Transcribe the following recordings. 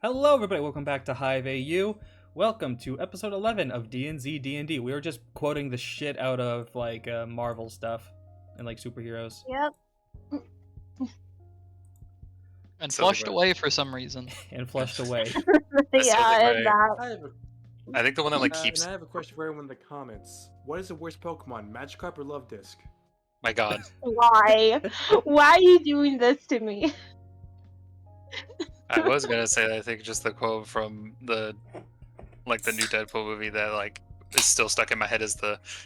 Hello, everybody. Welcome back to Hive AU. Welcome to episode 11 of DnZ D&D. We were just quoting the shit out of Marvel stuff and superheroes. Yep. And So flushed we're- away for some reason. And flushed away. Yeah, and that. I think the one that keeps. And I have a question for everyone in the comments. What is the worst Pokemon, Magikarp or Love Disc? My God, Why? Why are you doing this to me? I was gonna say that I think just the quote from the new Deadpool movie that is still stuck in my head is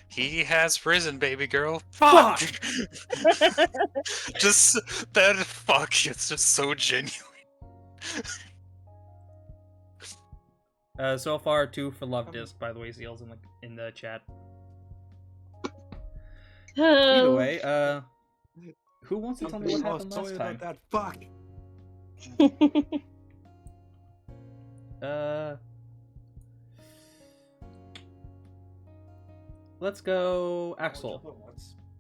"He has risen, baby girl." Fuck. Just that fuck. It's just so genuine. So far, 2 for Love Disc, by the way, Zeal's in the chat. Either way, who wants to tell me what happened last Sorry time? about that. Fuck. Let's go Axel.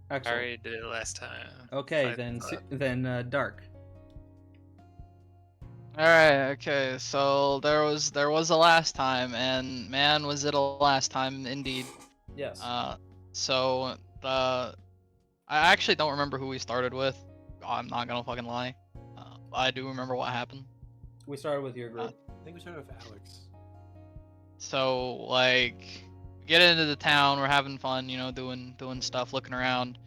I Axel. already did it last time. Okay, I- then Dark. Alright, okay, so there was a last time, and man was it a last time indeed. Yes. So I actually don't remember who we started with. I'm not gonna fucking lie. I do remember what happened. We started with your group. I think we started with Alex. So we get into the town, we're having fun, doing stuff, looking around,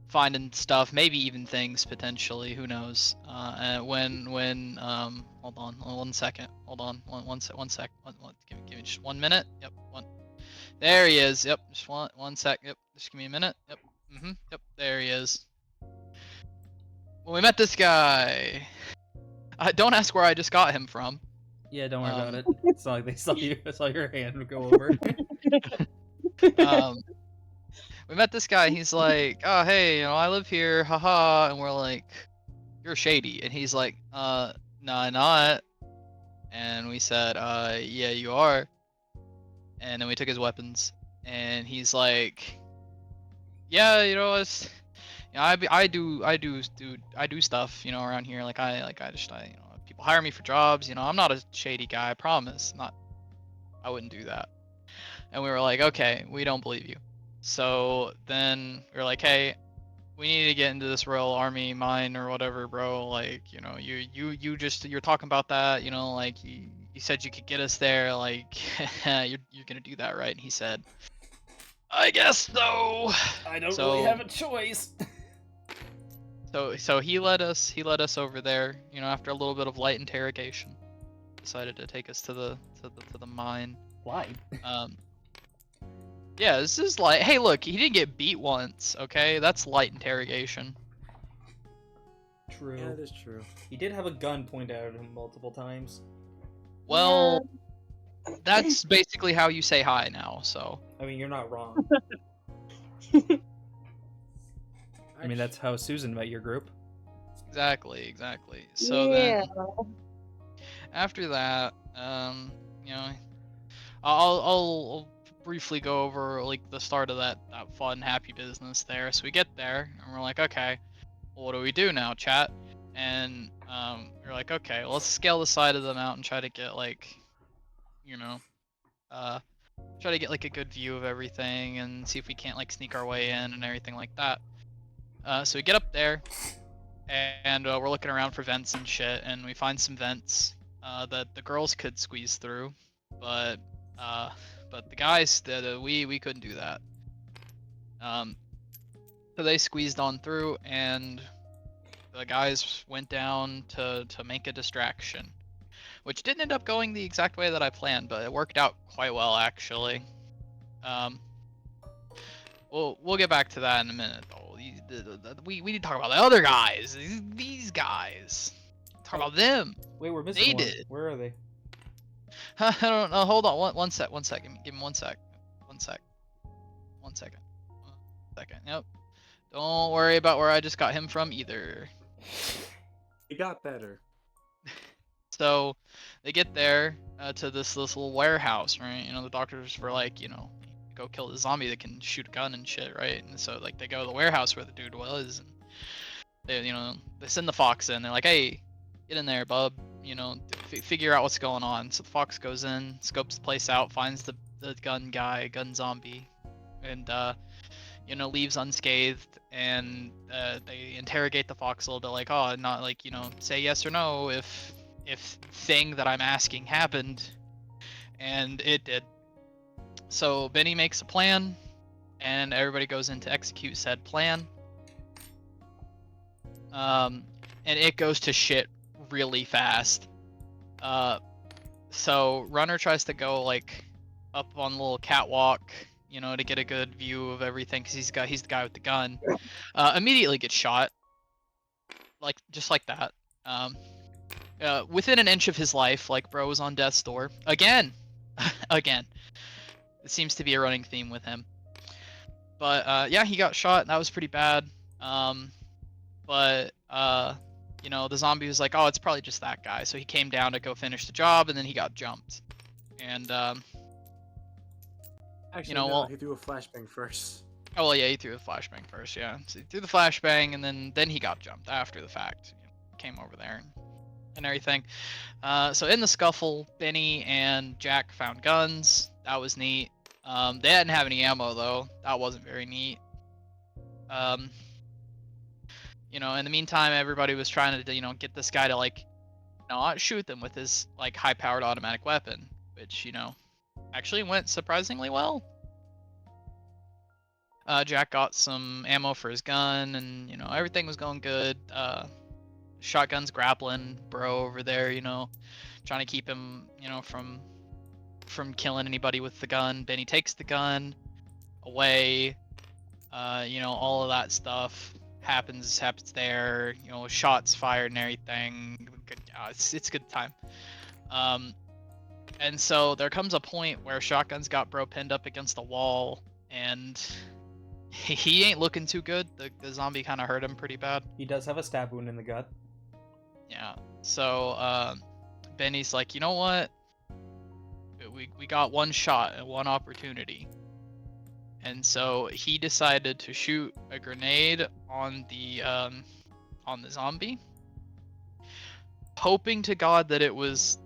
finding stuff, maybe even things potentially, who knows. And when hold on, one second, hold on, one sec, give me just 1 minute. Yep, there he is. Yep, just one sec. Yep, just give me a minute. Yep, yep, there he is. When we met this guy, don't ask where I just got him from. Yeah, don't worry about it. It's not like they saw your hand go over. We met this guy. He's like, "Oh, hey, I live here, haha," and we're like, "You're shady," and he's like, "No, I'm not." And we said, "Yeah, you are." And then we took his weapons, and he's like, "Yeah, it's, I do stuff, around here. People hire me for jobs. I'm not a shady guy. I promise. I wouldn't do that." And we were like, "Okay, we don't believe you." So then we were like, "Hey, we need to get into this Royal Army mine or whatever, bro. You're talking about that. You said you could get us there. You're gonna do that, right?" And he said, "I guess so." I don't So- really have a choice. So he led us over there. After a little bit of light interrogation, decided to take us to the mine. Why? Yeah, this is hey, look, he didn't get beat once, okay? That's light interrogation. True. Yeah, that's true. He did have a gun pointed at him multiple times. Well, that's basically how you say hi now, so. I mean, you're not wrong. I mean, that's how Susan met your group. Exactly. So yeah. then, after that, I'll briefly go over the start of that fun, happy business there. So we get there, and we're like, okay, well, what do we do now, chat? And we're like, okay, well, let's scale the side of the mountain, try to get try to get a good view of everything, and see if we can't sneak our way in and everything like that. So we get up there, and we're looking around for vents and shit, and we find some vents that the girls could squeeze through, but the guys, we couldn't do that. So they squeezed on through, and the guys went down to make a distraction, which didn't end up going the exact way that I planned, but it worked out quite well, actually. We'll get back to that in a minute, though. We need to talk about the other guys. These guys. Talk about them. Wait, we're missing They one. did. Where are they? I don't know. Hold on. One sec. Give me 1 sec. 1 second. 1 second. Yep. Don't worry about where I just got him from either. It got better. So they get there to this little warehouse, right? The doctors were like, go kill the zombie that can shoot a gun and shit, right? And so they go to the warehouse where the dude was, and they send the fox in. They're like, "Hey, get in there, bub. figure out what's going on. So the fox goes in, scopes the place out, finds the gun zombie, and leaves unscathed. And they interrogate the fox a little bit, like, oh, not like, say yes or no if thing that I'm asking happened, and it did. So Benny makes a plan, and everybody goes in to execute said plan. And it goes to shit really fast. So Runner tries to go like up on the little catwalk, to get a good view of everything, because he's the guy with the gun. Immediately gets shot, just like that. Within an inch of his life, like bro was on death's door again. Again, it seems to be a running theme with him. But yeah, he got shot. That was pretty bad. But the zombie was like, oh, it's probably just that guy. So he came down to go finish the job, and then he got jumped. And Actually, well, he threw a flashbang first. Oh well, yeah, he threw the flashbang first. Yeah, so he threw the flashbang, and then he got jumped after the fact. Came over there and everything. So in the scuffle, Benny and Jack found guns. That was neat. They didn't have any ammo though. That wasn't very neat. In the meantime, everybody was trying to, get this guy to not shoot them with his high-powered automatic weapon, which actually went surprisingly well. Jack got some ammo for his gun, and everything was going good. Shotgun's grappling bro over there, trying to keep him, from killing anybody with the gun. Benny takes the gun away. All of that stuff happens there. Shots fired and everything. It's a good time. And so there comes a point where Shotgun's got bro pinned up against the wall, and he ain't looking too good. The zombie kind of hurt him pretty bad. He does have a stab wound in the gut. Yeah. So Benny's like, you know what? We got one shot and one opportunity. And so he decided to shoot a grenade on the zombie, hoping to God that it was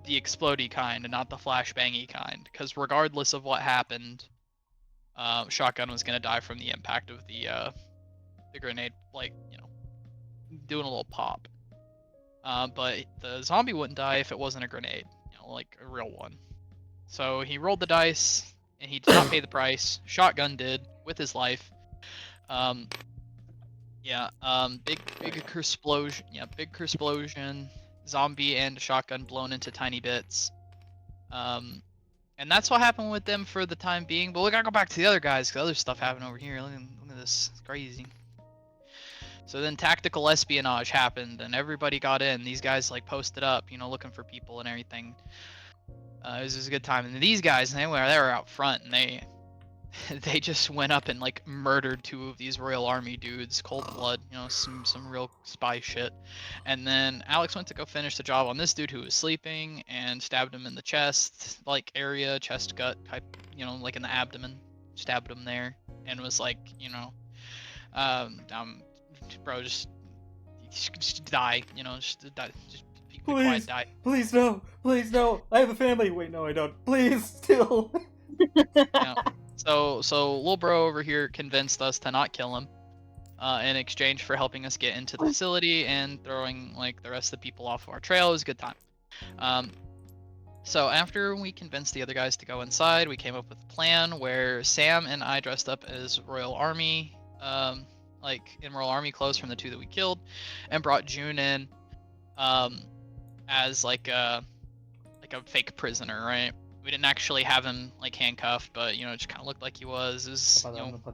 the explodey kind and not the flashbangy kind, because regardless of what happened, Shotgun was gonna die from the impact of the grenade, doing a little pop. But the zombie wouldn't die if it wasn't a grenade, a real one. So he rolled the dice, and he did not pay the price. Shotgun did with his life. Big explosion. Yeah, big explosion. Zombie and Shotgun blown into tiny bits. And that's what happened with them for the time being. But we gotta go back to the other guys, because other stuff happened over here. Look at this. It's crazy. So then tactical espionage happened, and everybody got in. These guys posted up, looking for people and everything. It was just a good time. And these guys, they were out front, and they just went up and murdered two of these Royal Army dudes, cold blood, some real spy shit. And then Alex went to go finish the job on this dude who was sleeping, and stabbed him in the chest area, chest gut type, in the abdomen, stabbed him there, and was bro, just die, just die, just be quiet, die. Please no, I have a family. Wait, no, I don't. Please, still. Yeah. So little bro over here convinced us to not kill him, in exchange for helping us get into the facility and throwing the rest of the people off of our trail. It was a good time. So after we convinced the other guys to go inside, we came up with a plan where Sam and I dressed up as Royal Army, in Royal Army clothes from the two that we killed, and brought June in, as a fake prisoner, right? We didn't actually have him handcuffed, but it just kind of looked like he was. It was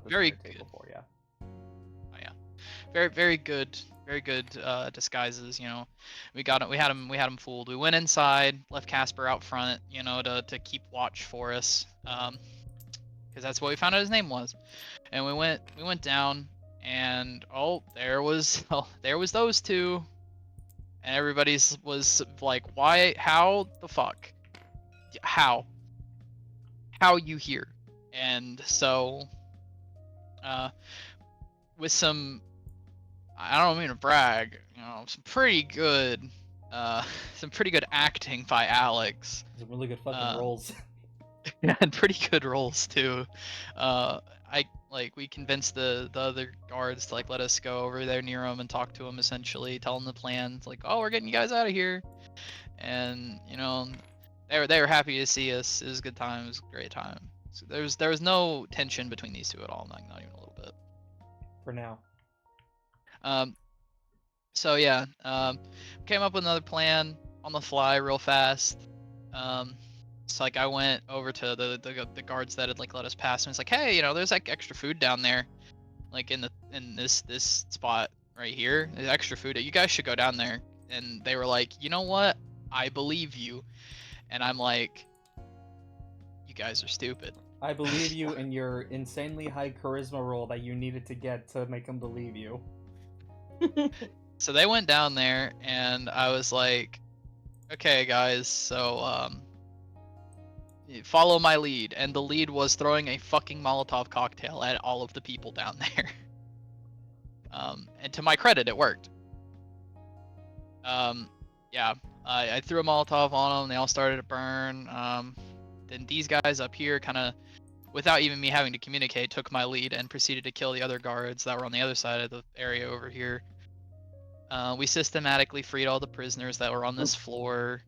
very good. Yeah. Oh yeah, very good disguises. We had him fooled. We went inside, left Casper out front, to keep watch for us, because that's what we found out his name was. And we went down, and there was those two, and everybody's was like, why? How the fuck? How you here? And so with some, I don't mean to brag, some pretty good some pretty good acting by Alex. Some really good fucking Uh, rolls. and pretty good rolls too. We convinced the other guards to like let us go over there near them and talk to them, essentially tell them the plan. It's like, oh, we're getting you guys out of here, and you know, they were happy to see us. It was a good time. It was a great time. So there was no tension between these two at all, like not even a little bit. For now. So yeah, came up with another plan on the fly real fast. It's like I went over to the guards that had like let us pass, and it's like, hey, you know, there's like extra food down there, like in this spot right here. There's extra food. You guys should go down there. And they were like, you know what? I believe you. And I'm like, you guys are stupid. I believe you in your insanely high charisma roll that you needed to get to make them believe you. So they went down there, and I was like, okay, guys, so follow my lead. And the lead was throwing a fucking Molotov cocktail at all of the people down there. And to my credit, it worked. Yeah, I threw a Molotov on them. They all started to burn. Then these guys up here kind of, without even me having to communicate, took my lead and proceeded to kill the other guards that were on the other side of the area over here. We systematically freed all the prisoners that were on this floor.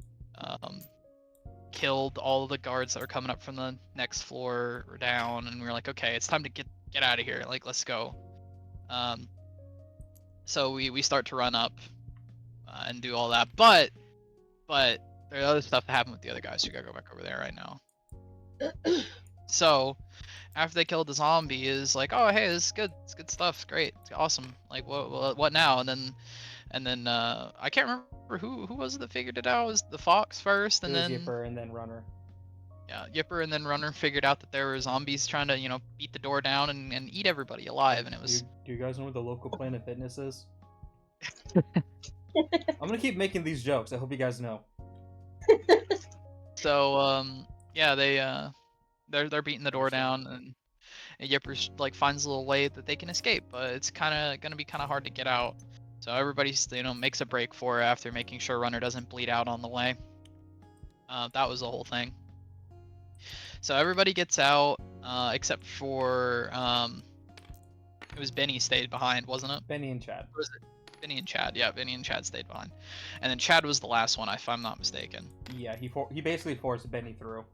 Killed all of the guards that were coming up from the next floor or down, and we were like, okay, it's time to get out of here. Like, let's go. So we start to run up and do all that, but there's other stuff that happened with the other guys. So you gotta go back over there right now. So after they killed the zombie, is like, oh hey, this is good. It's good stuff. It's great. It's awesome. Like what now? And then I can't remember who was it that figured it out. It was the fox first, and then Yipper and then Runner. Yeah, Yipper and then Runner figured out that there were zombies trying to, you know, beat the door down and eat everybody alive, and it was. Do you guys know where the local Planet Fitness is? I'm gonna keep making these jokes. I hope you guys know. So yeah, they're beating the door down, and Yipper like finds a little way that they can escape, but it's gonna be kind of hard to get out. So everybody's, you know, makes a break for it after making sure Runner doesn't bleed out on the way. That was the whole thing. So everybody gets out, except for it was Benny stayed behind, wasn't it? Benny and Chad. Or was it Benny and Chad? Yeah, Benny and Chad stayed behind, and then Chad was the last one, if I'm not mistaken. Yeah, he basically forced Benny through.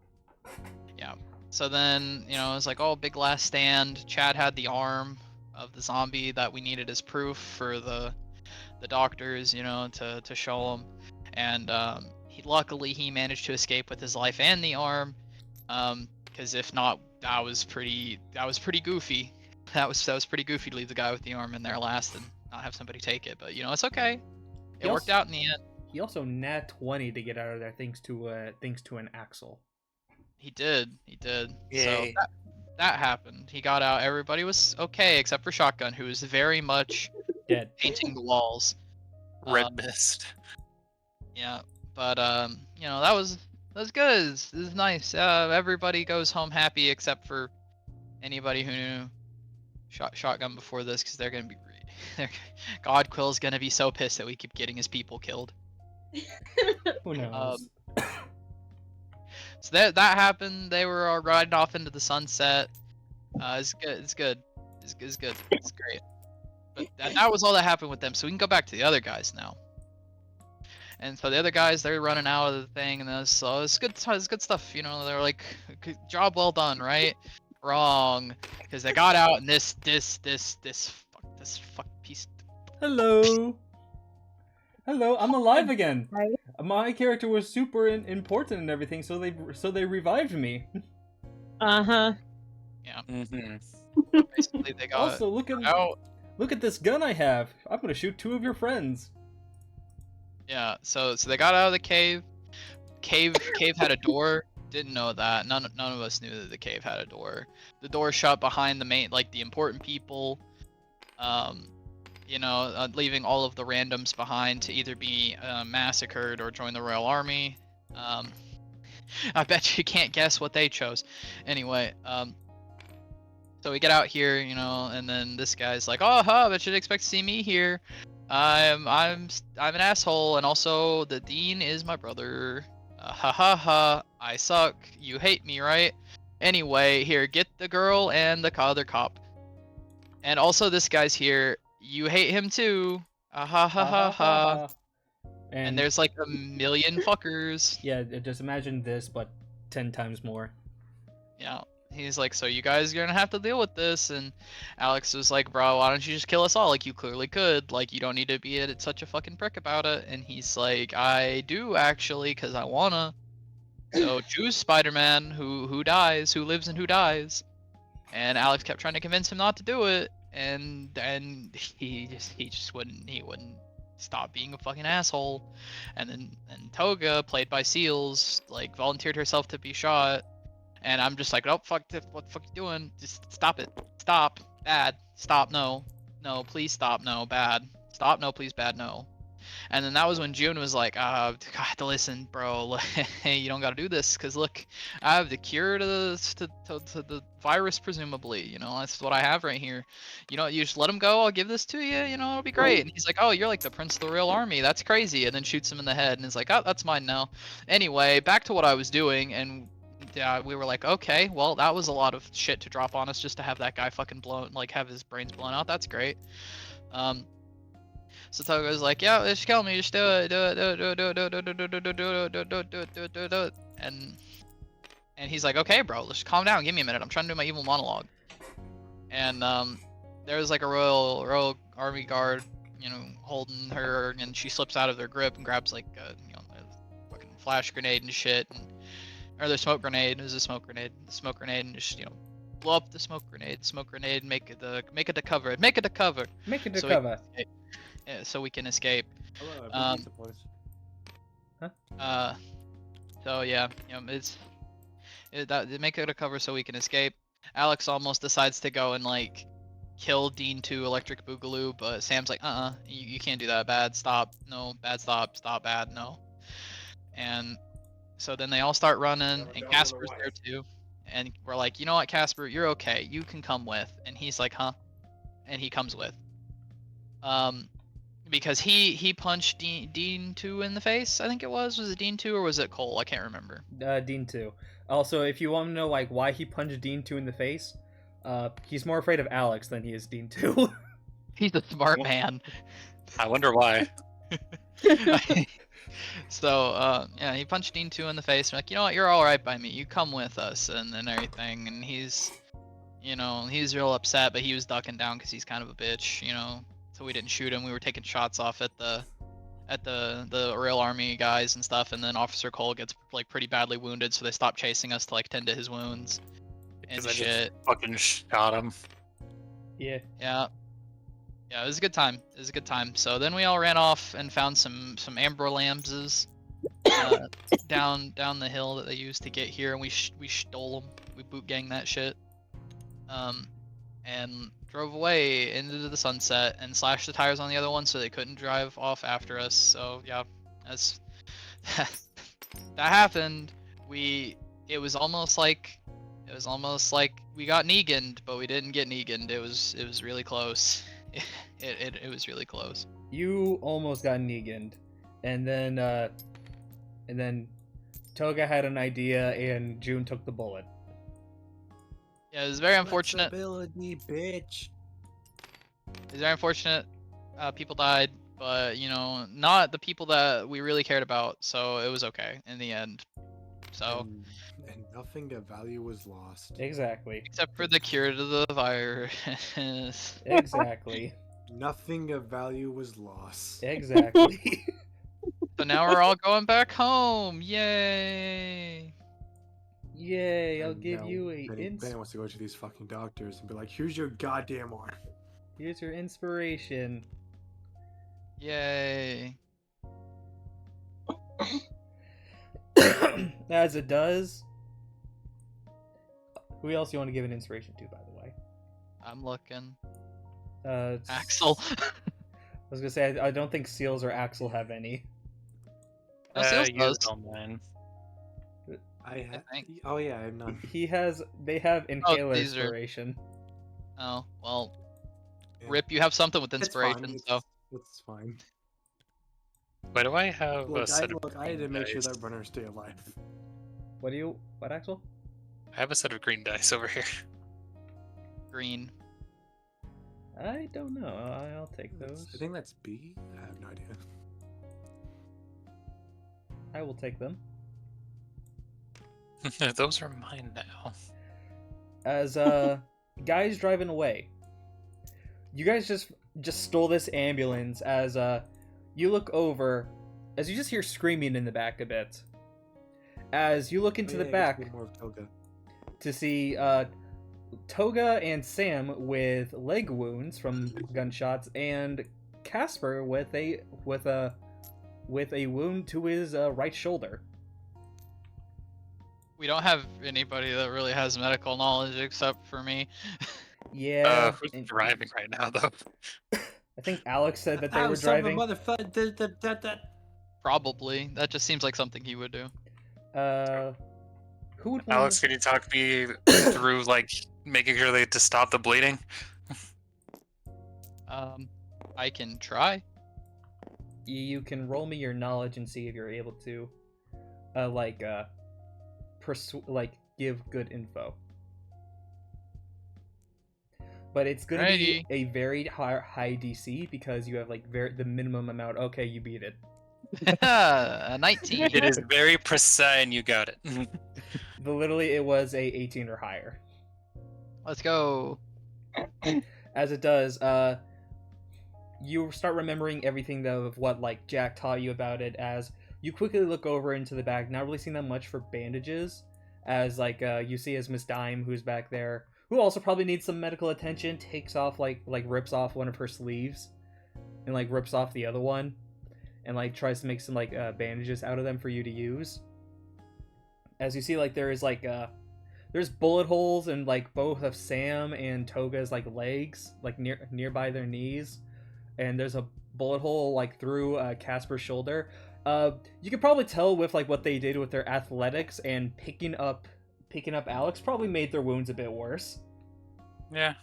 Yeah. So then, you know, it was like, oh, big last stand. Chad had the arm of the zombie that we needed as proof for the doctors, you know, to show them. And luckily he managed to escape with his life and the arm. Because if not, that was pretty goofy. That was pretty goofy to leave the guy with the arm in there last and not have somebody take it. But you know, it's okay. It worked out in the end. He also nat 20 to get out of there thanks to an axle. He did. Yay. So that happened. He got out. Everybody was okay except for Shotgun, who was very much Dead. painting the walls. Red mist. Yeah, but you know, that was good. This is nice. Everybody goes home happy except for anybody who knew Shotgun before this, because they're gonna be God Quill's gonna be so pissed that we keep getting his people killed. Who knows? So that happened. They were all riding off into the sunset. It's good. It's good. It's good. It's great. But that was all that happened with them. So we can go back to the other guys now. And so the other guys, they're running out of the thing, and so it's good. It's good stuff. You know, they're like, job well done, right? Wrong, because they got out, and this fuck piece. Hello, I'm alive again. Right. My character was super important and everything, so they revived me. Uh-huh. Yeah. Mm-hmm. Basically, they got Also, look out. at this gun I have. I'm gonna shoot 2 of your friends. Yeah. So they got out of the cave. Cave had a door. Didn't know that. None of us knew that the cave had a door. The door shut behind the important people. You know, leaving all of the randoms behind to either be massacred or join the Royal Army. I bet you can't guess what they chose. Anyway, so we get out here, you know, and then this guy's like, oh, huh, but you'd expect to see me here. I'm an asshole, and also the dean is my brother. Ha ha ha! I suck. You hate me, right? Anyway, here, get the girl and the other cop. And also, this guy's here. You hate him too. Ha ha ha ha ha. And there's like a million fuckers. Yeah, just imagine this, but 10 times more. Yeah. He's like, so you guys are gonna have to deal with this. And Alex was like, bro, why don't you just kill us all? Like, you clearly could. Like, you don't need to be such a fucking prick about it. And he's like, I do actually, because I wanna. So choose Spider-Man, who dies, who lives and who dies. And Alex kept trying to convince him not to do it, and he just wouldn't stop being a fucking asshole. And then Toga, played by Seals, like volunteered herself to be shot. And I'm just like, oh fuck, what the fuck you doing? Just stop it. Stop. Bad. Stop. No. No, please stop. No. Bad. Stop. No, please. Bad. No. And then that was when June was like, God, listen, bro, you don't gotta do this, because look, I have the cure to the virus, presumably, you know, that's what I have right here. You know, you just let him go, I'll give this to you, you know, it'll be great. And he's like, oh, you're like the prince of the real army, that's crazy, and then shoots him in the head, and is like, oh, that's mine now. Anyway, back to what I was doing, and we were like, okay, well, that was a lot of shit to drop on us just to have that guy fucking blown, like, have his brains blown out, that's great. So Togo's like, yeah, just kill me, just do it, do it. And he's like, okay, bro, let's calm down, give me a minute, I'm trying to do my evil monologue. And there was like a royal army guard, you know, holding her, and she slips out of their grip and grabs like a, you know, a fucking flash grenade and shit, or the smoke grenade. It was a smoke grenade, and just, you know, blow up the smoke grenade, make it a cover. Yeah, so we can escape. Hello, supplies. So yeah, you know, they make it a cover so we can escape. Alex almost decides to go and like kill Dean 2 Electric Boogaloo, but Sam's like, you can't do that. Bad, stop, no, bad, stop, bad, no. And so then they all start running, and Casper's there too. And we're like, you know what, Casper, you're okay. You can come with. And he's like, huh? And he comes with. Because he punched Dean 2 in the face, I think it was. Was it Dean 2 or was it Cole? I can't remember. Dean 2. Also, if you want to know like why he punched Dean 2 in the face, he's more afraid of Alex than he is Dean 2. He's a smart man. I wonder why. So, yeah, he punched Dean 2 in the face. We're like, you know what, you're alright by me. You come with us and everything. And he's, you know, he's real upset, but he was ducking down because he's kind of a bitch, you know. So we didn't shoot him. We were taking shots off at the real army guys and stuff, and then Officer Cole gets like pretty badly wounded, so they stop chasing us to like tend to his wounds and shit. Just fucking shot him. Yeah. Yeah, it was a good time. So then we all ran off and found some amber lambs down the hill that they used to get here, and we stole them. We boot gang that shit. And drove away into the sunset and slashed the tires on the other one so they couldn't drive off after us. So yeah, that's that happened. It was almost like we got Negan'd, but we didn't get Negan'd. It was really close. It was really close. You almost got Negan'd, and then Toga had an idea and June took the bullet. Yeah, it was very unfortunate. Flexibility, bitch. It was very unfortunate. People died, but you know, not the people that we really cared about. So it was okay in the end. So. And nothing of value was lost. Exactly. Except for the cure to the virus. Exactly. Nothing of value was lost. Exactly. So now we're all going back home. Yay! Yay, I'll And give now you a Benny wants to go to these fucking doctors and be like, here's your goddamn arm. Here's your inspiration. Yay! As it does. Who else do you want to give an inspiration to, by the way? I'm looking. It's- Axel. I was gonna say I don't think Seals or Axel have any. No, Seals You does. don't mind. think. Oh yeah, I have none. They have inhaler these are- inspiration. Oh well, Yeah. Rip, you have something with It's inspiration, fine. so It's fine. Why do I have a Look, set of I had to green make sure dice? that runners stay alive. What, Axel? I have a set of green dice over here. Green. I don't know. I'll take those. I think that's B. I have no idea. I will take them. Those are mine now. As guys driving away, you guys just stole this ambulance. As you look over, as you just hear screaming in the back a bit. As you look into Oh, the yeah, I back guess we get more of Toga. to see Toga and Sam with leg wounds from gunshots, and Casper with a wound to his right shoulder. We don't have anybody that really has medical knowledge except for me. Yeah, Who's and driving right now, though? I think Alex said that they Ow, were son of a driving. motherfucker! Probably. That just seems like something he would do. Who would want Alex, can you talk me through like making sure to stop the bleeding? I can try. You can roll me your knowledge and see if you're able to, give good info. But it's gonna be a very high DC because you have like the minimum amount. Okay, you beat it. A 19. It is very precise, and you got it. Literally, it was a 18 or higher. Let's go. As it does, you start remembering everything of what like Jack taught you about it. As you quickly look over into the back, not really seeing that much for bandages. As like you see as Miss Dime, who's back there, who also probably needs some medical attention, takes off like rips off one of her sleeves, and like rips off the other one, and like tries to make some like bandages out of them for you to use. As you see, like there is like there's bullet holes in like both of Sam and Toga's like legs, like nearby their knees, and there's a bullet hole like through Casper's shoulder. You could probably tell with like what they did with their athletics and picking up Alex probably made their wounds a bit worse. Yeah.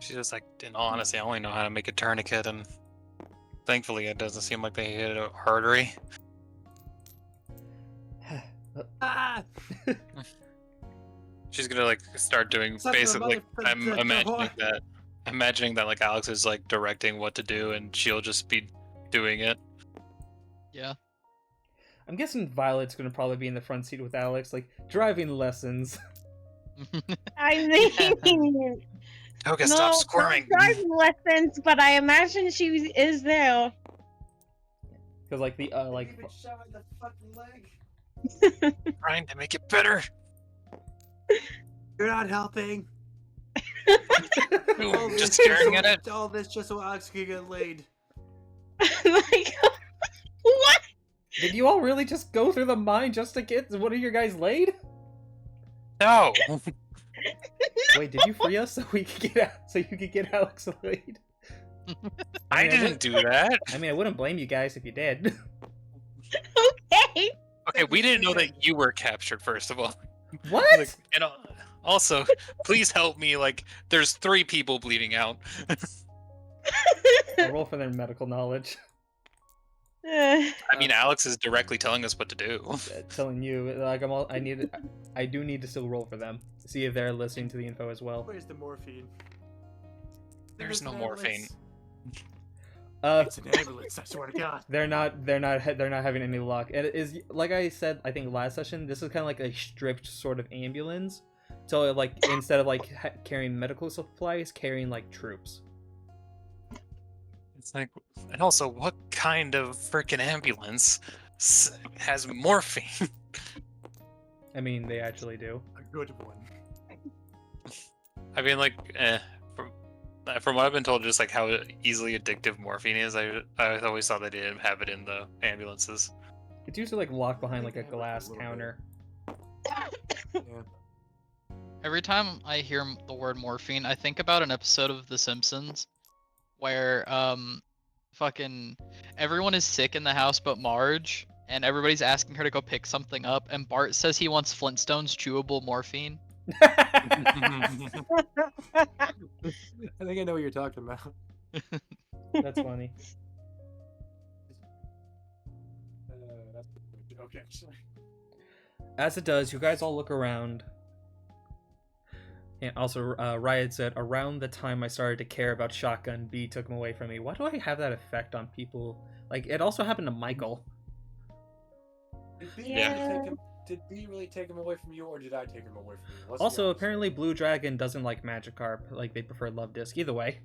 She's just like, in all honesty, I only know how to make a tourniquet, and thankfully it doesn't seem like they hit an artery. Ah! She's gonna like start doing Son of a basically. I'm motherfucker. imagining that like Alex is like directing what to do, and she'll just be doing it. Yeah. I'm guessing Violet's gonna probably be in the front seat with Alex, like driving lessons. I mean, Toga, no, stop squirming. not driving lessons, but I imagine she is there. Because like the like the fucking leg. Trying to make it better. You're not helping. Ooh, just staring at it. All this just so Alex can get laid. Like, what? did you all really just go through the mine just to get one of your guys laid? No. Wait, did you free us so we could get so you could get Alex laid? I mean, didn't do that. I mean, I wouldn't blame you guys if you did. Okay. Okay, we didn't know that you were captured. First of all. What? Like, and also, please help me. Like, there's 3 people bleeding out. I'll roll for their medical knowledge. I mean, Alex is directly telling us what to do. Telling you, like I do need to still roll for them. See if they're listening to the info as well. Where's the morphine? There's no morphine. It's an ambulance. I swear to God. They're not having any luck. And it is, like I said, I think last session, this is kind of like a stripped sort of ambulance. So like instead of like carrying medical supplies, carrying like troops. It's like, and also, what kind of freaking ambulance has morphine? I mean, they actually do. A good one. I mean, like, from what I've been told, just like how easily addictive morphine is, I always thought they didn't have it in the ambulances. It's usually like locked behind like a glass counter. Yeah. Every time I hear the word morphine, I think about an episode of The Simpsons where fucking everyone is sick in the house but Marge, and everybody's asking her to go pick something up, and Bart says he wants Flintstones chewable morphine. I think I know what you're talking about. That's funny. That's a joke, actually. As it does, you guys all look around. And also, Riot said, around the time I started to care about Shotgun, B took him away from me. Why do I have that effect on people? Like, it also happened to Michael. Did B, Yeah. did B really take him away from you, or did I take him away from you? Let's be Also, honest. apparently Blue Dragon doesn't like Magikarp. Like, they prefer Love Disc. Either way.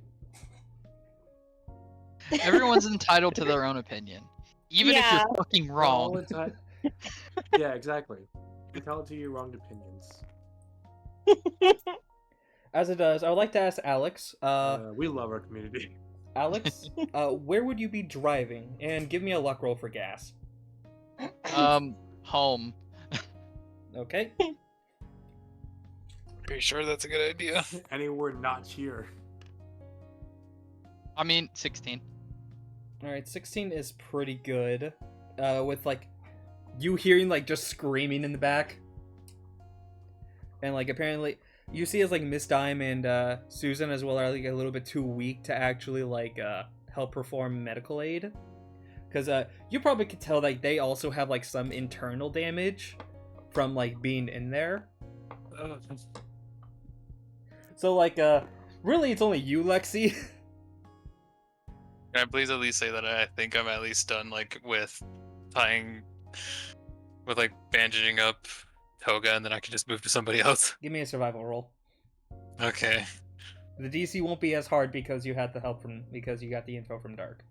Everyone's entitled to their own opinion, even if Yeah. you're fucking We're wrong. all yeah, exactly. Entitled to your wrong opinions. As it does, I would like to ask Alex. We love our community. Alex, where would you be driving? And give me a luck roll for gas. Home. Okay. Pretty sure that's a good idea. Anywhere not here. I mean, 16. Alright, 16 is pretty good. With, like, you hearing, like, just screaming in the back. And, like, apparently, you see as, like, Miss Dime and, Susan as well are, like, a little bit too weak to actually, like, help perform medical aid. Because, you probably could tell, like, they also have, like, some internal damage from, like, being in there. So, like, really, it's only you, Lexi. Can I please at least say that I think I'm at least done, like, with tying, with, like, bandaging up Toga, and then I can just move to somebody else? Give me a survival roll. Okay. The DC won't be as hard because you had the help from, because you got the info from Dark.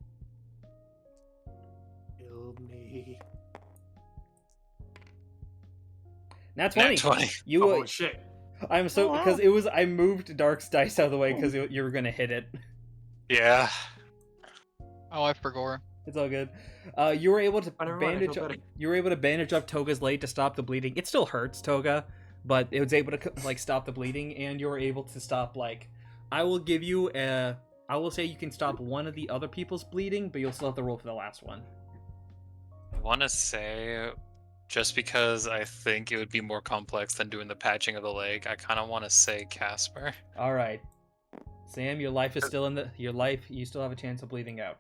Kill me. Nat Nat 20. 20. You, Oh shit. I'm so, Oh, wow. because it was, I moved Dark's dice out of the way because you were gonna hit it. Yeah. Oh, I forgot. It's all good. You were able to Oh, never mind, I bandage. feel better. You were able to bandage up Toga's leg to stop the bleeding. It still hurts, Toga, but it was able to like stop the bleeding, and you were able to stop like. I will give you a. I will say you can stop one of the other people's bleeding, but you'll still have to roll for the last one. I want to say, just because I think it would be more complex than doing the patching of the leg, I kind of want to say Casper. All right, Sam, your life is still in the. Your life, you still have a chance of bleeding out.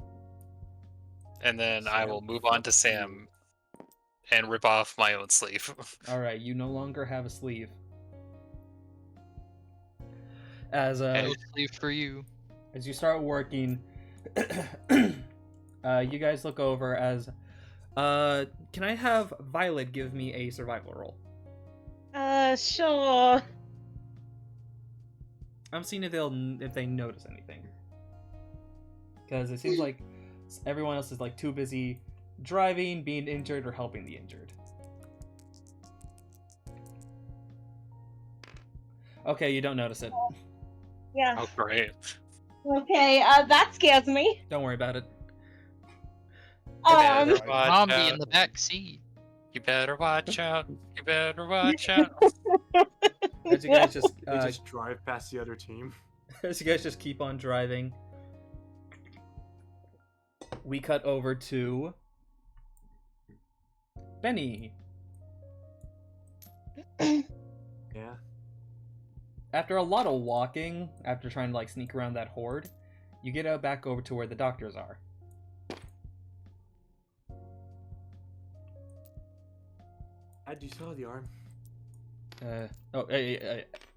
And then I Sam, will move on to Sam and rip off my own sleeve. All right, you no longer have a sleeve. As No sleeve for you. as you start working, you guys look over as, can I have Violet give me a survival roll? Sure. I'm seeing if they notice anything, because it seems like everyone else is like too busy driving, being injured, or helping the injured. Okay, you don't notice it. Yeah. Oh, great. Okay, that scares me. Don't worry about it. Um, Watch Mom be out. in the back seat. You better watch out. You better watch out. As you guys just, They just drive past the other team. as you guys just keep on driving, we cut over to Benny. Yeah. After a lot of walking, after trying to like sneak around that horde, you get out back over to where the doctors are. How'd you saw the arm?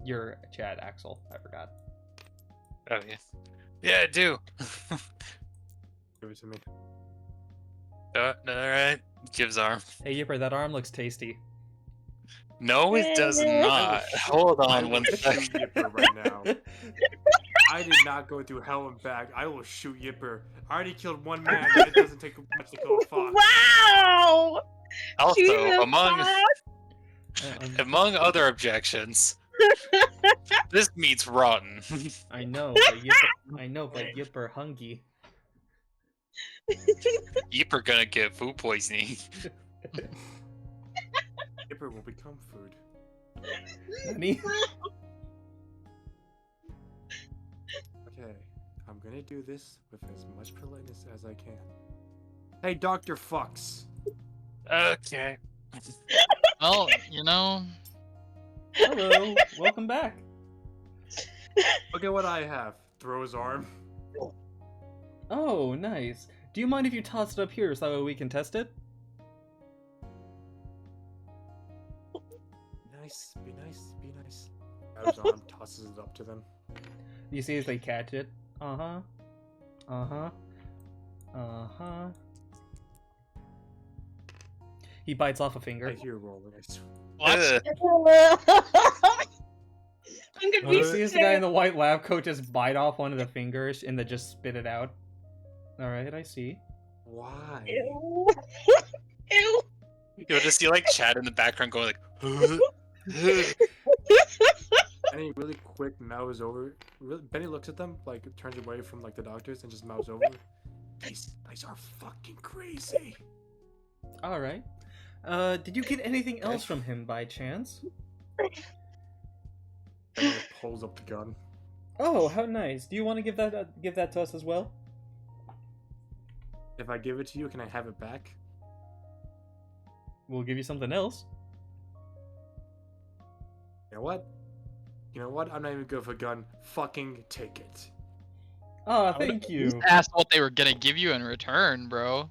You're Chad Axel. I forgot. Oh, yeah. Yeah, I do. Give it to me. Alright. Gives arm. Hey Yipper, that arm looks tasty. No, it does not. Hold on one Shoot second. Yipper right now. I did not go through hell and back. I will shoot Yipper. I already killed one man. And it doesn't take much to kill a fox. wow! Also, Jesus, among other objections, this meat's rotten. I know, but Yipper hungry. Yipper gonna get food poisoning. Yipper will become food. Benny? Okay, I'm gonna do this with as much politeness as I can. Hey, Dr. Fox. Okay. Well, you know, Hello, welcome back. Look at what I have. Throw his arm. Oh, nice. Do you mind if you toss it up here so that way we can test it? Nice, be nice, be nice. Grabs his arm, tosses it up to them. You see as they catch it. Uh-huh. Uh-huh. Uh-huh. He bites off a I finger. hear rolling. I swear. What? I'm gonna You be see as the guy in the white lab coat just bite off one of the fingers and then just spit it out. Alright, I see. Why? Ew. Ew. You'll just see like Chad in the background going like, And he really quick mouths over. Benny looks at them, like turns away from like the doctors and just mouths over. These guys are fucking crazy. Alright. Did you get anything else from him by chance? And he pulls up the gun. Oh, how nice. Do you want to give that to us as well? If I give it to you, can I have it back? We'll give you something else. You know what? You know what? I'm not even good for a gun. Fucking take it. Oh, thank you. Asked what they were gonna give you in return, bro.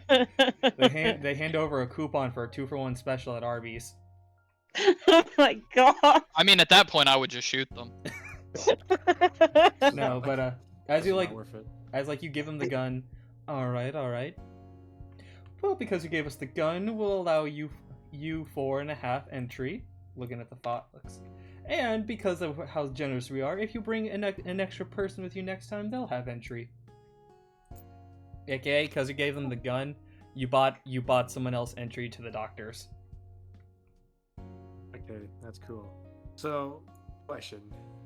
They hand over a coupon for a 2-for-1 special at Arby's. Oh my god. I mean, at that point, I would just shoot them. No, but as It's you not like, worth it. as like you give him the gun. All right, all right. Well, because you gave us the gun, we'll allow you 4.5 entry. Looking at the Fox. And because of how generous we are, if you bring an extra person with you next time, they'll have entry. Okay, because you gave them the gun, you bought someone else entry to the doctors. Okay, that's cool. So, question: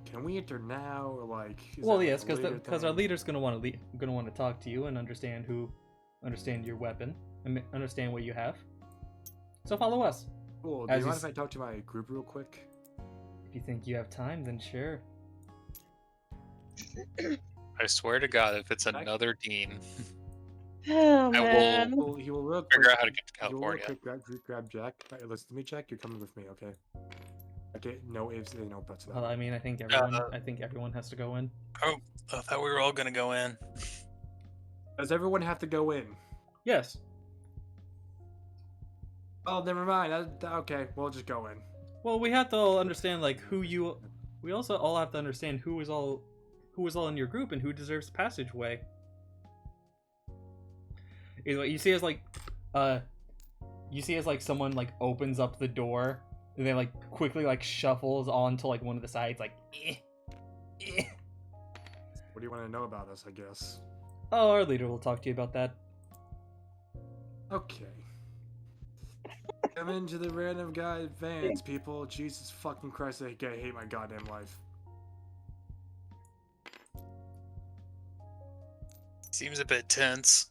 can we enter now, or like? Well, yes, because our leader's gonna want to talk to you and understand your weapon, and understand what you have. So follow us. Cool. Do as you you mind if I talk to my group real quick? If you think you have time, then sure. I swear to God, if it's another Dean, Oh I will- man. Well, he will real figure quick. out how to get to He will real California. quick grab Jack. Right, listen to me, Jack. You're coming with me, okay? Okay, no ifs, no buts. Well, I mean, I think everyone has to go in. I thought we were all gonna go in. Does everyone have to go in? Yes. Oh, never mind. Okay, we'll just go in. Well, we have to all understand like who you. We also all have to understand who is all in your group and who deserves passageway. You see as like someone like opens up the door and then like quickly like shuffles onto like one of the sides like. What do you want to know about us? I guess. Oh, our leader will talk to you about that. Okay. Come into the random guy advance, people. Jesus fucking Christ, I hate my goddamn life. Seems a bit tense.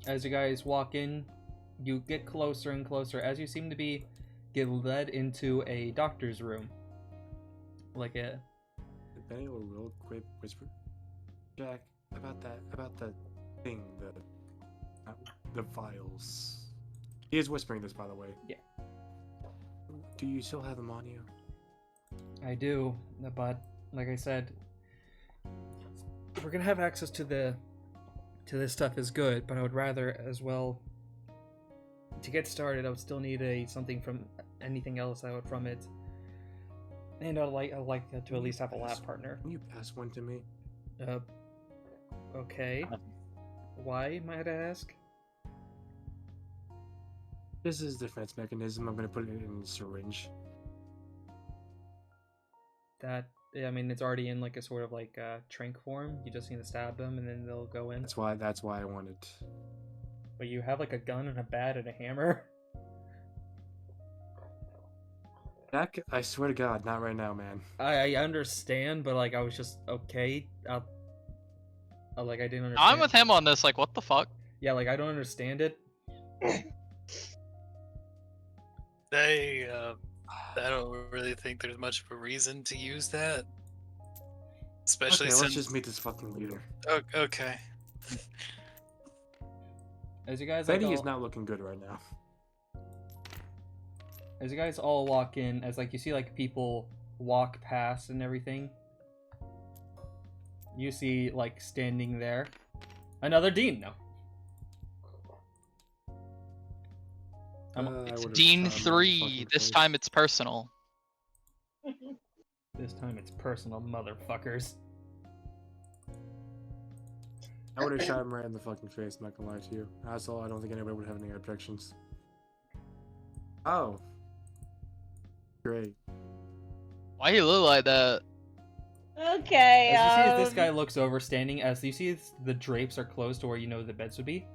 As you guys walk in, you get closer and closer as you seem to get led into a doctor's room. Like a. Benny will real quick whisper, Jack, about the thing, the vials. He is whispering this, by the way. Yeah. Do you still have them on you? I do, but like I said, we're gonna have access to this stuff is good, but I would rather as well. To get started, I would still need something from anything else out from it, and I'd like to at least have a lab partner. Can you pass one to me? Okay. Why, might I ask? This is defense mechanism. I'm gonna put it in a syringe. That, I mean, it's already in like a sort of like trank form. You just need to stab them and then they'll go in. That's why I wanted. But you have like a gun and a bat and a hammer. Jack, I swear to God, not right now, man. I understand, but like I was just okay. Like I didn't understand. I'm with him on this. Like, what the fuck? Yeah, like I don't understand it. I don't really think there's much of a reason to use that. Especially Okay, since. let's just meet this fucking leader. Okay. As you guys Benny like, is not looking good right now. as you guys all walk in, as like you see like people walk past and everything, you see like standing there another Dean. No, I It's would've Dean shot him in the 3. fucking This face. time it's personal. this time it's personal, motherfuckers. I would have shot him right in the fucking face, I'm not gonna lie to you. Also, I don't think anybody would have any objections. Oh. Great. Why you look like that? Okay. As you see as this guy looks over, standing, as you see the drapes are closed to where you know the beds would be.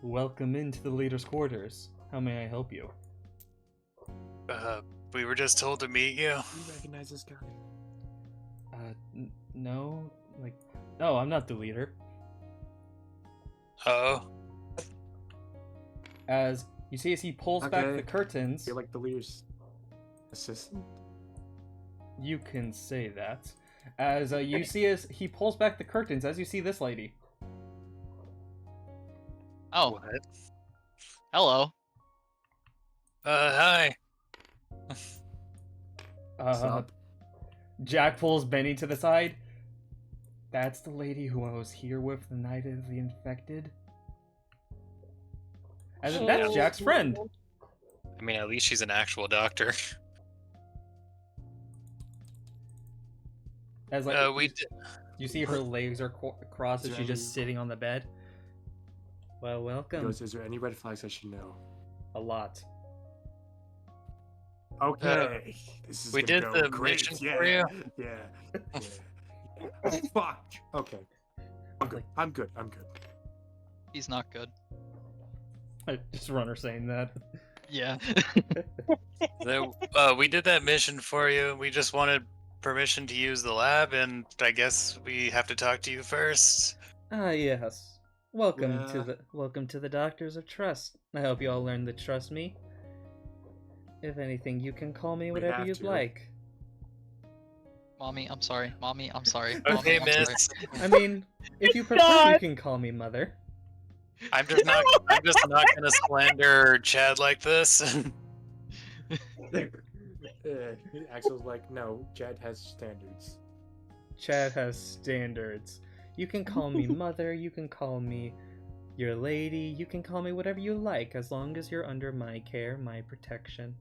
Welcome into the leader's quarters. How may I help you? We were just told to meet you. Do you recognize this guy? No, like, no, I'm not the leader. Oh. As you see as he pulls back Okay. the curtains, You're like the leader's assistant? you can say that. As you see as he pulls back the curtains, as you see this lady. Oh, What? hello. Hi. What's up? Jack pulls Benny to the side. That's the lady who I was here with the night of the infected. As if that's Jack's friend. I mean, at least she's an actual doctor. As like We did. you see her legs are crossed as she's just Jenny. sitting on the bed. Well, He welcome. goes, is there any red flags I should know? A lot. Okay. This is we gonna did go the great. mission yeah. for you. Yeah. Fuck. Okay. I'm good. I'm good. I'm good. He's not good. Just runner saying that. Yeah. We did that mission for you. We just wanted permission to use the lab, and I guess we have to talk to you first. Ah, yes. Welcome Yeah. to the Doctors of Trust. I hope you all learned to trust me. If anything, you can call me We whatever have you'd to. like. Mommy, I'm sorry. Mommy, I'm sorry. Okay, Mommy, I'm sorry. miss. I mean, if you prefer, you God. can call me Mother. I'm just not gonna slander Chad like this. Axel's like, no, Chad has standards. Chad has standards. You can call me Mother, you can call me your lady, you can call me whatever you like, as long as you're under my care, my protection.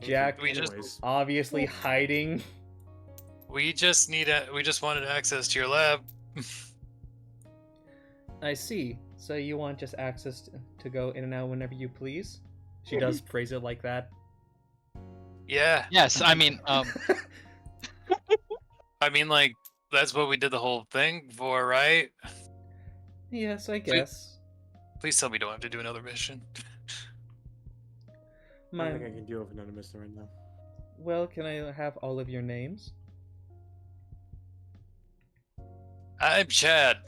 Jack, we just Anyways, obviously hiding. we just wanted access to your lab. I see. So you want just access to go in and out whenever you please? She does phrase it like that. Yeah, Yes, I mean, I mean, like, that's what we did the whole thing for, right? Yes, I guess. Please tell me you don't have to do another mission. I My don't think I can deal with another mister right now. well, can I have all of your names? I'm Chad.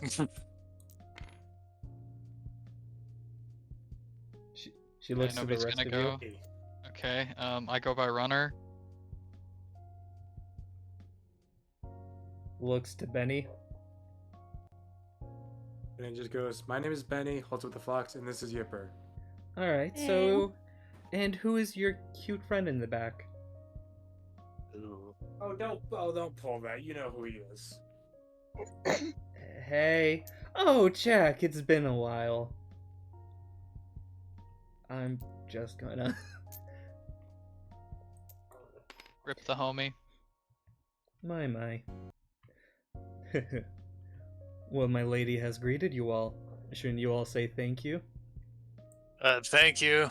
She looks to the nobody's rest gonna of go. you. okay. I go by Runner. Looks to Benny. And then just goes, my name is Benny, holds with the fox, and this is Yipper. Alright, so... And who is your cute friend in the back? Oh, don't pull that. You know who he is. Hey. Oh, Jack, it's been a while. I'm just gonna... Rip the homie. My. Well, my lady has greeted you all. Shouldn't you all say thank you? Thank you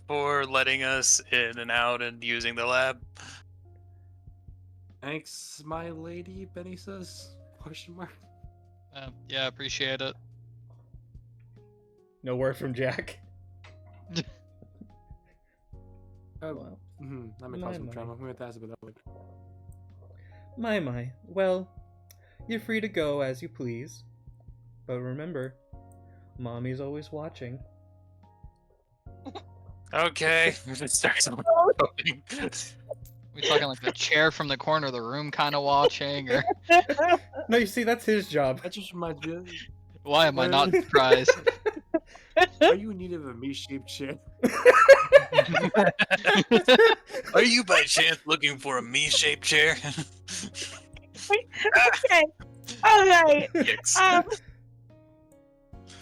for letting us in and out and using the lab. Thanks, my lady, Benny says. Question mark. Yeah, appreciate it. No word from Jack. Oh, Well, that may cause some My. drama. We have to ask about that later. My. Well, you're free to go as you please. But remember, Mommy's always watching. Okay. It starts going. We talking like the chair from the corner of the room kind of watching, or No, you see, that's his job. That just reminds me of... why am I not surprised? Are you in need of a me-shaped chair? Are you by chance looking for a me-shaped chair? Okay. All right. Yikes.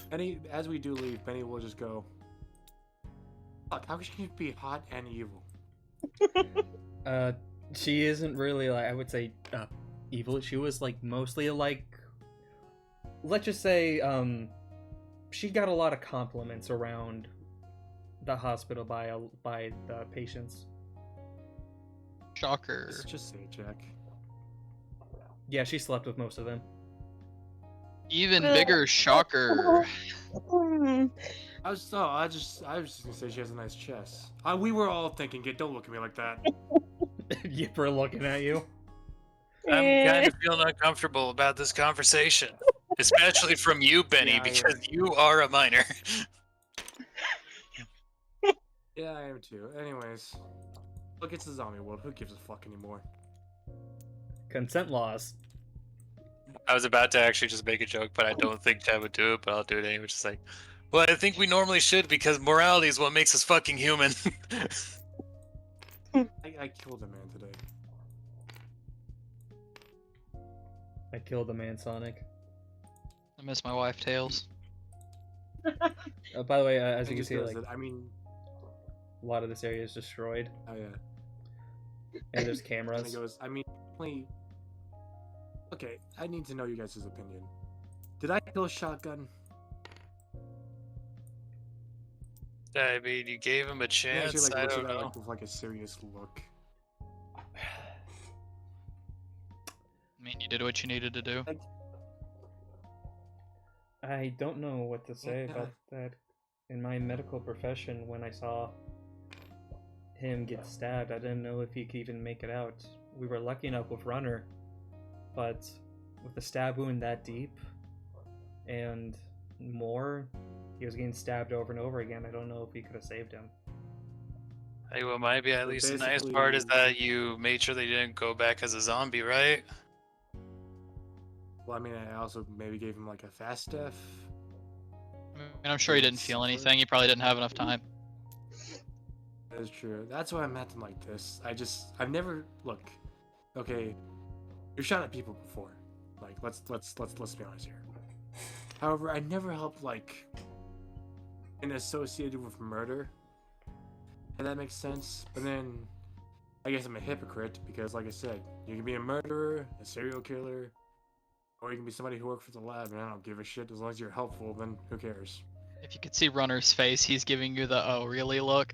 Benny, as we do leave, Benny will just go. Fuck, how can she be hot and evil? She isn't really like, I would say, evil. She was like mostly like, let's just say, she got a lot of compliments around the hospital by the patients. Shocker. Just say it, Jack. Yeah, she slept with most of them. Even bigger shocker. I was just gonna say she has a nice chest. We were all thinking it. Don't look at me like that. Yipper looking at you. I'm kind of feeling uncomfortable about this conversation. Especially from you, Benny, Yeah, I am. because you are a minor. Yeah, I am too. Anyways, look, it's the zombie world. Who gives a fuck anymore? Consent laws. I was about to actually just make a joke, but I don't think Chad would do it, but I'll do it anyway. Just like, well, I think we normally should because morality is what makes us fucking human. I killed a man today. I killed the man, Sonic. I miss my wife, Tails. By the way, as And you can just see, goes like that- I mean, a lot of this area is destroyed, oh yeah. and there's And cameras. it goes. I mean, only. Okay, I need to know you guys' opinion. Did I kill shotgun? I mean, you gave him a Yeah, she chance. like I looks at don't that know. like with like a serious look. I mean, you did what you needed to do. I don't know what to say Yeah. about that. In my medical profession, when I saw him get stabbed, I didn't know if he could even make it out. We were lucky enough with Runner, but with the stab wound that deep and more, he was getting stabbed over and over again. I don't know if he could have saved him. Hey, well, maybe at So least the nice part is basically- that you made sure they didn't go back as a zombie, right? Well, I mean, I also maybe gave him like a fast death. I mean, I'm sure he didn't feel anything. He probably didn't have enough time. That is true. That's why I'm acting like this. I've never look. Okay, you've shot at people before. Like, let's be honest here. However, I never helped like an associated with murder. If that makes sense. But then, I guess I'm a hypocrite because, like I said, you can be a murderer, a serial killer, or you can be somebody who worked for the lab, and I don't give a shit as long as you're helpful. Then who cares? If you could see Runner's face, he's giving you the "oh really" look.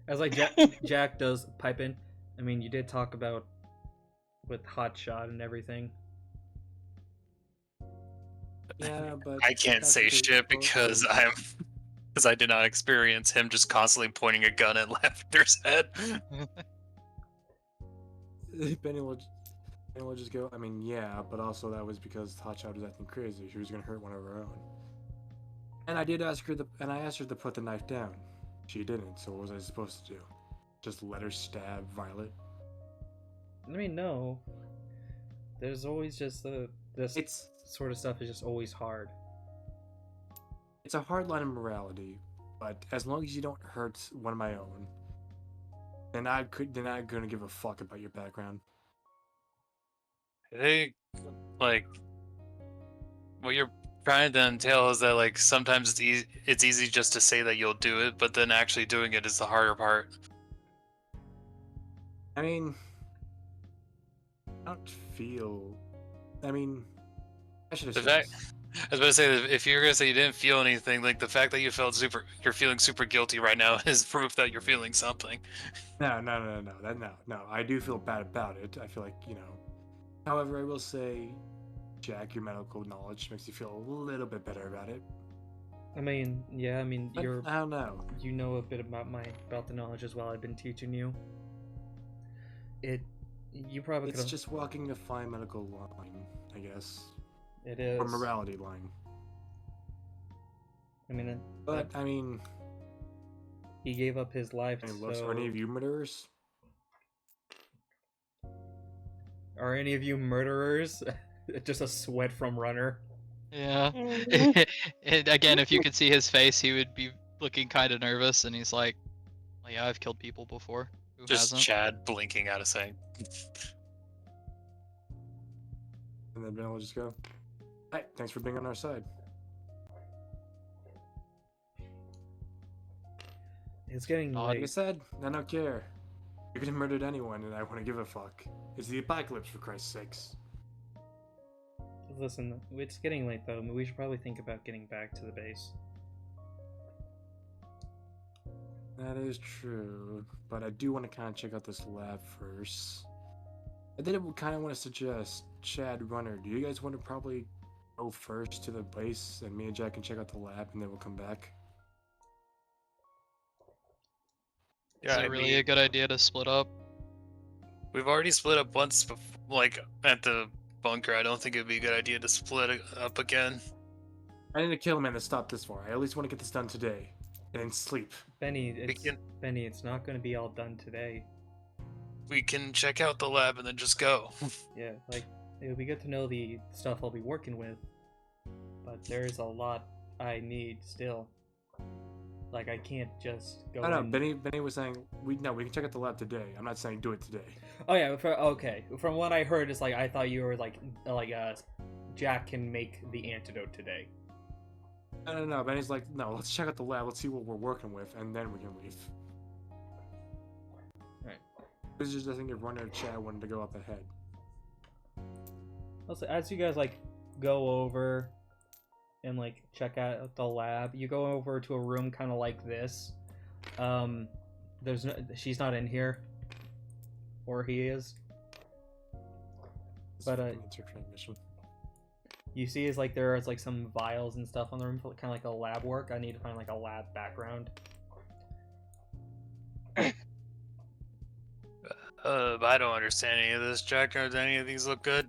As like Jack does pipe in, I mean, you did talk about with Hotshot and everything. Yeah, but I can't that's say because- shit because I did not experience him just constantly pointing a gun at Lavender's head. Benny will just go. I mean, yeah, but also that was because Hotshot was acting crazy. She was gonna hurt one of her own. And I did ask her I asked her to put the knife down. She didn't. So what was I supposed to do? Just let her stab Violet? I mean, no. There's always just this It's sort of stuff is just always hard. it's a hard line of morality, but as long as you don't hurt one of my own, then I'm gonna give a fuck about your background. I think, like, what you're trying to entail is that, like, sometimes it's easy just to say that you'll do it, but then actually doing it is the harder part. I mean, I don't feel. I mean, I should have The said fact, this. I was about to say that if you're gonna say you didn't feel anything, like the fact that you're feeling super guilty right now is proof that you're feeling something. No. I do feel bad about it. I feel like, However, I will say, Jack, your medical knowledge makes you feel a little bit better about it. I mean, yeah, I mean, But I don't know. you know a bit about the knowledge as well. I've been teaching you. You probably It's could. just walking a fine medical line, I guess. It is. Or morality line. I mean, But, I mean, he gave up his life. looks, are any of you murderers? Are any of you murderers? Just a sweat from Runner. Yeah. Mm. And again, if you could see his face, he would be looking kind of nervous, and he's like, well, "Yeah, I've killed people before. Who Just hasn't?" Chad blinking out of sight. And then Ben will just go, "Hey, thanks for being on our side." It's getting Odd. Like I late. said, I don't care. You could have murdered anyone, and I wouldn't give a fuck. It's the apocalypse, for Christ's sakes. Listen, it's getting late though. We should probably think about getting back to the base. That is true, but I do want to kind of check out this lab first. I did kind of want to suggest Chad Runner. Do you guys want to probably go first to the base, and me and Jack can check out the lab, and then we'll come back? Is it really a good idea to split up? We've already split up once, like at the bunker. I don't think it'd be a good idea to split up again. I need to kill a man to stop this far. I at least want to get this done today, and then sleep. Benny, can- it's not going to be all done today. We can check out the lab and then just go. Yeah, like it would be good to know the stuff I'll be working with, but there's a lot I need still. Like I can't just go. I know. in- Benny was saying we can check out the lab today. I'm not saying do it today. Oh yeah, okay. From what I heard, it's like I thought you were like Jack can make the antidote today. No. Benny's like, no, let's check out the lab. Let's see what we're working with, and then we can leave. Right. This is just, I think, if Runner and Chad wanted to go up ahead. Also, as you guys like go over and like check out the lab, you go over to a room kind of like this. She's not in here, or he is. It's But, fucking intertransmission. You see, is like there is like some vials and stuff on the room, kind of like a lab work. I need to find like a lab background. I don't understand any of this, Jack. Do any of these look good?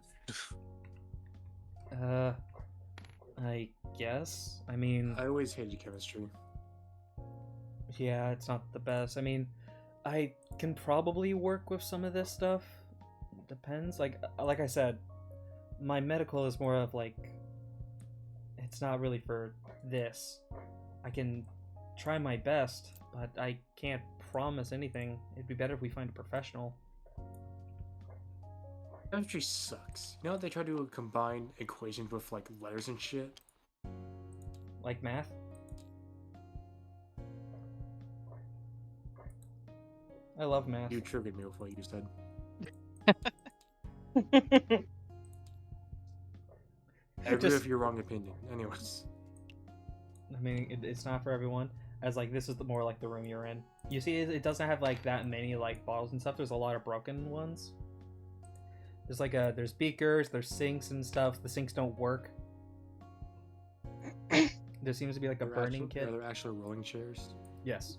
I guess. I mean, I always hated chemistry. yeah, it's not the best. I mean, I can probably work with some of this stuff. Depends. Like I said, my medical is more of like, it's not really for this. I can try my best, but I can't promise anything. It'd be better if we find a professional. Chemistry sucks. You know they try to combine equations with like letters and shit? Like math. I love math. You triggered me with what you said. I agree Just- with your wrong opinion. Anyways. I mean, it's not for everyone. As like this is the more like the room you're in. You see, it doesn't have like that many like bottles and stuff. There's a lot of broken ones. There's like there's beakers, there's sinks and stuff. The sinks don't work. There seems to be like a burning kit. Are there actual rolling chairs? Yes.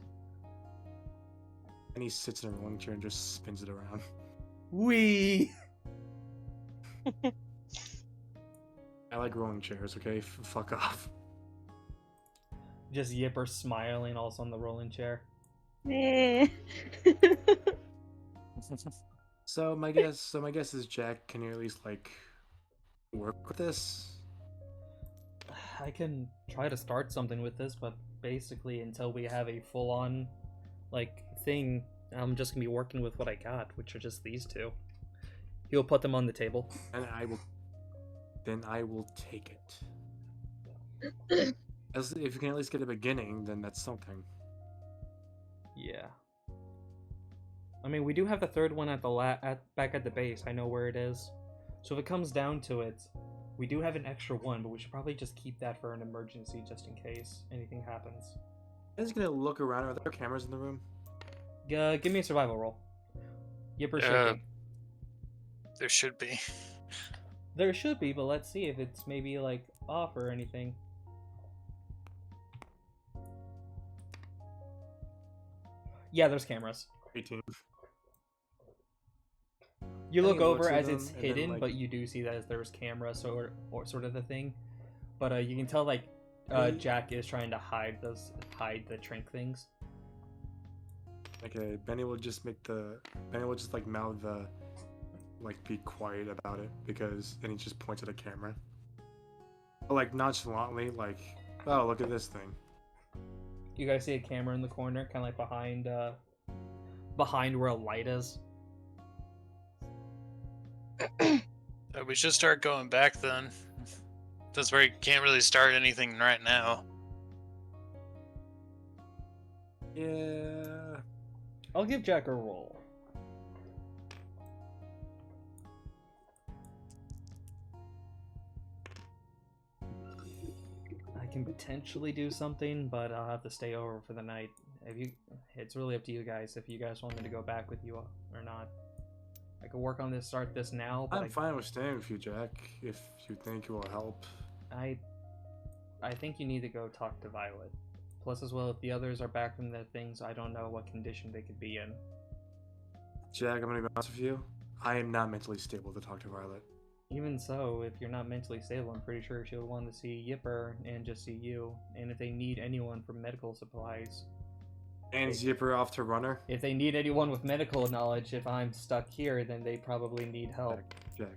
And he sits in a rolling chair and just spins it around. Wee. I like rolling chairs, okay? Fuck off. Just Yipper smiling also on the rolling chair. Eh. So my guess is Jack, can you at least like work with this? I can try to start something with this, but basically until we have a full-on like thing, I'm just gonna be working with what I got, which are just these two. He'll put them on the table. And I will take it. As if you can at least get a beginning, then that's something. Yeah. I mean, we do have the third one at the back at the base. I know where it is. So if it comes down to it, we do have an extra one, but we should probably just keep that for an emergency, just in case anything happens. I'm just gonna look around. Are there cameras in the room? Give me a survival roll. Yipper Yeah. should be. There should be. There should be, but let's see if it's maybe like off or anything. Yeah, there's cameras. 18. You I look think it looks over at as it's them, and then, hidden, like- but you do see that there's cameras or sort of the thing. But you can tell like Really? Jack is trying to hide the trink things. Okay, Benny will just like mouth the like be quiet about it because then he just points at a camera. like nonchalantly, like, oh, look at this thing. You guys see a camera in the corner, kind of like behind where a light is. We should start going back then. That's where you can't really start anything right now. Yeah. I'll give Jack a roll. I can potentially do something, but I'll have to stay over for the night. It's really up to you guys if you guys want me to go back with you or not. I could work on this, start this now, but I'm fine with staying with you, Jack, if you think it will help. I think you need to go talk to Violet. Plus, as well, if the others are back from their things, I don't know what condition they could be in. Jack, I'm gonna be honest with you. I am not mentally stable to talk to Violet. Even so, if you're not mentally stable, I'm pretty sure she'll want to see Yipper and just see you. And if they need anyone for medical supplies, And Zipper off to Runner. if they need anyone with medical knowledge, if I'm stuck here, then they probably need help. Jack.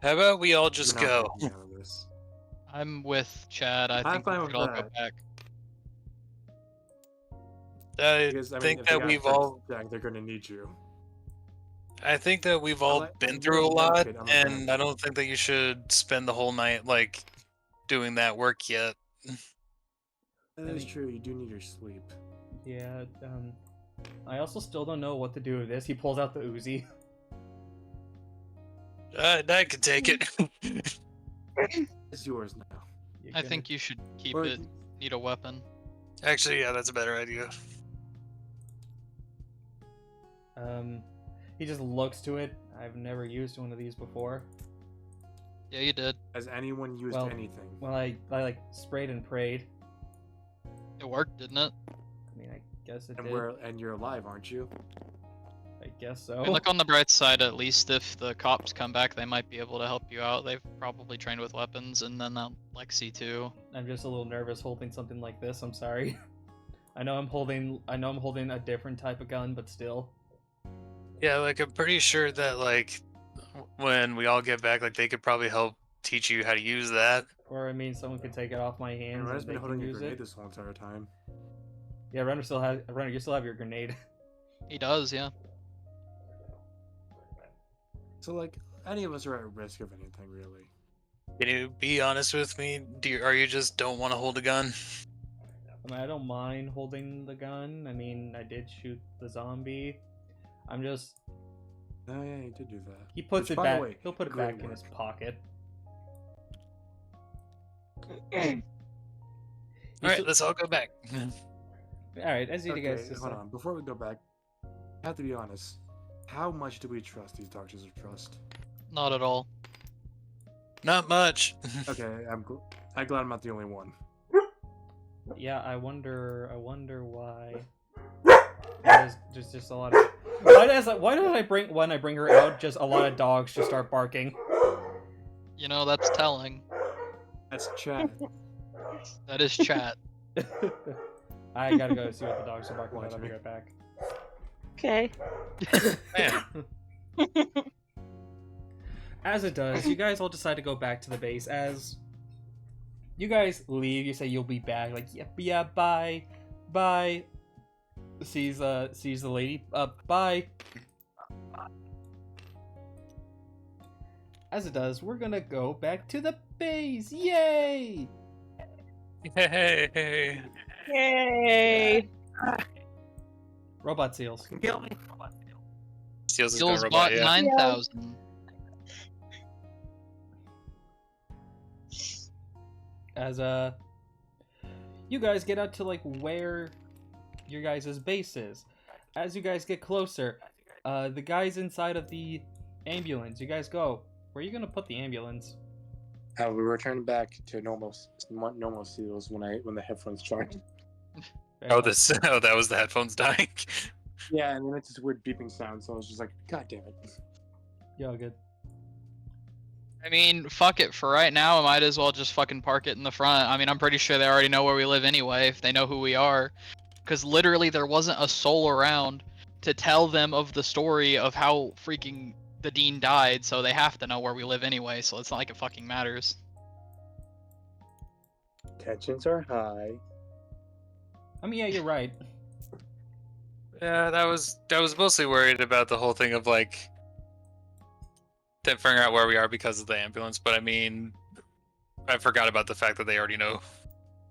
How about we all just You're not go? making out of this. I'm with Chad. I I'm think we fine should with all go that. back. I Because, I mean, think if they that got we've hurt, all. Jack, they're gonna need you. I think that we've all like- been I'm through a really lot, good, I'm a and fan. I don't think that you should spend the whole night like doing that work yet. That is true. You do need your sleep. Yeah, I also still don't know what to do with this. He pulls out the Uzi. I could take it. It's yours now. You're I gonna- think you should keep Or- it. Need a weapon. Actually, yeah, that's a better idea. He just looks to it. I've never used one of these before. Yeah, you did. Has anyone used Well- anything? Well, I like sprayed and prayed. It worked, didn't it? I mean, I guess it And did. and you're alive, aren't you? I guess so. I mean, look on the bright side. At least if the cops come back, they might be able to help you out. They've probably trained with weapons, and then that Lexi too. I'm just a little nervous holding something like this. I'm sorry. I know I'm holding a different type of gun, but still. Yeah, like I'm pretty sure that like when we all get back, like they could probably help teach you how to use that. Or I mean, someone could take it off my And hands Runner's and been they holding can a use grenade it. this whole entire time. Yeah, Runner, you still have your grenade. He does, yeah. So, like, any of us are at risk of anything, really. Can you be honest with me? Are you just don't want to hold a gun? I mean, I don't mind holding the gun. I mean, I did shoot the zombie. I'm just. Oh yeah, he did do that. He puts Which, it by the back. way, He'll put it great back in his work. pocket. All right, let's all go back. All right, as you Okay, guys decide. hold on. Before we go back, I have to be honest. How much do we trust these doctors of trust? Not at all. Not much. Okay, I'm glad I'm not the only one. Yeah, I wonder why. There's just a lot of. Why does I bring when I bring her out? Just a lot of dogs just start barking. You know, that's telling. That's Chad. That is chat. I gotta go see what the dogs are barking about. I'll be right back. Okay. Man, As it does, you guys all decide to go back to the base. As you guys leave, you say you'll be back. Like, yeah, bye. Sees the lady. Bye. As it does, we're gonna go back to the base. Yay! hey. Yay! Robot seals. Steals his Jules gun bought robot, yeah. 9,000. As you guys get out to like where your guys' base is. As you guys get closer, the guys inside of the ambulance, you guys go. Where are you gonna put the ambulance? We return back to normal seals when the headphones charge. Oh, that was the headphones dying. Yeah, and then it's this weird beeping sound. So I was just like, God damn it. Yeah, good. I mean, fuck it. For right now, I might as well just fucking park it in the front. I mean, I'm pretty sure they already know where we live anyway, if they know who we are. Because literally, there wasn't a soul around to tell them of the story of how freaking the dean died, so they have to know where we live anyway, so it's not like it fucking matters. Tensions are high. I mean, yeah, you're right. Yeah, that was mostly worried about the whole thing of like them figuring out where we are because of the ambulance. But I mean, I forgot about the fact that they already know.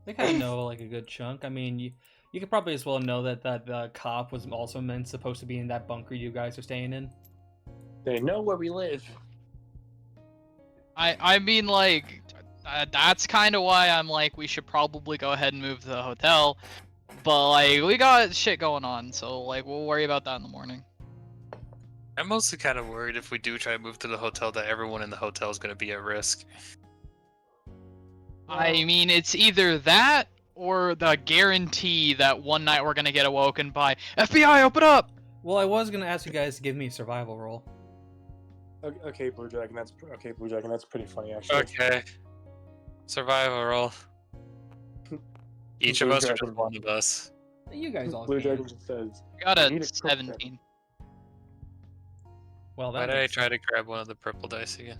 They kind of know like a good chunk. I mean, you could probably as well know that the cop was also supposed to be in that bunker you guys are staying in. They know where we live. I mean, like, that's kind of why I'm like, we should probably go ahead and move to the hotel. But, like, we got shit going on, so, like, we'll worry about that in the morning. I'm mostly kind of worried if we do try to move to the hotel that everyone in the hotel is going to be at risk. I mean, it's either that or the guarantee that one night we're gonna get awoken by FBI, open up! Well, I was gonna ask you guys to give me a survival roll. Okay, Blue Dragon. That's pretty funny actually. Okay. Survival roll. Each of Blue us or Dragon. just one of us? You guys all Blue can. Dragon just says. We got I a need a cook 17. Well, Why that did I makes try to grab one of the purple dice again?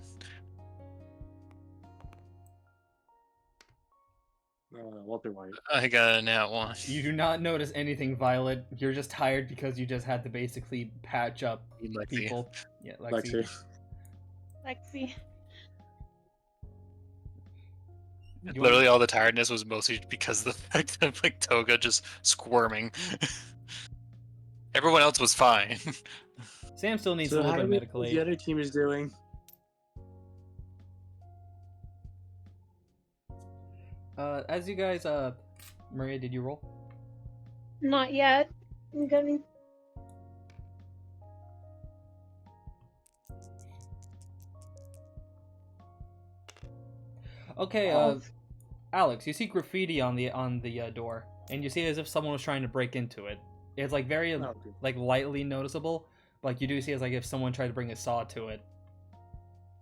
Walter White. I got a nat one. You do not notice anything, Violet. You're just tired because you just had to basically patch up Lexi. people. Yeah, Lexi. Lexi. Lexi. You Literally, all the tiredness was mostly because of the fact that like Toga just squirming. Everyone else was fine. Sam still needs a So little how bit of do we medical think aid. the other team is doing? As you guys, Maria, did you roll? Not yet. I'm gonna. Okay, Oh. Alex, you see graffiti on the door, and you see it as if someone was trying to break into it. It's like very Oh, good. like lightly noticeable, but like you do see it's like if someone tried to bring a saw to it.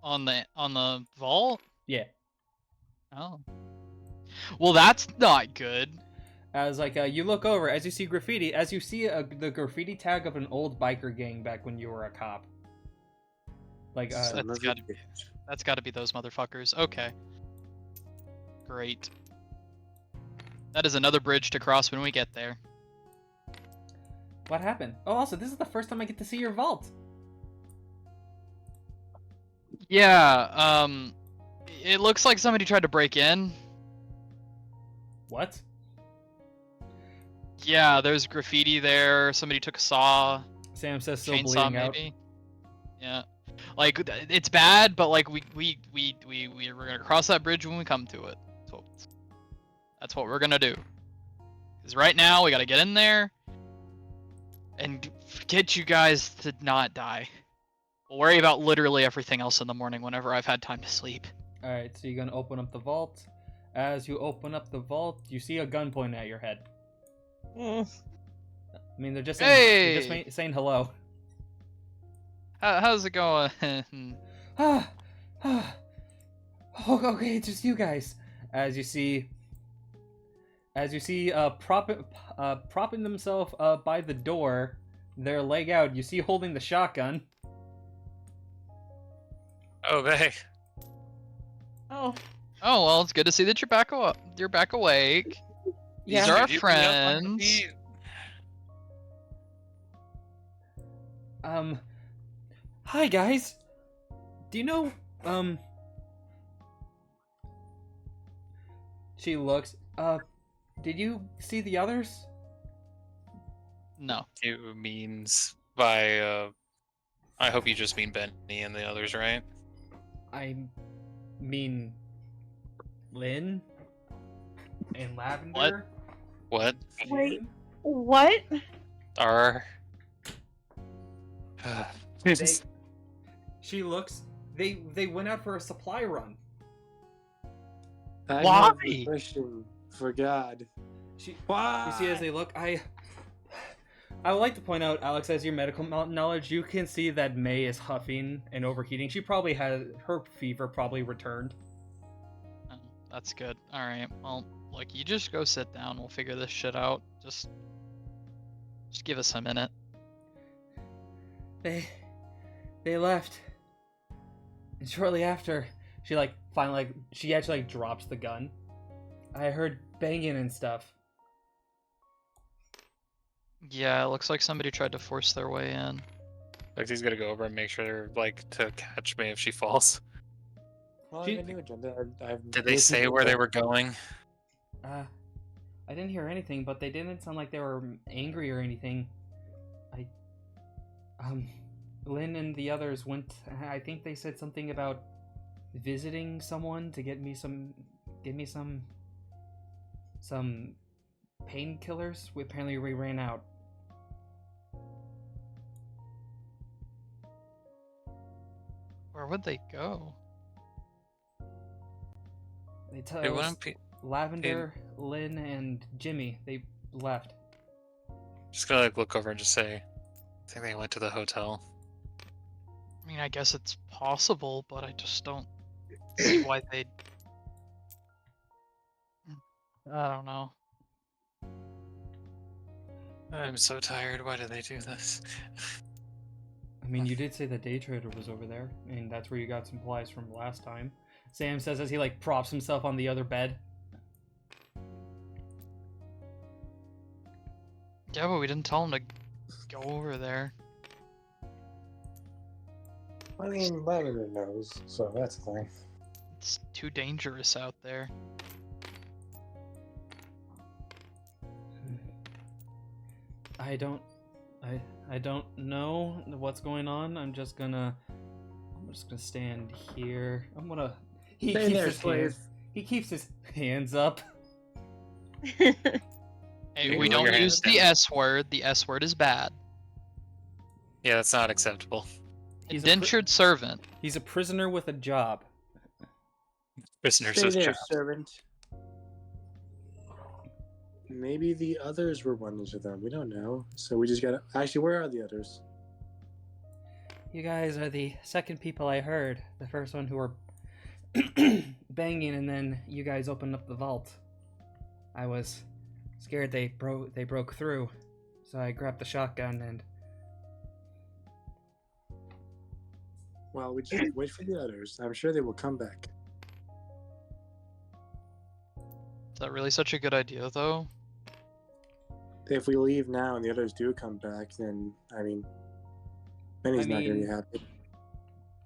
On the vault? Yeah, Oh. Well, that's not good. as like you look over, as you see graffiti, as you see the graffiti tag of an old biker gang back when you were a cop. Like Son Son That's of a gotta bitch. That's gotta be those motherfuckers. Okay. Great. That is another bridge to cross when we get there. what happened? Oh, also, this is the first time I get to see your vault. Yeah, it looks like somebody tried to break in. What? Yeah, there's graffiti there. Somebody took a saw, Sam says still chainsaw bleeding out. maybe. Yeah, like it's bad, but like we're gonna cross that bridge when we come to it. That's what we're gonna do. Because right now we gotta get in there and get you guys to not die. We'll worry about literally everything else in the morning whenever I've had time to sleep. All right, so you're gonna open up the vault. As you open up the vault, you see a gun pointing at your head. Mm. I mean, they're just saying, Hey! saying hello. How's it going? Oh, okay, it's just you guys. As you see, propping themselves by the door, their leg out. You see holding the shotgun. Oh, hey. Oh. Oh well, it's good to see that you're back awake. These are our Did you bring up my friends. feet? Hi guys. Do you know, She looks, did you see the others? No. It means by, I hope you just mean Benny and the others, right? I mean, Lynn and Lavender. What Wait. What? are... They, she looks. They went out for a supply run. I Why? have a question for God. She. Why? You see, as they look, I would like to point out, Alex, as your medical knowledge, you can see that May is huffing and overheating. She probably has her fever probably returned. Oh, that's good. All right. Well, look, you just go sit down. We'll figure this shit out. Just give us a minute. They left, and shortly after, she like finally she actually like drops the gun, I heard banging and stuff. Yeah, it looks like somebody tried to force their way in. Like he's gonna go over and make sure, like, to catch me if she falls. Well, I She- have a new agenda. I have Did they new say people where they to- were going? I didn't hear anything, but they didn't sound like they were angry or anything. Lynn and the others went. I think they said something about visiting someone to give me some painkillers. Apparently, we ran out. Where would they go? They tell It us wouldn't be. Lavender, Lynn, and Jimmy. They left. Just gonna like look over and just say, I think they went to the hotel. I mean, I guess it's possible, but I just don't see why they'd. I don't know. I'm so tired. Why did they do this? I mean, you did say the day trader was over there, and that's where you got supplies from last time. Sam says as he like props himself on the other bed. Yeah, but we didn't tell him to go over there. I mean, Lavender knows, so that's the thing. It's too dangerous out there. I don't know what's going on. I'm just gonna stand here. He Stay keeps there, his slave. hands. He keeps his hands up. Hey, You we can put your don't use hands the down. S word. The S word is bad. Yeah, that's not acceptable. He's a Indentured servant. He's a prisoner with a job. Prisoners Stay with there, jobs. servant. Maybe the others were one of them. We don't know. So we just gotta. Actually, where are the others? You guys are the second people I heard. The first one who were banging, and then you guys opened up the vault. I was scared they broke through, so I grabbed the shotgun and. Well, we just wait for the others. I'm sure they will come back. Is that really such a good idea, though? If we leave now and the others do come back, then I mean, Benny's not gonna be happy.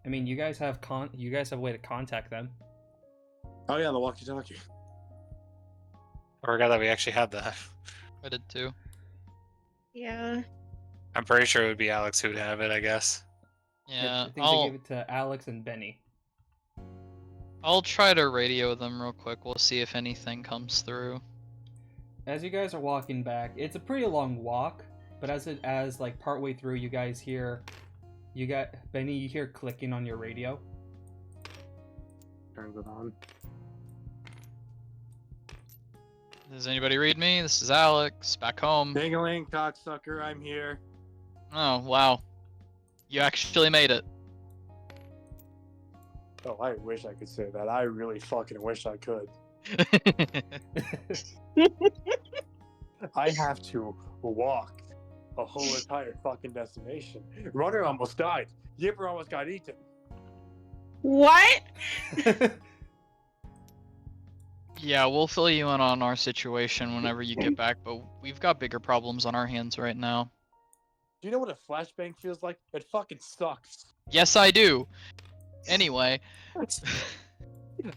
I mean, you guys have a way to contact them. Oh yeah, the walkie-talkie. I forgot that we actually had that. I did too. Yeah. I'm pretty sure it would be Alex who'd have it, I guess. Yeah, I think they gave it to Alex and Benny. I'll try to radio them real quick. We'll see if anything comes through. As you guys are walking back, it's a pretty long walk, but as like partway through, you hear Benny. You hear clicking on your radio. Turns it on. Does anybody read me? This is Alex, back home. Ding-a-ling, cocksucker, I'm here. Oh, wow. You actually made it. Oh, I wish I could say that. I really fucking wish I could. I have to walk a whole entire fucking destination. Runner almost died. Yipper almost got eaten. What? Yeah, we'll fill you in on our situation whenever you get back, but we've got bigger problems on our hands right now. Do you know what a flashbang feels like? It fucking sucks. Yes, I do. Anyway.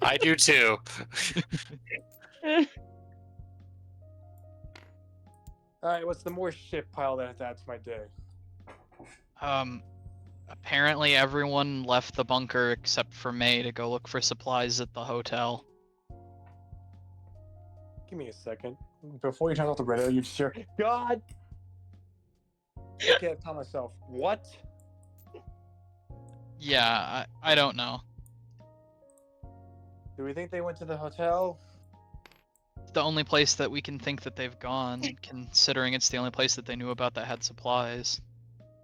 I do too. Alright, what's the more shit pile that that's my day? Apparently everyone left the bunker except for May to go look for supplies at the hotel. Give me a second. Before you turn off the radio, you just hear, God! I can't tell myself, what? Yeah, I don't know. Do we think they went to the hotel? It's the only place that we can think that they've gone, considering it's the only place that they knew about that had supplies.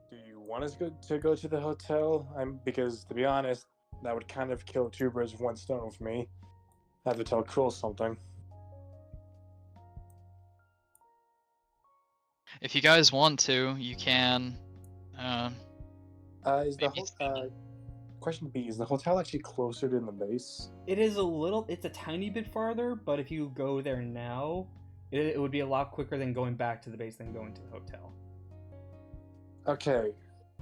Do you want us to go to the hotel? Because, to be honest, that would kind of kill two birds with one stone with me. I have to tell Cruel something. If you guys want to, you can. Is the Maybe Question B, is the hotel actually closer to the base? It is it's a tiny bit farther, but if you go there now, it would be a lot quicker than going back to the base than going to the hotel. Okay,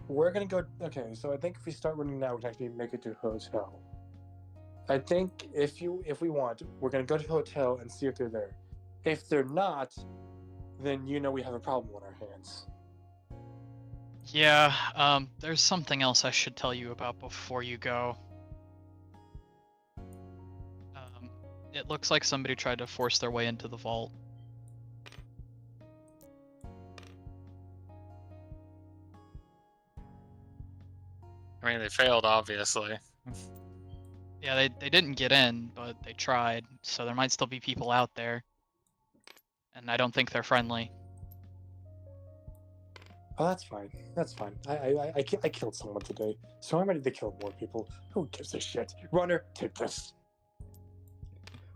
we're gonna go. Okay, so I think if we start running now, we can actually make it to the hotel. I think if we want, we're gonna go to the hotel and see if they're there. If they're not, then you know we have a problem on our hands. Yeah, there's something else I should tell you about before you go. It looks like somebody tried to force their way into the vault. I mean, they failed, obviously. Yeah, they didn't get in, but they tried, so there might still be people out there. And I don't think they're friendly. Oh, that's fine. That's fine. I killed someone today, so I'm ready to kill more people. Who gives a shit? Runner, take this.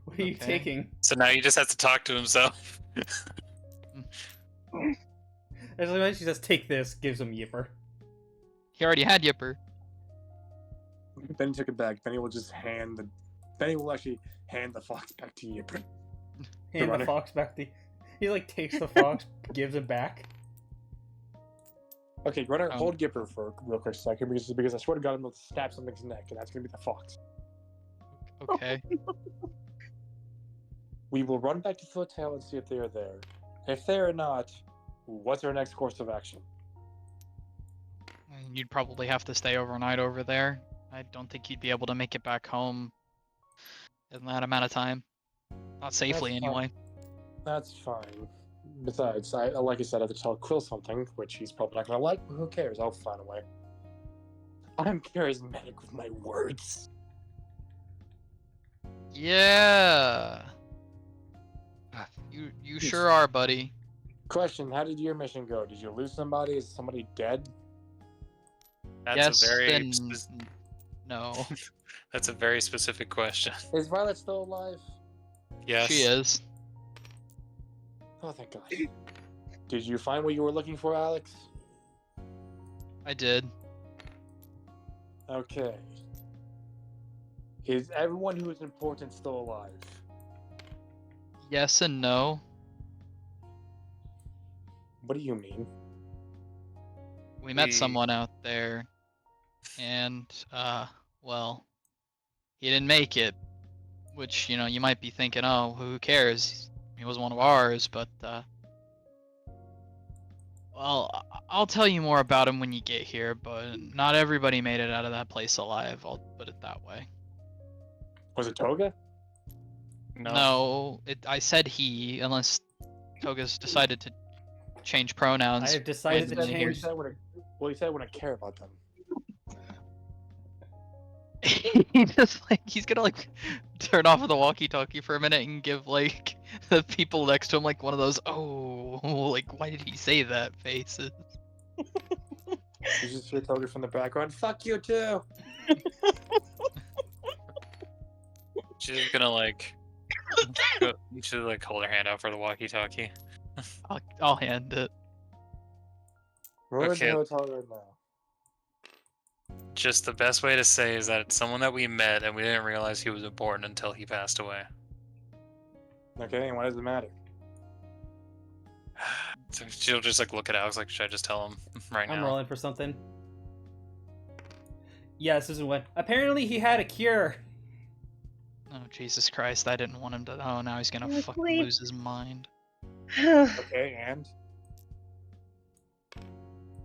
What are you Okay. taking? So now he just has to talk to himself. Actually, when she says take this, gives him Yipper. He already had Yipper. Benny took it back. Benny will just Benny will actually hand the fox back to you. Hand the runner. fox back to... He like takes the fox, gives it back. Okay, Runner, Um, hold Gipper for a real quick second because I swear to God I'm going to stab something's neck, and that's going to be the fox. Okay. We will run back to the hotel and see if they are there. If they are not, what's our next course of action? And you'd probably have to stay overnight over there. I don't think you'd be able to make it back home in that amount of time. Not safely, That's fine. anyway. That's fine. Besides, like I said, I have to tell Quill something, which he's probably not going to like, but who cares? I'll find a way. I'm charismatic with my words. Yeah. You sure are, buddy. Question, how did your mission go? Did you lose somebody? Is somebody dead? That's Yes a very and no. that's a very specific question. Is Violet still alive? Yes. She is. Oh, thank God. Did you find what you were looking for, Alex? I did. Okay. Is everyone who is important still alive? Yes and no. What do you mean? We met We- someone out there, and well, he didn't make it. Which, you know, you might be thinking, oh, who cares? He was one of ours, but well, I'll tell you more about him when you get here. But not everybody made it out of that place alive. I'll put it that way. Was it Toga? No, I said he, unless Toga's decided to change pronouns. I have decided Wait, to then He change. said he said when I care about them. He just he's gonna turn off the walkie-talkie for a minute and give the people next to him one of those why did he say that faces. You just hear Toga from the background. Fuck you too. She's gonna she'll hold her hand out for the walkie-talkie. I'll hand it. We're Okay. in the hotel right now. Just the best way to say is that it's someone that we met and we didn't realize he was important until he passed away. Okay, and why does it matter? So she'll just look at Alex should I just tell him right I'm now? rolling for something. Yeah, this isn't what. Apparently, he had a cure. Oh Jesus Christ! I didn't want him to. Oh, now he's gonna Yes, fucking please. lose his mind. Okay, and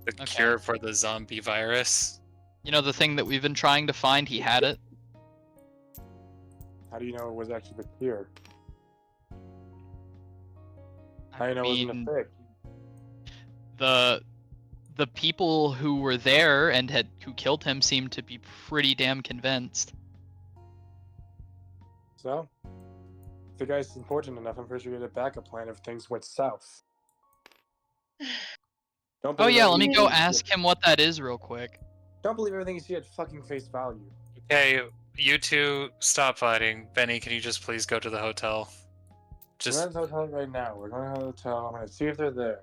The Okay. cure for the zombie virus. You know the thing that we've been trying to find? He had it. how do you know it was actually the cure? How I do you know it mean, wasn't a fake? the people who were there and who killed him seemed to be pretty damn convinced. So, if the guy's important enough, I'm pretty sure we had a backup plan if things went south. Don't Oh believe yeah, let me everything go you see at- ask him what that is real quick. Don't believe everything you see at fucking face value. Okay, you two stop fighting. Benny, can you just please go to the hotel? We're Just at the hotel right now. We're going to the hotel. I'm going to see if they're there.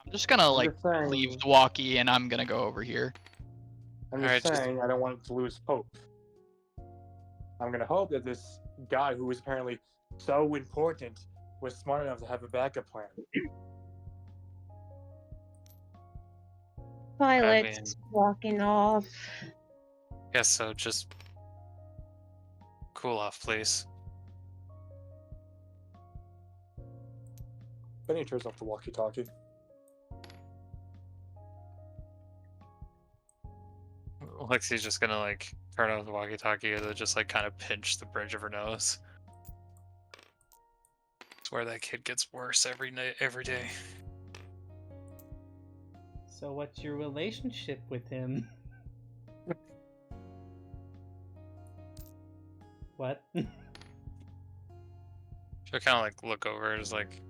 I'm just gonna I'm just saying- leave the walkie and I'm gonna go over here. I'm Alright, just just- saying I don't want to lose hope. I'm gonna hope that this guy who is apparently so important was smart enough to have a backup plan. Violet's walking off. Guess so. Just cool off, please. Benny turns off the walkie-talkie. Lexi's just gonna like turn off the walkie-talkie and then just like kind of pinch the bridge of her nose. Swear that kid gets worse every night, every day. So what's your relationship with him? What? She'll kind of like look over and is like,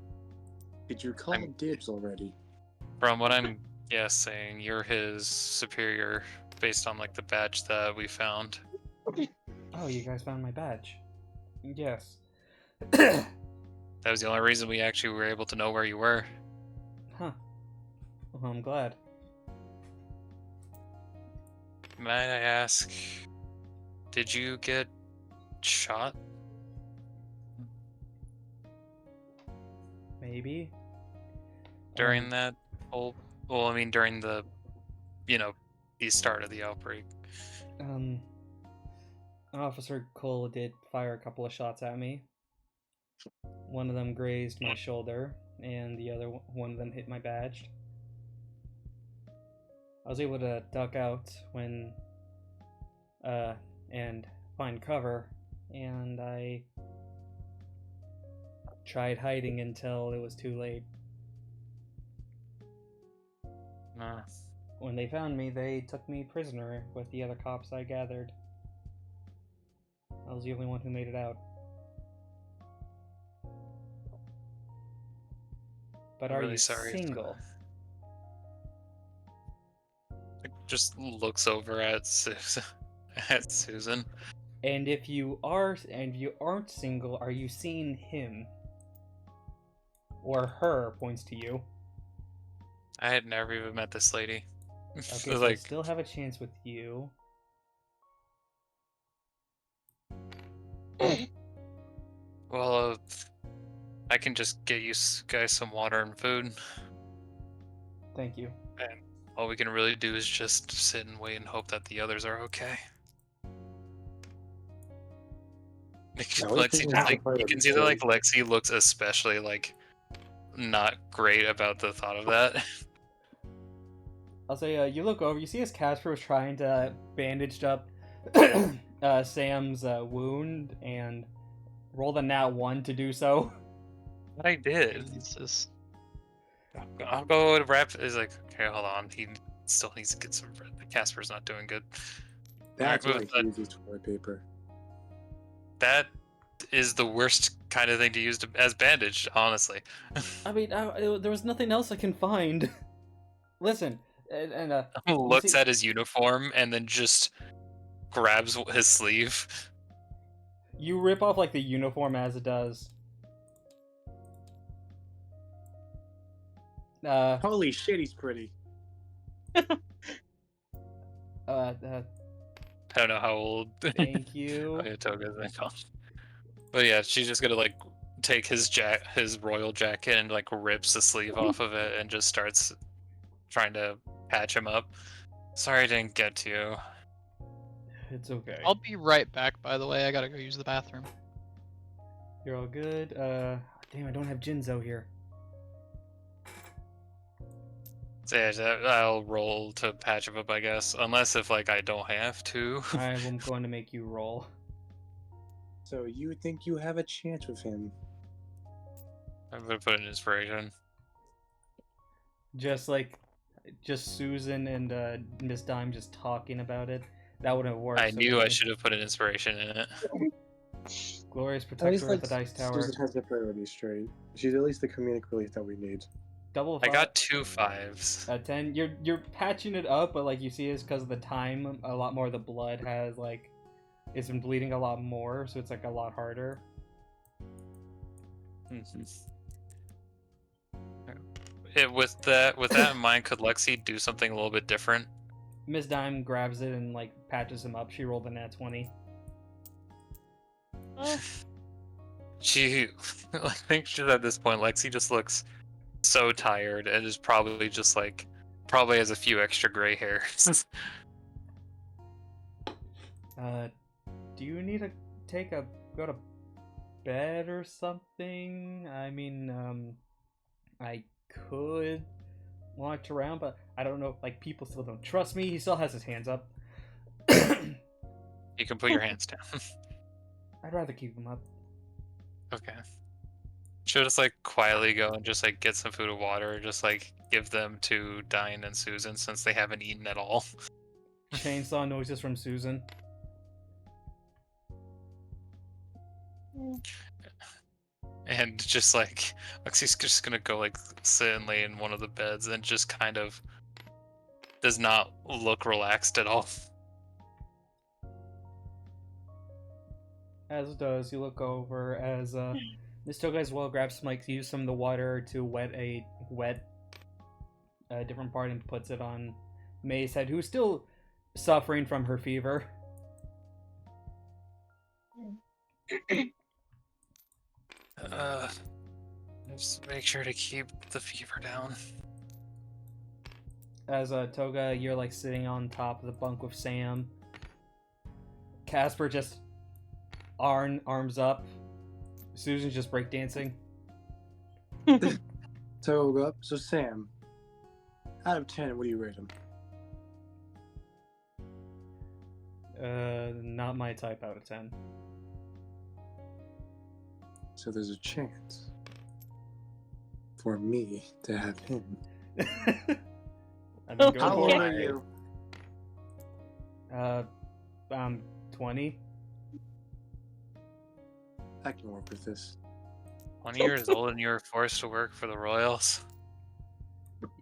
Did you call I'm- dibs already? from what I'm guessing, you're his superior based on like the badge that we found. Oh, you guys found my badge. Yes. That was the only reason we actually were able to know where you were. Huh. Well, I'm glad. Might I ask, did you get shot? Maybe. During that whole, well, I mean, during the, the start of the outbreak. Officer Cole did fire a couple of shots at me. One of them grazed my shoulder, and the other one of them hit my badge. I was able to duck out and find cover, and I tried hiding until it was too late. When they found me, they took me prisoner with the other cops I gathered. I was the only one who made it out. But I'm are really you sorry for single? Just looks over at Susan. At Susan. And if you aren't single, are you seeing him? Or her points to you. I had never even met this lady. Okay, So, so I like, still have a chance with you. well, I can just get you guys some water and food. Thank you. And all we can really do is just sit and wait and hope that the others are okay. Lexi, just, like, you can see that like Lexi looks especially like not great about the thought of that. I'll say, you look over, you see as Casper was trying to bandage up Sam's wound and roll the nat 1 to do so. But I did. Jesus. I'll go to wrap. Is like, okay, hold on. He still needs to get some. Casper's not doing good. That's Alright, why he uses toilet paper. That is the worst kind of thing to use as bandage, honestly. I mean, there was nothing else I can find. Listen, and Looks see- at his uniform and then just grabs his sleeve. you rip off like the uniform as it does. Holy shit, he's pretty. I don't know how old. Thank you. Okay, Toga's in college. But yeah, she's just gonna like take his royal jacket and like rips the sleeve off of it and just starts trying to patch him up. Sorry I didn't get to you. It's okay. I'll be right back, by the way. I gotta go use the bathroom. You're all good. Damn, I don't have Jinzo here. So yeah, I'll roll to patch him up, I guess. Unless if like I don't have to. I am going to make you roll. So you think you have a chance with him? I'm gonna put an inspiration. Just Susan and Miss Dime just talking about it. That wouldn't have worked. I so knew I maybe- should have put an inspiration in it. Glorious At protector least at like the dice tower. Susan has the priorities straight. She's at least the comedic relief that we need. Double I five, got 2 5s. 10. You're patching it up, but like you see, it's because of the time. A lot more of the blood has like, it's been bleeding a lot more, so it's like a lot harder. With that in mind, could Lexi do something a little bit different? Miss Dime grabs it and like patches him up. She rolled a nat 20. Oh, She, I think she's at this point. Lexi just looks so tired and is probably just like, probably has a few extra gray hairs. Do you need to go to bed or something? I mean, I could watch around, but I don't know. Like, people still don't trust me. He still has his hands up. You can put your hands down. I'd rather keep them up. Okay. She'll just like quietly go and just like get some food and water, just like give them to Dine and Susan since they haven't eaten at all. Chainsaw noises from Susan. And just like Lexi's just gonna go like sit and lay in one of the beds and just kind of does not look relaxed at all. As does, you look over as Miss Toga as well grabs some, like, use some of the water to wet a different part and puts it on May's head, who's still suffering from her fever. Just make sure to keep the fever down. As Toga, you're like sitting on top of the bunk with Sam. Casper just arms up. Susan's just breakdancing. Toga. So Sam, out of 10, what do you rate him? Not my type out of 10. So there's a chance for me to have him. I mean, go How for old it. are you? I'm 20. I can work with this. 20 years old and you were forced to work for the Royals.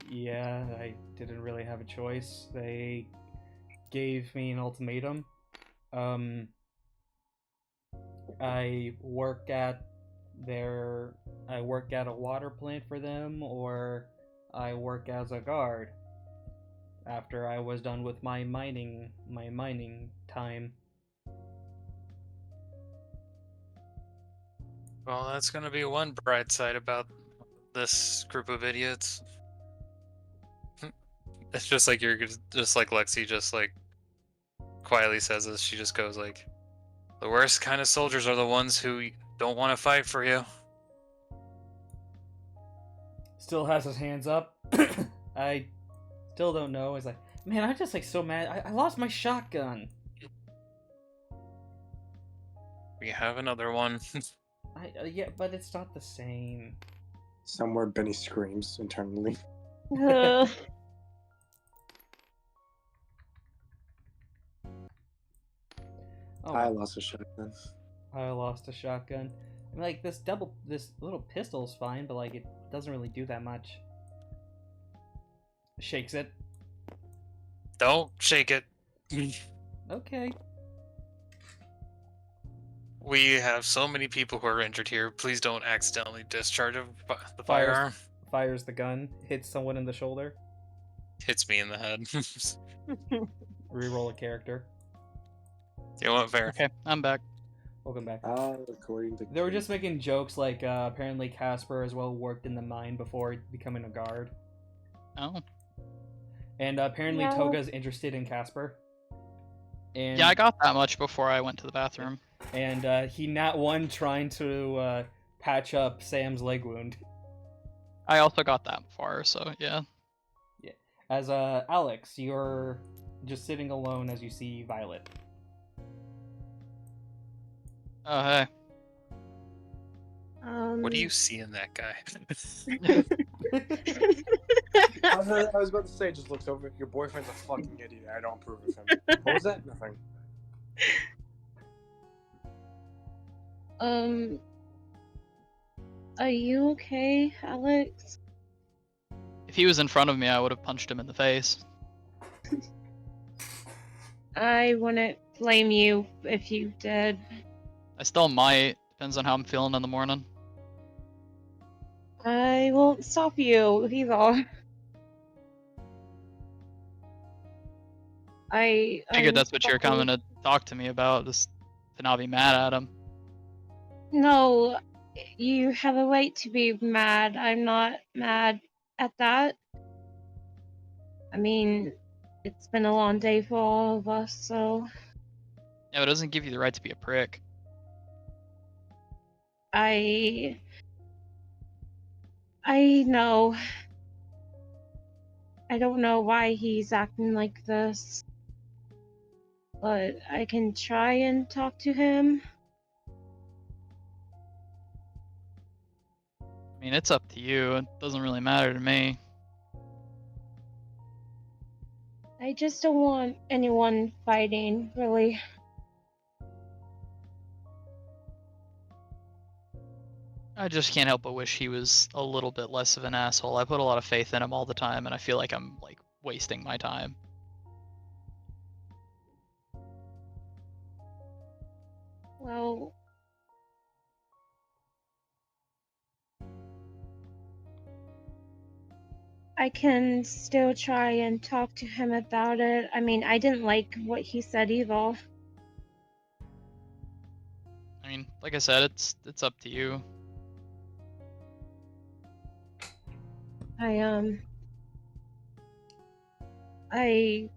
Yeah, I didn't really have a choice. They gave me an ultimatum. I work at a water plant for them, or I work as a guard after I was done with my mining time. Well, that's gonna be one bright side about this group of idiots. It's just like just like Lexi just like quietly says this. She just goes like, the worst kind of soldiers are the ones who don't want to fight for you. Still has his hands up. I still don't know. It's like, man, I'm just like so mad. I lost my shotgun. We have another one. Yeah, but it's not the same. Somewhere Benny screams internally. uh, Oh, I lost a shotgun. I lost a shotgun. I mean, like, this little pistol's fine, but like, it doesn't really do that much. Shakes it. Don't shake it. Okay. We have so many people who are injured here. Please don't accidentally discharge the Fires. firearm. Fires the gun, hits someone in the shoulder. Hits me in the head. Reroll a character. You know what, fair? Okay, I'm back. Welcome back. According to They were just making jokes like apparently Casper as well worked in the mine before becoming a guard. Oh. And apparently Yeah. Toga's interested in Casper. And Yeah, I got that much before I went to the bathroom. And he nat one trying to patch up Sam's leg wound. I also got that far, so yeah. As Alex, you're just sitting alone as you see Violet. Oh, hey. What do you see in that guy? I was about to say, just looks over. Your boyfriend's a fucking idiot. I don't approve of him. What was that? Nothing. Are you okay, Alex? If he was in front of me, I would have punched him in the face. I wouldn't blame you if you did. I still might. Depends on how I'm feeling in the morning. I won't stop you, he's all. Figured I'm that's what you're sorry. coming to talk to me about, just to not be mad at him. No, you have a right to be mad. I'm not mad at that. I mean, it's been a long day for all of us, so Yeah, it doesn't give you the right to be a prick. I know. I don't know why he's acting like this, but I can try and talk to him. I mean, it's up to you. It doesn't really matter to me. I just don't want anyone fighting, really. I just can't help but wish he was a little bit less of an asshole. I put a lot of faith in him all the time, and I feel like I'm like wasting my time. Well, I can still try and talk to him about it. I mean, I didn't like what he said either. I mean, like I said, it's up to you. I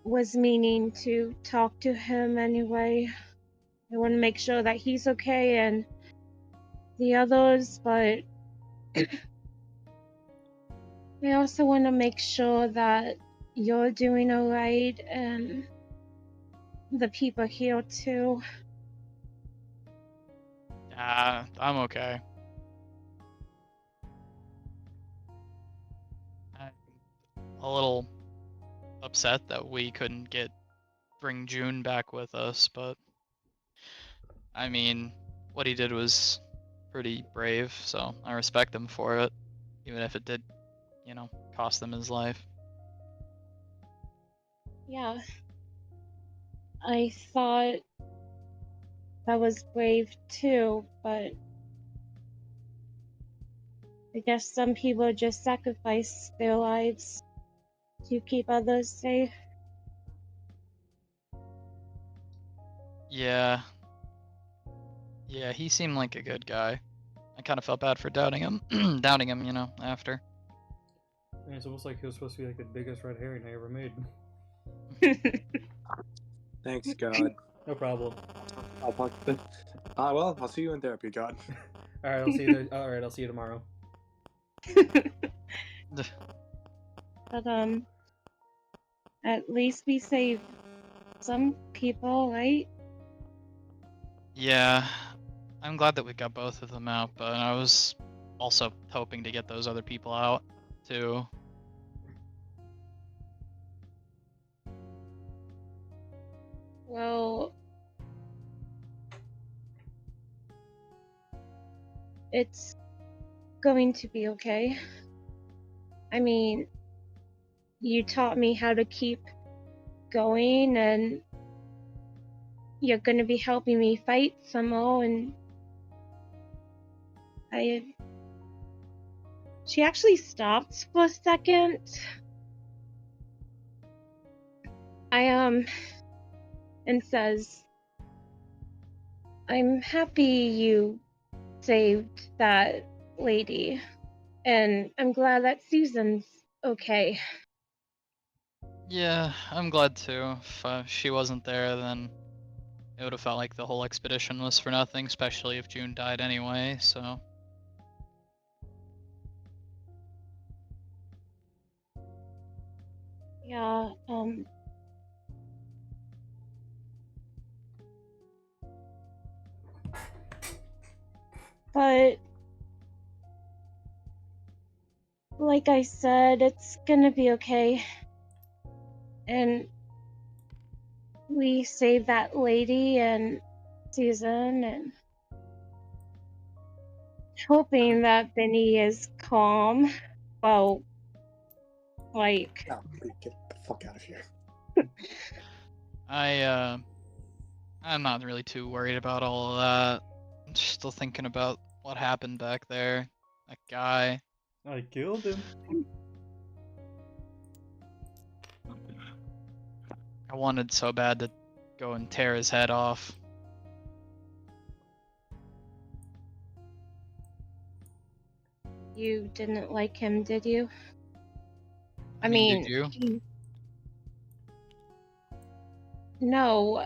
was meaning to talk to him anyway. I want to make sure that he's okay and the others, but I also want to make sure that you're doing alright and the people here too. I'm okay. I'm a little upset that we couldn't bring June back with us, but I mean, what he did was pretty brave, so I respect him for it, even if it did, cost him his life. Yeah. I thought that was brave too, but I guess some people just sacrifice their lives to keep others safe. Yeah. Yeah, he seemed like a good guy. I kind of felt bad for doubting him, after. And it's almost like he was supposed to be like the biggest red herring I ever made. Thanks, God. No problem. I'll talk. Well, I'll see you in therapy, God. All right, I'll see you. All right, I'll see you tomorrow. But at least we saved some people, right? Yeah, I'm glad that we got both of them out, but I was also hoping to get those other people out, too. Well, it's going to be okay. I mean, you taught me how to keep going, and you're gonna be helping me fight some more, and she actually stopped for a second. And says, I'm happy you saved that lady, and I'm glad that Susan's okay. Yeah, I'm glad too. If she wasn't there, then it would have felt like the whole expedition was for nothing, especially if June died anyway, so. Yeah, but like I said, it's gonna be okay. And we saved that lady and Susan, and hoping that Benny is calm. Well, like, Oh, please get the fuck out of here. I'm not really too worried about all of that. I'm just still thinking about what happened back there. That guy. I killed him. I wanted so bad to go and tear his head off. You didn't like him, did you? I mean, mean, did you? No.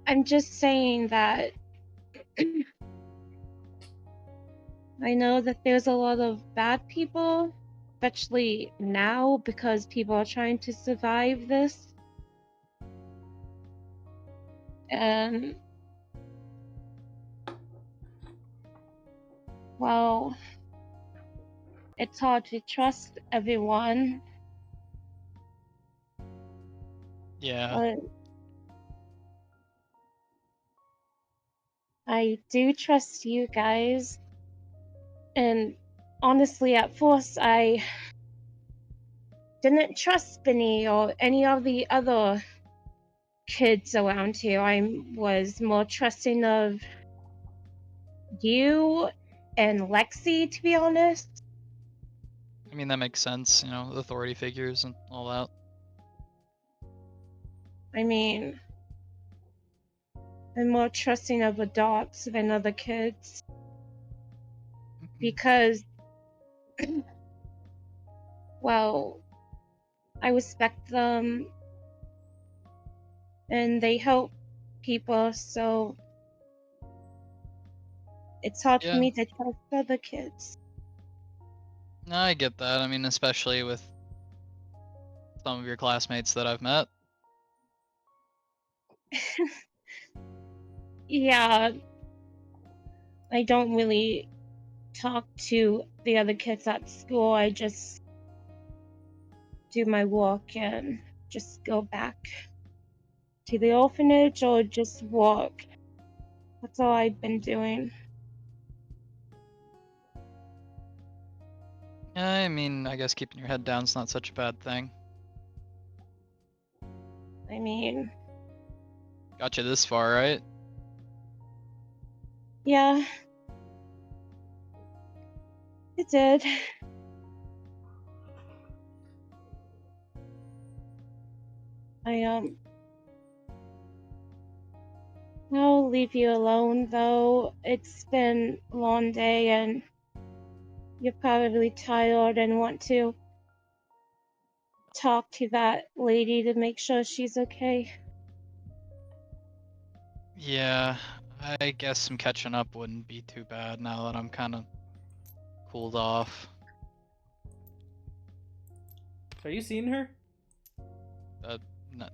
I'm just saying that I know that there's a lot of bad people, especially now because people are trying to survive this. And well, it's hard to trust everyone, Yeah. but I do trust you guys. And honestly, at first, I didn't trust Spinny or any of the other kids around here. I was more trusting of you and Lexi, to be honest. I mean, that makes sense, you know, authority figures and all that. I mean, I'm more trusting of adults than other kids because, well, I respect them and they help people, so it's hard for Yeah. me to trust other kids. No, I get that. I mean, especially with some of your classmates that I've met. Yeah, I don't really talk to the other kids at school. I just do my work and just go back to the orphanage or just walk. That's all I've been doing. Yeah, I mean, I guess keeping your head down's not such a bad thing. I mean, Got you this far, right? yeah, it did. I'll leave you alone though. It's been a long day and you're probably tired and want to talk to that lady to make sure she's okay. Yeah, I guess some catching up wouldn't be too bad now that I'm kind of cooled off. Are you seeing her?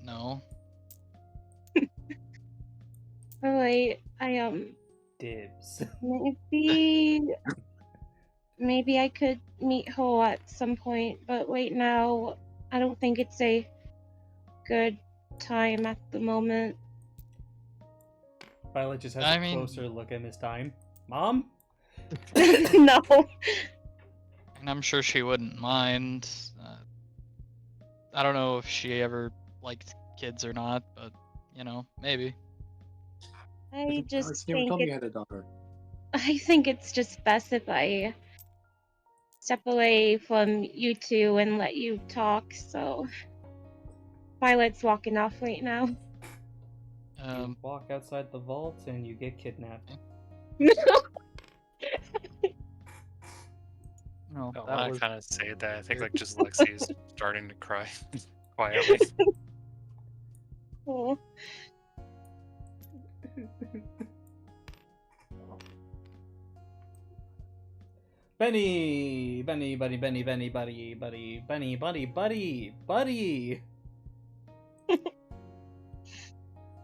No. Alright, Dibs. maybe I could meet her at some point, but right now I don't think it's a good time at the moment. Violet just has I a mean- closer look in this time. Mom? No. And I'm sure she wouldn't mind. I don't know if she ever liked kids or not, but, you know, maybe. I just Alex never think told me you had a daughter. I think it's just best if I step away from you two and let you talk, so Violet's walking off right now. You walk outside the vault and you get kidnapped. No, Oh, that I was kind of say that. I think weird. like just Lexi is starting to cry quietly. Oh. Benny, buddy.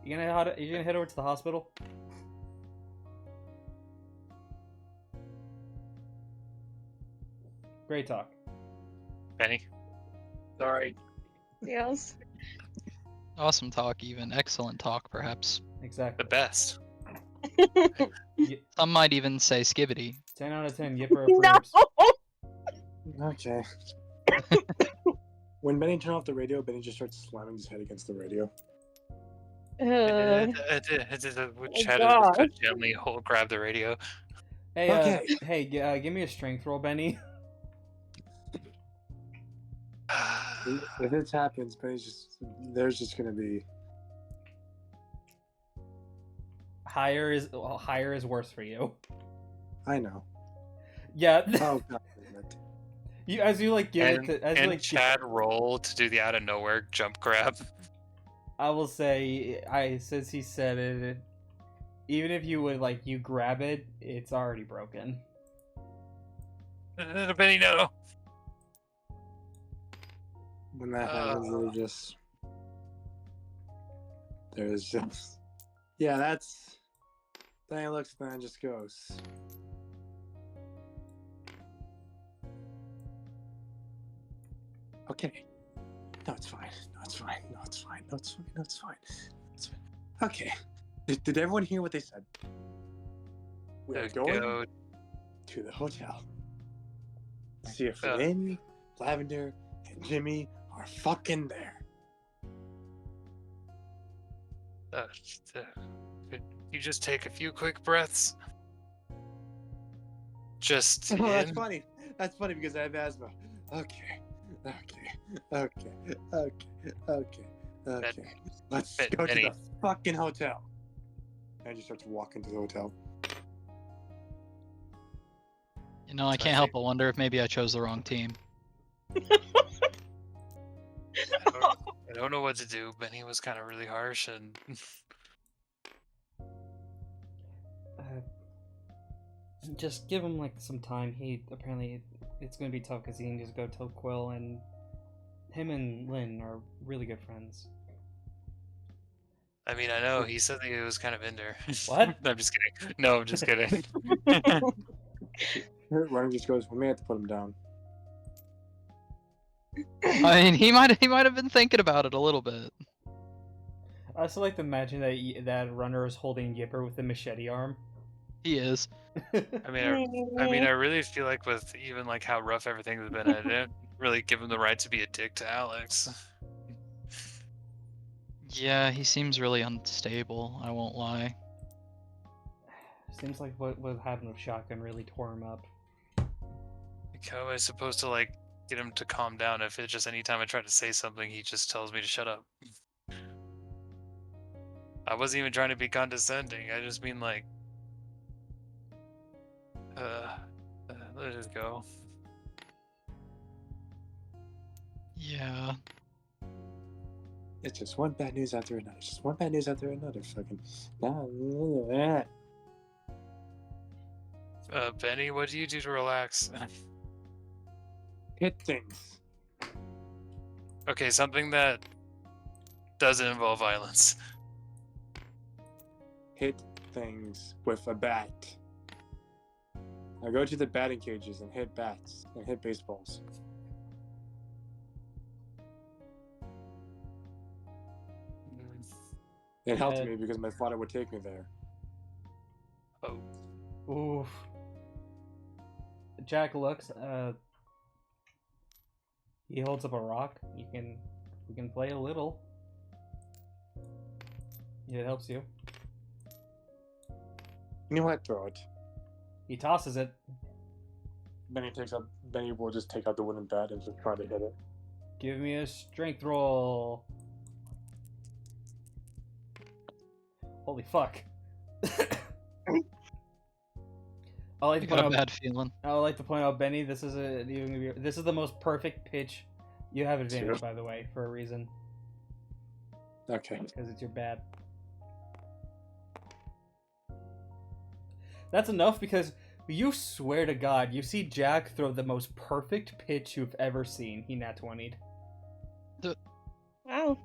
You gonna head over to the hospital? Great talk. Benny? Sorry. Yes. Awesome talk, even. Excellent talk, perhaps. Exactly. The best. Some might even say skibbity. 10 out of 10. Yipper No. approves. Okay. When Benny turned off the radio, Benny just starts slamming his head against the radio. God. Could gently grab the radio. Hey, Okay. give me a strength roll, Benny. If this happens, there's just gonna be. Higher is worse for you. I know. Yeah. Oh god damn it. You as you like give And, it to, as you and like Chad roll to do the out of nowhere jump grab. I will say, since he said it, even if you would like you grab it, it's already broken. Benny, no. When that happens, there's just. Yeah, that's. Then he looks, then it just goes. Okay. No, it's fine. No, it's fine. No, it's fine. No, it's fine. No, it's fine. It's fine. Okay. Did everyone hear what they said? We are going to the hotel. See if Lynn, Lavender, and Jimmy are fucking there. Could you just take a few quick breaths? Just. Oh, that's funny. That's funny because I have asthma. Okay. Let's go to the fucking hotel. And just starts walking to the hotel. You know, I can't help but wonder if maybe I chose the wrong team. I don't know what to do. Benny was kind of really harsh, and Just give him like some time. He apparently it's gonna be tough because he can just go tell Quill, and him and Lynn are really good friends. I mean, I know he said that he was kind of in there. What? I'm just kidding. No, I'm just kidding. Ronnie just goes, we may have to put him down. I mean, he might have been thinking about it a little bit. I also like to imagine that runner is holding Yipper with a machete arm. He is. I mean, I really feel like with even like how rough everything's been, I didn't really give him the right to be a dick to Alex. Yeah, he seems really unstable, I won't lie. Seems like what happened with Shotgun really tore him up. Like, how am I supposed to like get him to calm down if it's just anytime I try to say something, he just tells me to shut up? I wasn't even trying to be condescending. I just mean like, let it go. Yeah. It's just one bad news after another. Just one bad news after another. Fucking. Benny, what do you do to relax? Hit things. Okay, something that doesn't involve violence. Hit things with a bat. I go to the batting cages and hit bats and hit baseballs. It helped me because my father would take me there. Oh. Oof. Jack looks. He holds up a rock. We can play a little. It helps you. You know what? Throw it. He tosses it. Benny will just take out the wooden bat and just try to hit it. Give me a strength roll. Holy fuck. I like I to got a point out, bad feeling. I would like to point out, Benny, this is the most perfect pitch. You have advantage, by the way, for a reason. Okay. Because it's your bat. That's enough because you swear to God, you see Jack throw the most perfect pitch you've ever seen. He nat 20'd. Wow.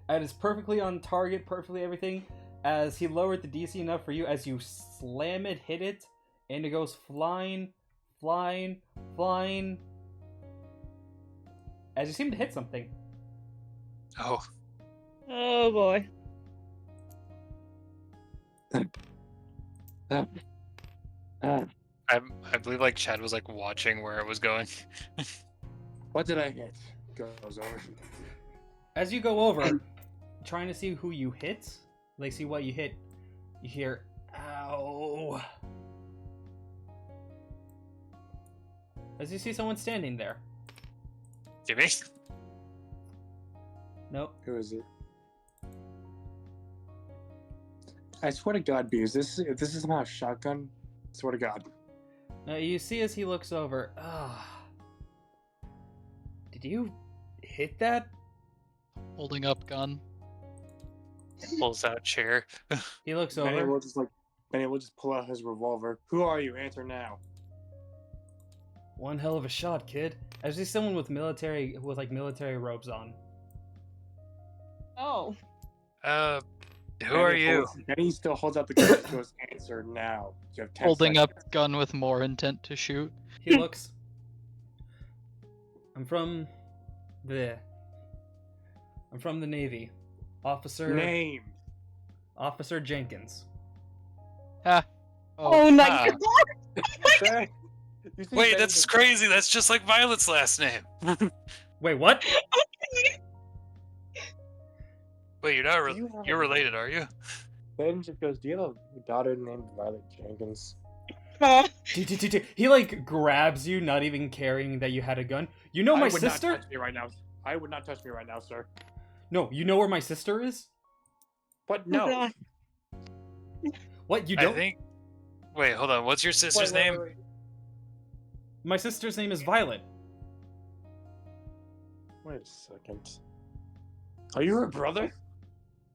And it's perfectly on target, perfectly everything. As he lowered the DC enough for you, as you slam it, hit it, and it goes flying, flying, flying. As you seem to hit something. Oh. Oh boy. I believe like Chad was like watching where it was going. What did I hit? Goes over. As you go over, trying to see who you hit, like see what you hit, you hear, ow. As you see someone standing there. Jimmy? Nope. Who is it? I swear to God, B, if this is somehow a shotgun, I swear to God. Now you see as he looks over. Did you hit that? Holding up gun. Pulls out chair. He looks Benny over. will just pull out his revolver. Who are you? Answer now. One hell of a shot, kid. I see someone with military robes on. Oh. Who are you? Benny still holds out the gun and goes, answer now. You have 10 Holding seconds. up gun with more intent to shoot. He looks. I'm from the Navy. Name. Officer Jenkins. Ha. Oh my ah. god. You see Wait, Benny that's just- crazy. That's just like Violet's last name. Wait, what? Wait, you're not. Do you have You're a- related, are you? Ben just goes, do you have a daughter named Violet Jenkins? He like grabs you, not even caring that you had a gun. You know my I would sister? Not touch me right now. I would not touch me right now, sir. No, you know where my sister is? But no. God. What, you I don't? think. Wait, hold on. What's your sister's Wait, name? wait. My sister's name is Violet. Wait a second. Are you her brother?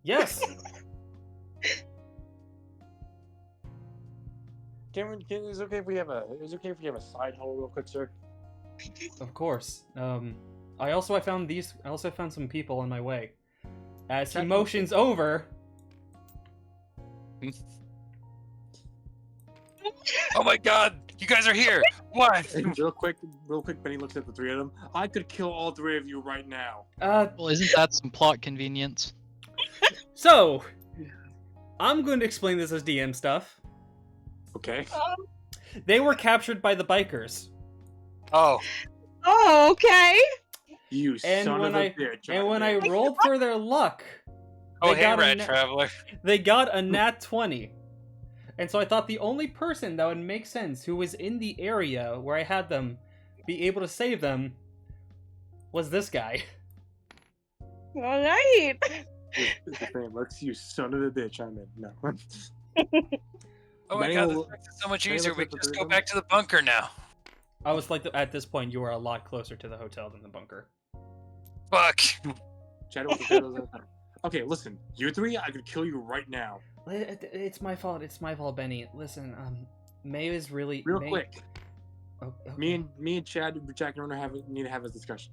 Yes. Is it okay if we have a side hole real quick, sir? Of course. I also found some people on my way. As he motions over. Oh my God! You guys are here. What? real quick, Benny looks at the three of them. I could kill all three of you right now. Well, isn't that some plot convenience? So I'm going to explain this as DM stuff. Okay. They were captured by the bikers. Oh, Oh, okay. You And son when of a I- bitch. And when I rolled for their luck, oh, They hey, got a Rat net- Traveler. they got a nat 20. And so I thought the only person that would make sense who was in the area where I had them be able to save them was this guy. All right. Let's you son of a bitch. I'm in. No. Oh my Benny God, will- this makes it so much Benny easier. looks We at the can just three go of them. back to the bunker now. I was like, at this point, you were a lot closer to the hotel than the bunker. Fuck. Shadow with the shadows. Okay, listen. You three, I could kill you right now. It's my fault. It's my fault, Benny. Listen, May is really Real May... quick. Oh, okay. Me and Chad, Jack and Runner need to have this discussion.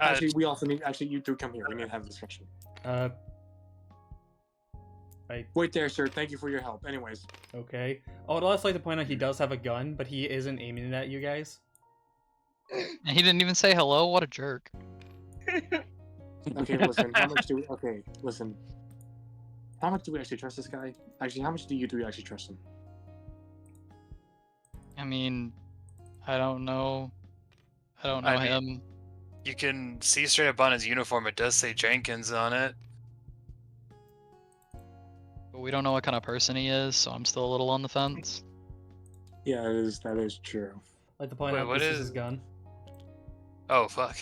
Uh, Actually, we also need. Actually, you two come here. We need to have a discussion. Wait there, sir. Thank you for your help. Anyways, Okay. Oh, I'd also like to point out he does have a gun, but he isn't aiming it at you guys. And he didn't even say hello. What a jerk. okay. Listen. How much do we? Okay. Listen. How much do we actually trust this guy? Actually, how much do you three actually trust him? I mean, I don't know. I don't know I mean- him. You can see straight up on his uniform. It does say Jenkins on it. But we don't know what kind of person he is, so I'm still a little on the fence. Yeah, that is true. I'd like to point Wait, out what this is is- his gun. Oh fuck.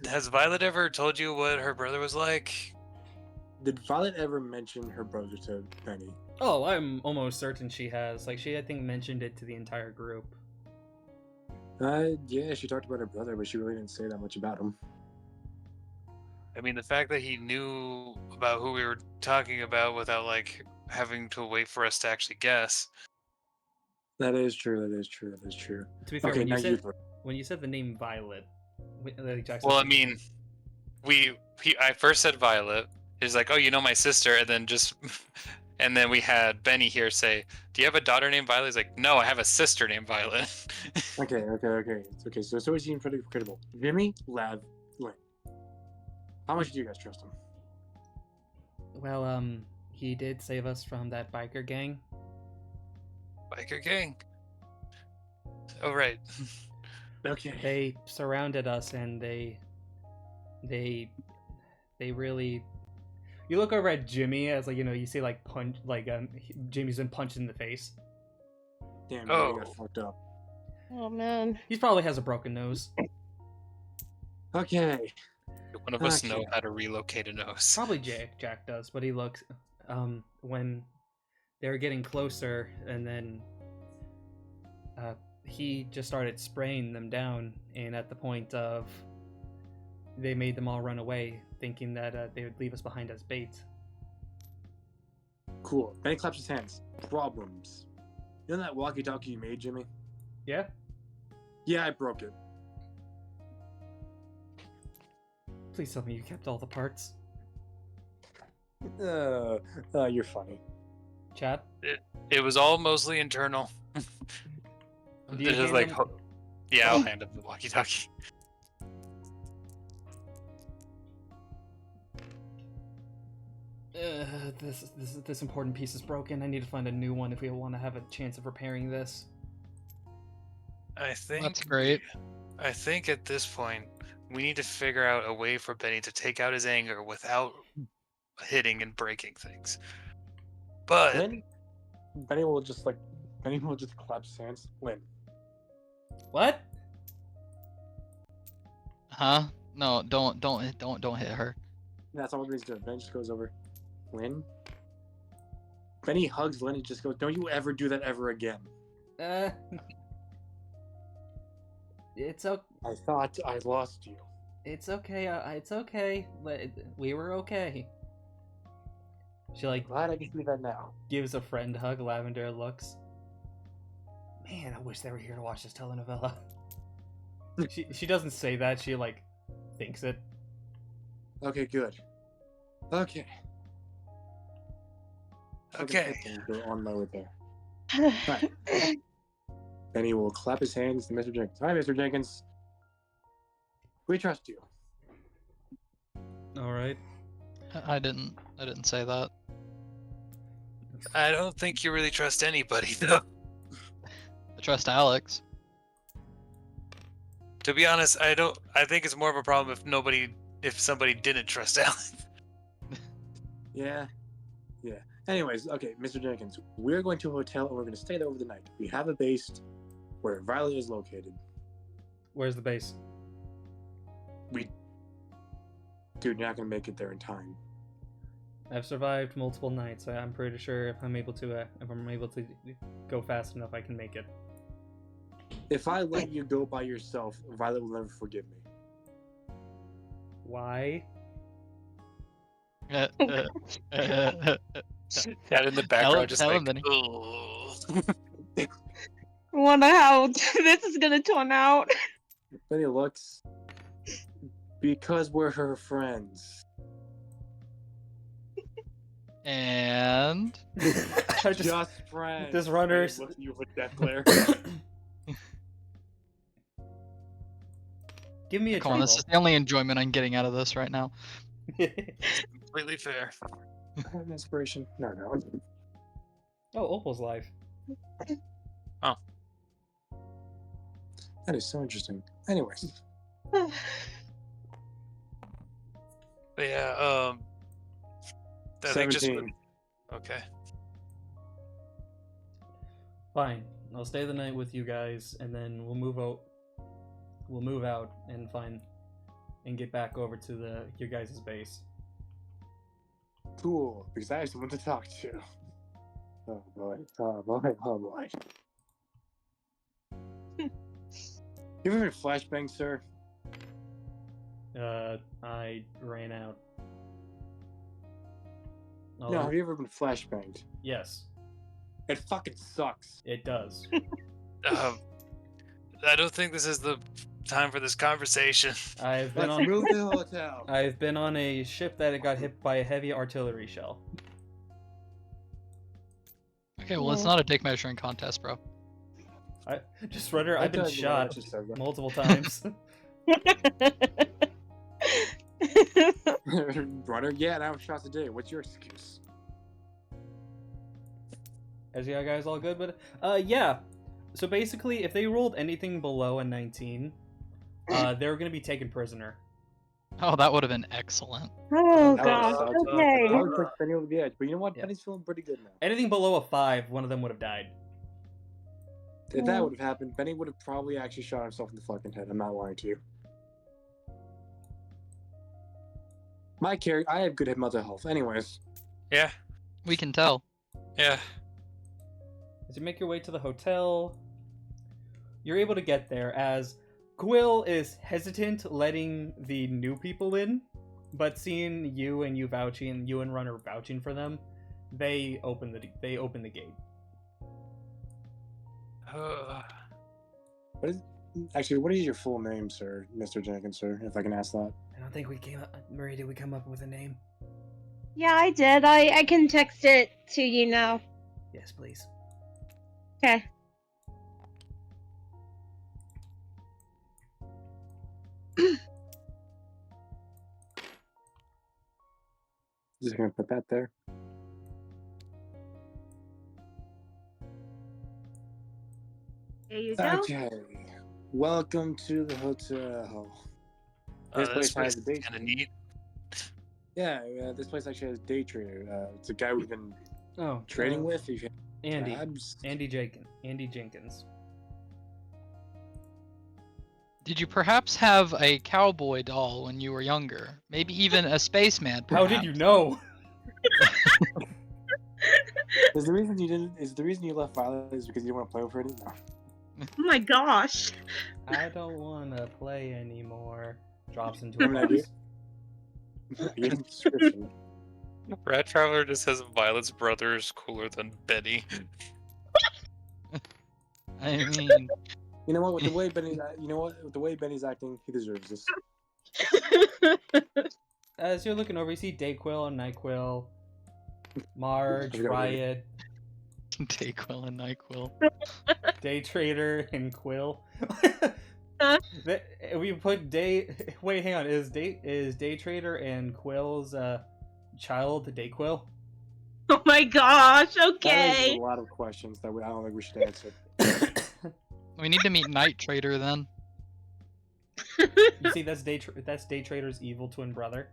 Has Violet ever told you what her brother was like? Did Violet ever mention her brother to Benny? Oh, I'm almost certain she has. Like, she, I think, mentioned it to the entire group. Yeah, she talked about her brother, but she really didn't say that much about him. I mean, the fact that he knew about who we were talking about without like having to wait for us to actually guess. That is true. That is true. That is true. To be fair, Okay, now you three. when you said the name Violet, like Jackson Well, I said- mean, I first said Violet. He's like, "Oh, you know my sister," and then and then we had Benny here say, "Do you have a daughter named Violet?" He's like, "No, I have a sister named Violet." Okay. So it seems pretty credible. Jimmy, Lav, Lynn. How much do you guys trust him? Well, he did save us from that biker gang. Biker gang. Oh right. Okay. They surrounded us, and they really. You look over at Jimmy as like, you see like Jimmy's been punched in the face. Damn, Oh. you got fucked up. Oh man. He probably has a broken nose. Okay. One of us know Okay. how to relocate a nose. Probably Jack does, but he looks when they're getting closer, and then he just started spraying them down, and at the point of they made them all run away, thinking that they would leave us behind as bait. Cool. Benny claps his hands. Problems. You know that walkie-talkie you made, Jimmy? Yeah? Yeah, I broke it. Please tell me you kept all the parts. You're funny. Chad? It was all mostly internal. Do you It's just hand like, him- yeah, I'll hand him the walkie-talkie. This important piece is broken. I need to find a new one if we want to have a chance of repairing this. I think That's great. I think at this point we need to figure out a way for Benny to take out his anger without hitting and breaking things. But Benny will just clap his hands. Lynn. What? Huh? No, don't hit her. That's all Benny's doing. Benny just goes over. Lynn? Benny hugs Lynn and just goes, don't you ever do that ever again. It's okay. I thought I lost you. It's okay. It's okay. We were okay. She like Glad I can see that now. gives a friend hug. Lavender looks. Man, I wish they were here to watch this telenovela. She doesn't say that. She like thinks it. Okay, good. Okay. okay. Go on lower there. Benny will clap his hands to Mr. Jenkins. Hi, Mr. Jenkins. We trust you. All right. I didn't say that. I don't think you really trust anybody though. I trust Alex. To be honest, I think it's more of a problem if somebody didn't trust Alan. Yeah. Anyways, okay, Mr. Jenkins, we're going to a hotel and we're going to stay there over the night. We have a base where Violet is located. Where's the base? Dude, you're not going to make it there in time. I've survived multiple nights. I'm pretty sure if I'm able to go fast enough, I can make it. If I let you go by yourself, Violet will never forgive me. Why? That in the background just tell like, him, Benny. "Ugh." Wonder how this is gonna turn out. Benny looks. Because we're her friends. And I Just friends. this runner's- Look at you with death glare. Give me a come on, this is the only enjoyment I'm getting out of this right now. Completely fair. I have an inspiration. No. Oh, Opal's live. That is so interesting. Anyways. But yeah, I think just 17. okay. Fine. I'll stay the night with you guys, and then we'll move out. We'll move out and get back over to your guys' base. Cool, because I have someone to talk to. Oh boy. Oh boy. Oh boy. You ever been flashbanged, sir? I ran out. No, have you ever been flashbanged? Yes, It fucking sucks. it does. I don't think this is the time for this conversation. I've been Let's on. move to the hotel. I've been on a ship that got hit by a heavy artillery shell. Okay, well, it's not a dick measuring contest, bro. Just runner. I've been That does shot what you said, bro. multiple times. Runner, yeah, that was shots a day. What's your excuse? As you guys all good, but yeah. So basically, if they rolled anything below a 19, they were gonna be taken prisoner. Oh, that would have been excellent. Oh That god. was such Okay. I would put Benny over the edge, but you know what? Yeah. Benny's feeling pretty good now. Anything below a 5, one of them would have died. If that would have happened, Benny would have probably actually shot himself in the fucking head. I'm not lying to you. I have good mental health. Anyways, Yeah, We can tell. yeah. As you make your way to the hotel, you're able to get there as Quill is hesitant letting the new people in, but seeing you and you and Runner vouching for them, they open the gate. what is your full name, sir, Mr. Jenkins, sir? If I can ask that. I don't think we came up. Marie, did we come up with a name? Yeah, I did. I can text it to you now. Yes, please. Okay. Just gonna put that there. There you go. Okay. Welcome to the hotel. This place has a day kind of neat. Yeah, this place actually has a day trader. It's a guy we've been Oh, trading with. If you Andy. tabs. Andy Jenkins. Did you perhaps have a cowboy doll when you were younger? Maybe even a spaceman, How perhaps? did you know? Is the reason you left Violet is because you didn't want to play with her anymore? Oh my gosh. I don't want to play anymore. Drops into I a mean, I do. box. I gave him a description. Rat Traveler just says Violet's brother is cooler than Benny. I mean, You know what? With the way Benny's acting, he deserves this. As you're looking over, you see Dayquil and Nyquil, Marge, I forgot what he- Riot, Dayquil and Nyquil. Day Trader, and Quill. We put Day. Wait, hang on. Is Day Trader and Quill's child Dayquil? Oh my gosh. That Okay. raises a lot of questions that I don't think we should answer. We need to meet Night Trader then. You see, that's Day Trader's evil twin brother.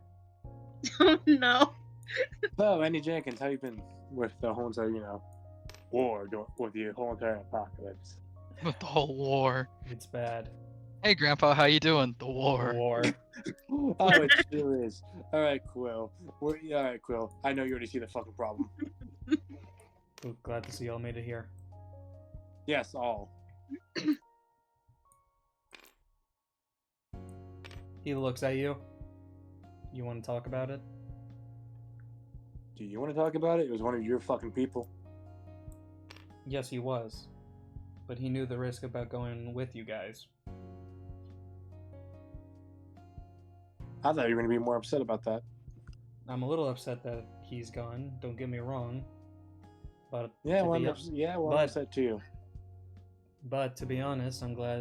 Oh no. So, Andy Jenkins, how you been with the whole entire, war with the whole entire apocalypse? With the whole war. It's bad. Hey, Grandpa, how you doing? The war. War. Oh, it sure is. All right, Quill. All right, Quill. I know you already see the fucking problem. Ooh, glad to see y'all made it here. Yes, all. He looks at you. You want to talk about it? Do you want to talk about it? It was one of your fucking people. Yes, he was. But he knew the risk about going with you guys. I thought you were going to be more upset about that. I'm a little upset that he's gone, don't get me wrong. But Yeah, to well, be, I'm but- upset too. But to be honest, I'm glad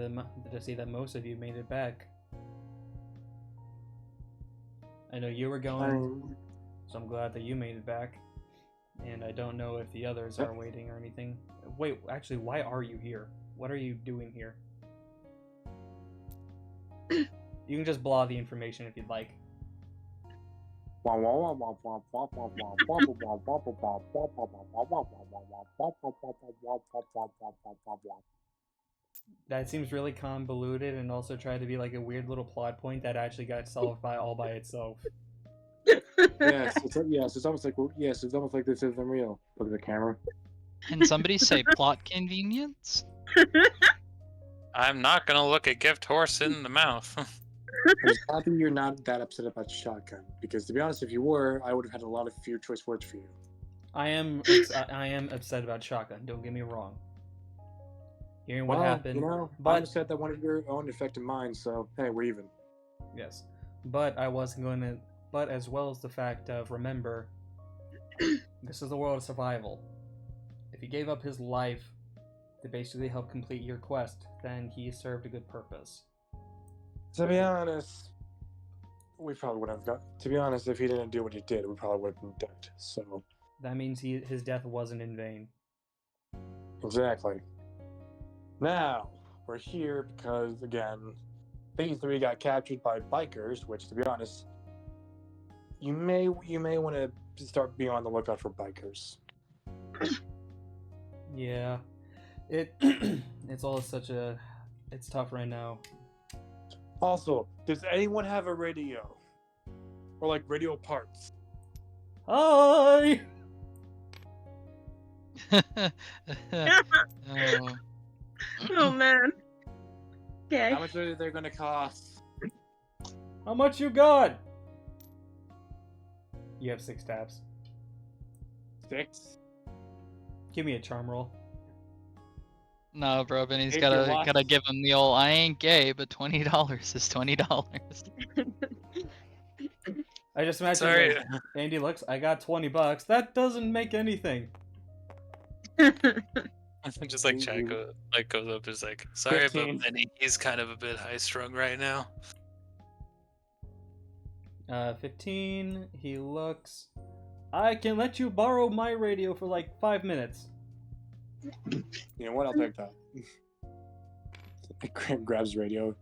to see that most of you made it back. I know you were going, so I'm glad that you made it back. And I don't know if the others are waiting or anything. Wait, actually, why are you here? What are you doing here? You can just blah the information if you'd like. That seems really convoluted and also tried to be like a weird little plot point that actually got solved all by itself. Yes, it's almost like this isn't real. Look at the camera. And somebody say plot convenience? I'm not gonna look a gift horse in the mouth. I'm just happy you're not that upset about shotgun, because to be honest, if you were, I would have had a lot of few choice words for you. I am upset about shotgun. Don't get me wrong. Hearing what happened, I'm but upset that one of your own affected mine. So hey, we're even. yes, but I wasn't going to. But as well as the fact of remember, this is the world of survival. If he gave up his life to basically help complete your quest, then he served a good purpose. To be honest, we probably would have got. To be honest, if he didn't do what he did, we probably would have been dead. So That means his death wasn't in vain. exactly. Now we're here because again, these three got captured by bikers. Which, to be honest, you may want to start being on the lookout for bikers. Yeah, it's all it's tough right now. Also, does anyone have a radio? or like radio parts? Hi. Oh. Oh man. Okay. How much are they gonna cost? How much you got? You have 6 taps. 6. Mm-hmm. Give me a charm roll. No, bro, Benny's If you're gotta lost- give him the old I ain't gay, but $20 is $20. I just imagine Sorry. like, Andy looks, I got $20. That doesn't make anything. Just like Chad goes up and is like, sorry 15. about Benny. He's kind of a bit high strung right now. 15. He looks. I can let you borrow my radio for like 5 minutes. You know what? I'll take that. Grabs radio,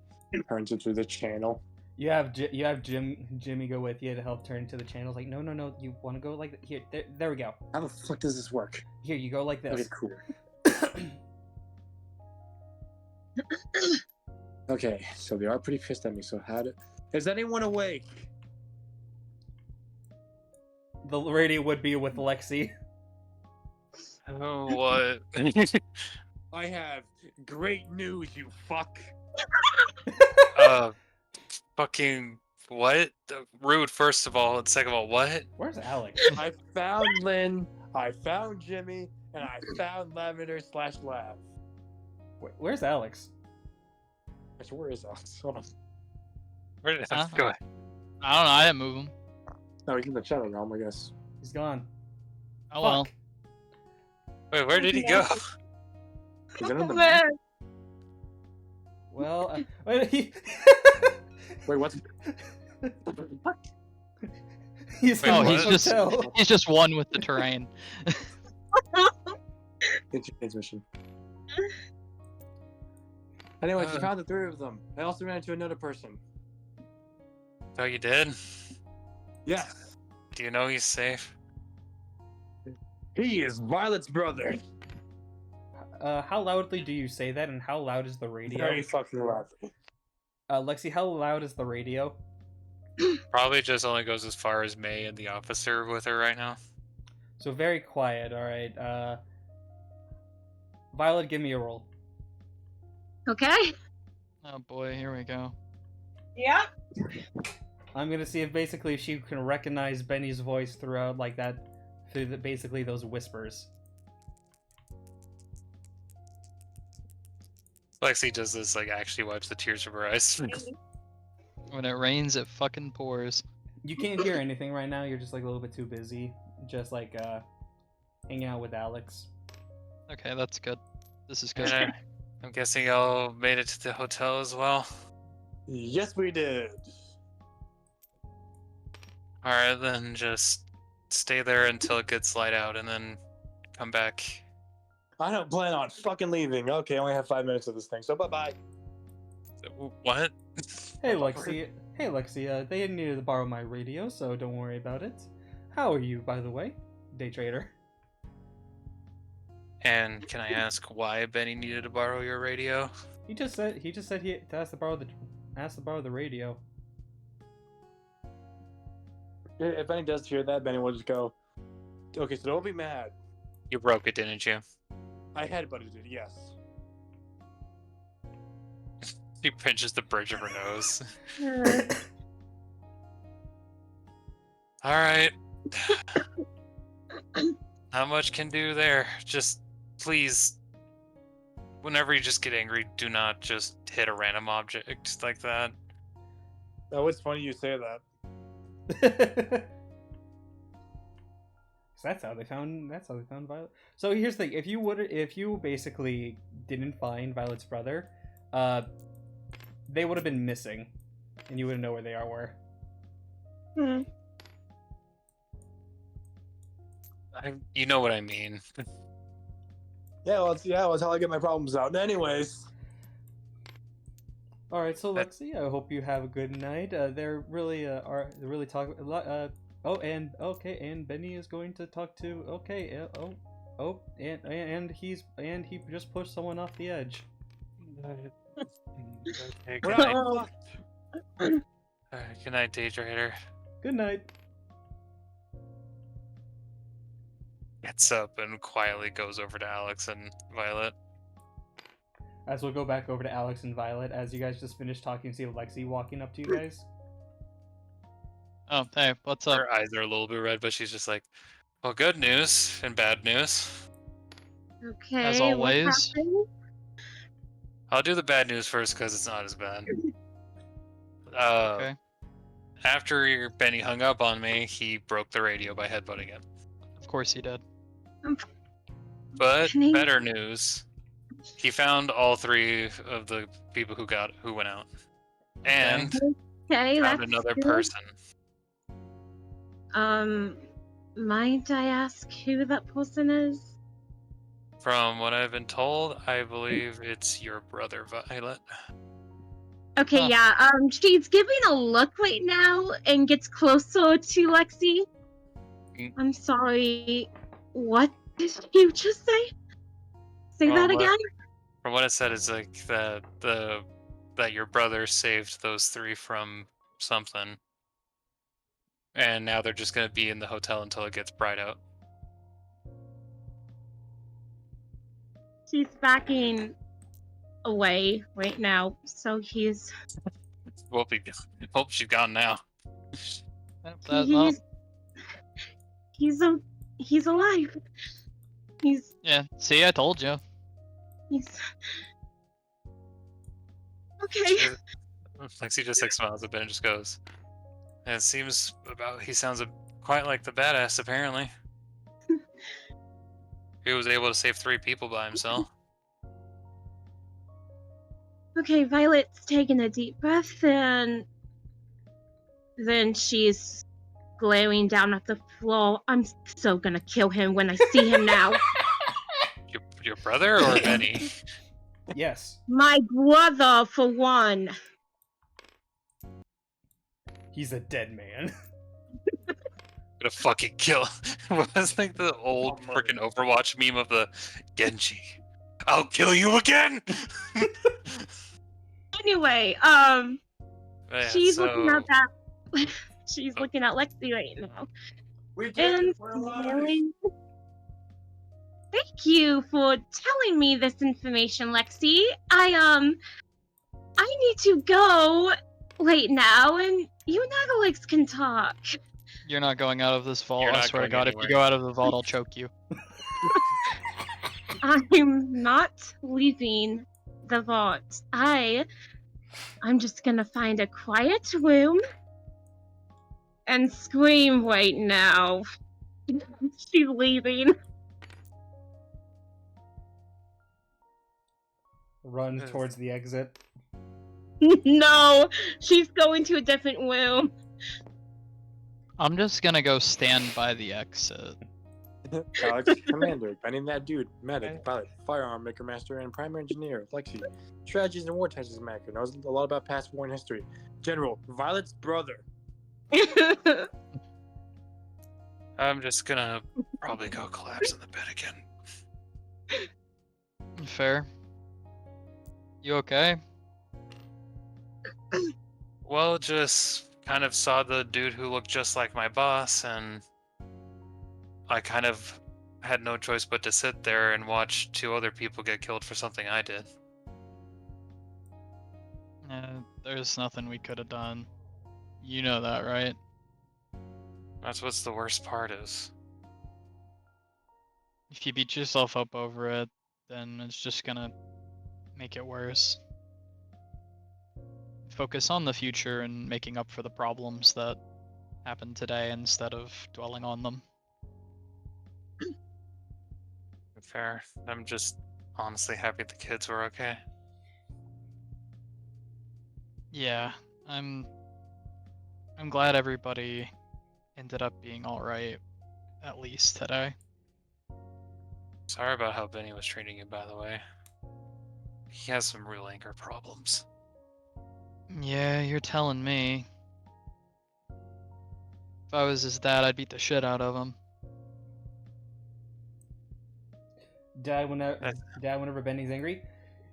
turns it to the channel. You have Jimmy go with you to help turn to the channels. Like, no, you want to go like here. There we go. How the fuck does this work? Here, you go like Okay, this. cool. Okay, so they are pretty pissed at me. So is anyone awake? The radio would be with Lexi. Oh, what? I have great news, you fuck. Fucking what? Rude, first of all, and second of all, what? Where's Alex? I found Lynn, I found Jimmy, and I found Lavender/Lav. Where's Alex? Actually, where is Alex? Hold on. Where did Huh? I go? I don't know, I didn't move him. No, he's in the channel realm, I guess. He's gone. Oh well. Fuck. Wait, where did he go? Is it in the Man. Well, wait, Wait, what? he's Wait, in Oh, the he's just hotel. he's just one with the terrain. Transmission. Anyways, you Uh. found the 3 of them. I also ran into another person. Oh, you did? Yeah. Do you know he's safe? He is Violet's brother. How loudly do you say that, and how loud is the radio? Very fucking loud. Lexi, how loud is the radio? Probably just only goes as far as May and the officer with her right now. So very quiet. All right. Violet, give me a roll. Okay. Oh boy, here we go. Yeah. I'm gonna see if basically she can recognize Benny's voice throughout like that, through basically those whispers. Lexi does this, like, actually wipes the tears from her eyes. When it rains, it fucking pours. You can't hear anything right now. You're just like a little bit too busy, just like hanging out with Alex. Okay, that's good. This is good. And I'm guessing y'all made it to the hotel as well. Yes, we did. Alright, then just stay there until it gets light out and then come back. I don't plan on fucking leaving. Okay, I only have 5 minutes of this thing, so bye-bye. What? Hey Lexi. Hey Lexi. They needed to borrow my radio, so don't worry about it. How are you, by the way, day trader? And can I ask why Benny needed to borrow your radio? He just said he asked to borrow the radio. If Benny does hear that, Benny will just go, okay, so don't be mad. You broke it, didn't you? I headbutted it, yes. She pinches the bridge of her nose. Alright. Not much can do there. Just, please, whenever you just get angry, do not just hit a random object like that. Oh, it's funny you say that. So that's how they found Violet. So here's the thing: if you basically didn't find Violet's brother, they would have been missing, and you wouldn't know where they were. Hmm. You know what I mean. Well, it's how I get my problems out. Anyways. All right, so Lexi, I hope you have a good night. They're really talking a lot. And Benny is going to talk to. And he just pushed someone off the edge. Okay, good night. Good night, day trader. Good night. Gets up and quietly goes over to Alex and Violet. As we'll go back over to Alex and Violet, as you guys just finished talking, see Lexi walking up to you guys. Oh, hey, what's up? Her eyes are a little bit red, but she's just like, well, good news and bad news. Okay. As what always. happened? I'll do the bad news first because it's not as bad. Okay. After Benny hung up on me, he broke the radio by headbutting it. Of course he did. But Penny? better news, he found all 3 of the people who went out, and Okay, found that's another good. person. Might I ask who that person is? From what I've been told, I believe it's your brother, Violet. Okay, Huh. yeah, she's giving a look right now and gets closer to Lexi. Mm. I'm sorry, what did you just say? Say Well, that again? From what it said, it's like that your brother saved those 3 from something, and now they're just gonna be in the hotel until it gets bright out. She's backing away right now, so he's Hope she's gone now. Well, he's alive. yeah, see, I told you. He's okay. Lexi just like smiles a bit and just goes, and it seems he sounds quite like the badass apparently. He was able to save 3 people by himself. Okay, Violet's taking a deep breath and then she's glaring down at the floor. I'm so gonna kill him when I see him now. Your brother or Benny? Yes. My brother, for one. He's a dead man. Gonna fucking kill. Was like the old freaking Overwatch meme of the Genji. I'll kill you again. Anyway, Yeah, she's looking so- at that. She's looking at Lexi right now. We did And it. We're alive. smiling. Thank you for telling me this information, Lexi. I need to go right now, and you and Alex can talk. You're not going out of this vault. You're I not swear to going God, if you anywhere. go out of the vault, I'll choke you. I'm not leaving the vault. I'm just gonna find a quiet room and scream right now. She's leaving. Run towards the exit. No, she's going to a different room. I'm just gonna go stand by the exit. Alex, Commander, finding that dude, medic, pilot, firearm maker master, and primary engineer, Lexi. Strategies and war tactics maker, knows a lot about past war and history. General, Violet's brother. I'm just gonna probably go collapse in the bed again. Fair. You okay? Well, just kind of saw the dude who looked just like my boss, and I kind of had no choice but to sit there and watch 2 other people get killed for something I did. There's nothing we could have done. You know that, right? That's what's the worst part is. If you beat yourself up over it, then it's just gonna make it worse. Focus on the future and making up for the problems that happened today instead of dwelling on them. Fair. I'm just honestly happy the kids were okay. Yeah, I'm glad everybody ended up being alright, at least today. Sorry about how Benny was treating you, by the way. He has some real anger problems. Yeah, you're telling me. If I was his dad, I'd beat the shit out of him. Dad, whenever Benny's angry,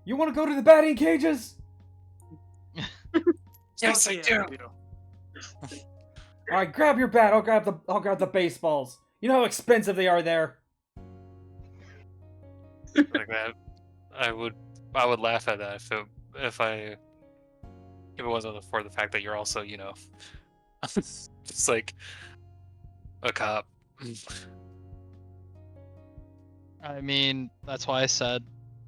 you want to go to the batting cages? Yes, I do. All right, grab your bat. I'll grab the baseballs. You know how expensive they are there. Like that. I would laugh at that if it wasn't for the fact that you're also, just like a cop. I mean, that's why I said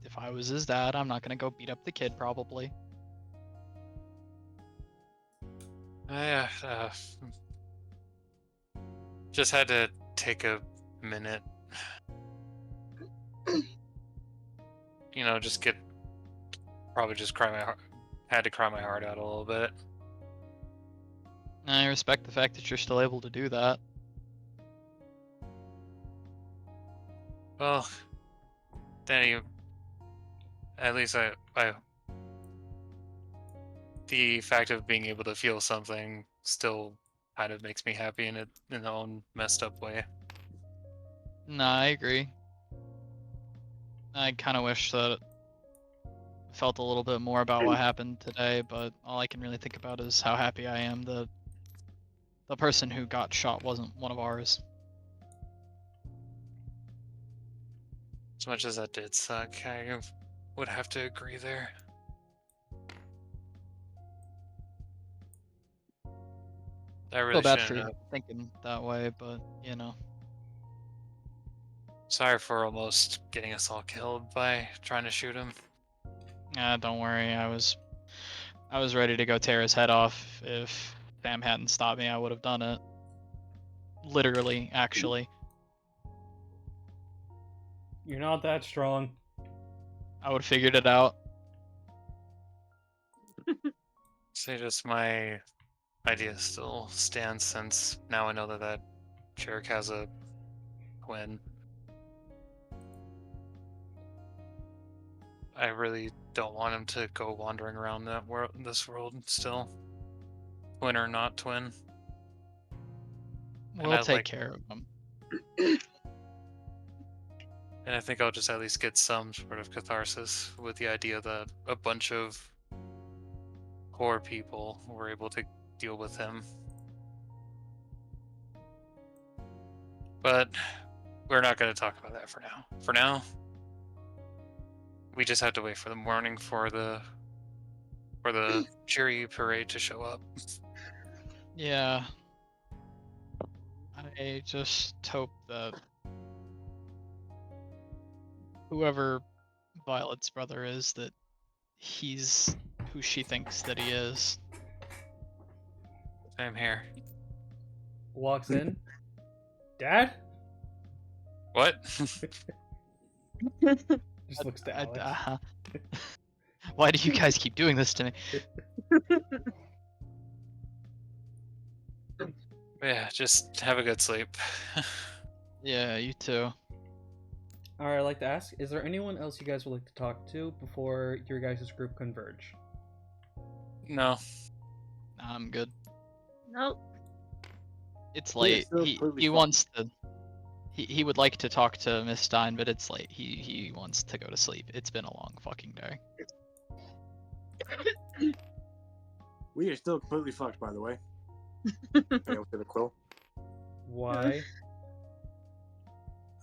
if I was his dad, I'm not gonna go beat up the kid probably. Yeah, just had to take a minute. Just probably just cry my heart. Had to cry my heart out a little bit. I respect the fact that you're still able to do that. Well, Danny, at least the fact of being able to feel something still kind of makes me happy in their own messed up way. Nah, I agree. I kind of wish that I felt a little bit more about what happened today, but all I can really think about is how happy I am that the person who got shot wasn't one of ours. As much as that did suck, I would have to agree there. I Feel really bad for shouldn't you have. thinking that way, but you know. Sorry for almost getting us all killed by trying to shoot him. Don't worry. I was ready to go tear his head off. If Sam hadn't stopped me, I would have done it. Literally, actually. You're not that strong. I would have figured it out. Say just my idea still stands since now I know that Cherrick has a twin. I really don't want him to go wandering around this world still. Twin or not twin. We'll I'd take like- care of him. And I think I'll just at least get some sort of catharsis with the idea that a bunch of poor people were able to deal with him. But we're not going to talk about that for now. For now, we just have to wait for the morning for the jury parade to show up. Yeah. I just hope that whoever Violet's brother is, that he's who she thinks that he is. Same here. Walks in. Dad? What? Just looks to Alex. Why do you guys keep doing this to me? Yeah, just have a good sleep. Yeah, you too. Alright, I'd like to ask, is there anyone else you guys would like to talk to before your guys' group converge? No. Nah, I'm good. Nope. It's Yeah, late. still He completely he fine. wants to. He would like to talk to Miss Stein, but it's late. He wants to go to sleep. It's been a long fucking day. We are still completely fucked, by the way. Okay, I'll get a quill. Why?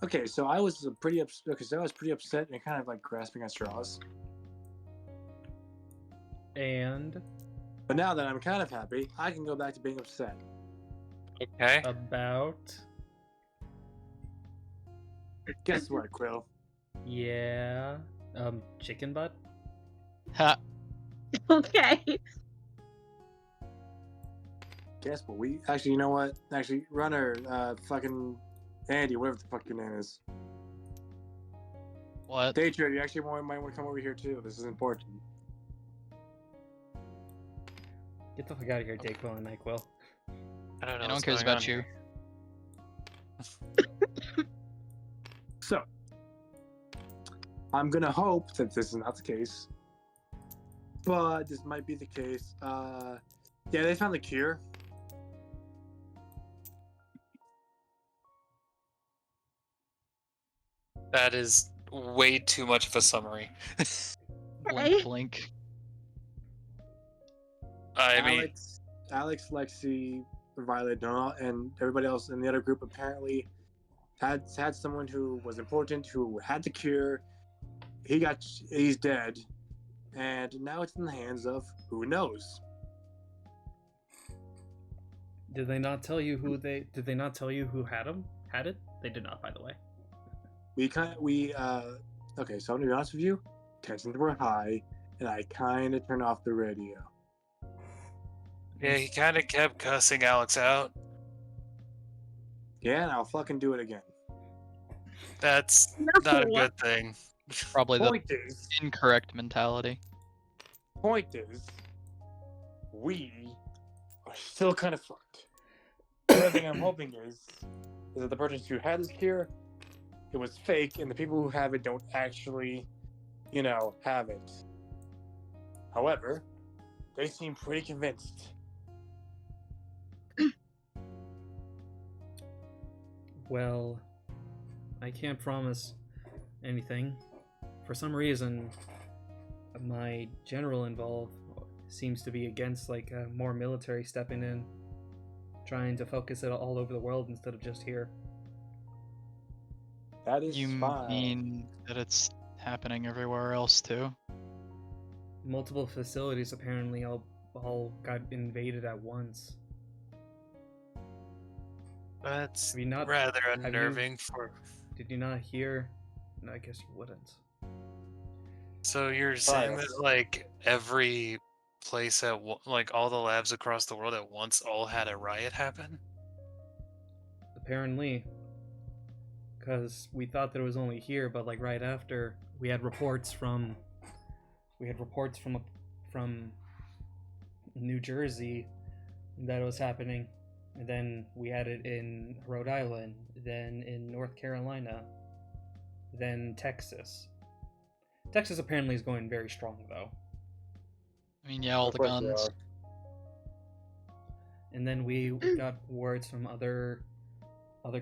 Okay, so I was pretty upset and kind of like grasping at straws. And But now that I'm kind of happy, I can go back to being upset. Okay. about... Guess what, Quill? Yeah... chicken butt? Ha! Okay. Guess what? We actually, you know what? Actually, Runner, fucking Andy, whatever the fuck your name is. What? Daytrade, you actually might want to come over here too. This is important. Get the fuck out of here, Dayquil and Nyquil. I don't know. No one what's cares going about on you. here. So, I'm gonna hope that this is not the case, but this might be the case. Yeah, they found the cure. That is way too much of a summary. Blink, blink. I mean, Alex, Lexi, Violet and everybody else in the other group apparently had someone who was important who had the cure. He's dead, and now it's in the hands of who knows. Did they not tell you who they? Did they not tell you who had him? Had it? They did not, by the way. Okay, so I'm gonna be honest with you. Tensions were high, and I kind of turned off the radio. Yeah, he kind of kept cussing Alex out. Yeah, and I'll fucking do it again. That's No. not a good thing. Probably the Point is, incorrect mentality. we are still kind of fucked. The only thing I'm hoping is that the person who had this cure, it was fake, and the people who have it don't actually, have it. However, they seem pretty convinced. Well, I can't promise anything. For some reason, my general involved seems to be against like more military stepping in, trying to focus it all over the world instead of just here. That is You fine. mean that it's happening everywhere else too? Multiple facilities apparently all got invaded at once. That's Have you not? rather have you- unnerving for. Did you not hear? No, I guess you wouldn't. So you're saying Bias. that like every place like all the labs across the world at once all had a riot happen? Apparently, because we thought that it was only here, but like right after, we had reports from from New Jersey that it was happening, and then we had it in Rhode Island, then in North Carolina, then Texas. Texas apparently is going very strong though. I mean, yeah, all Of the course they guns. are. And then we got words from other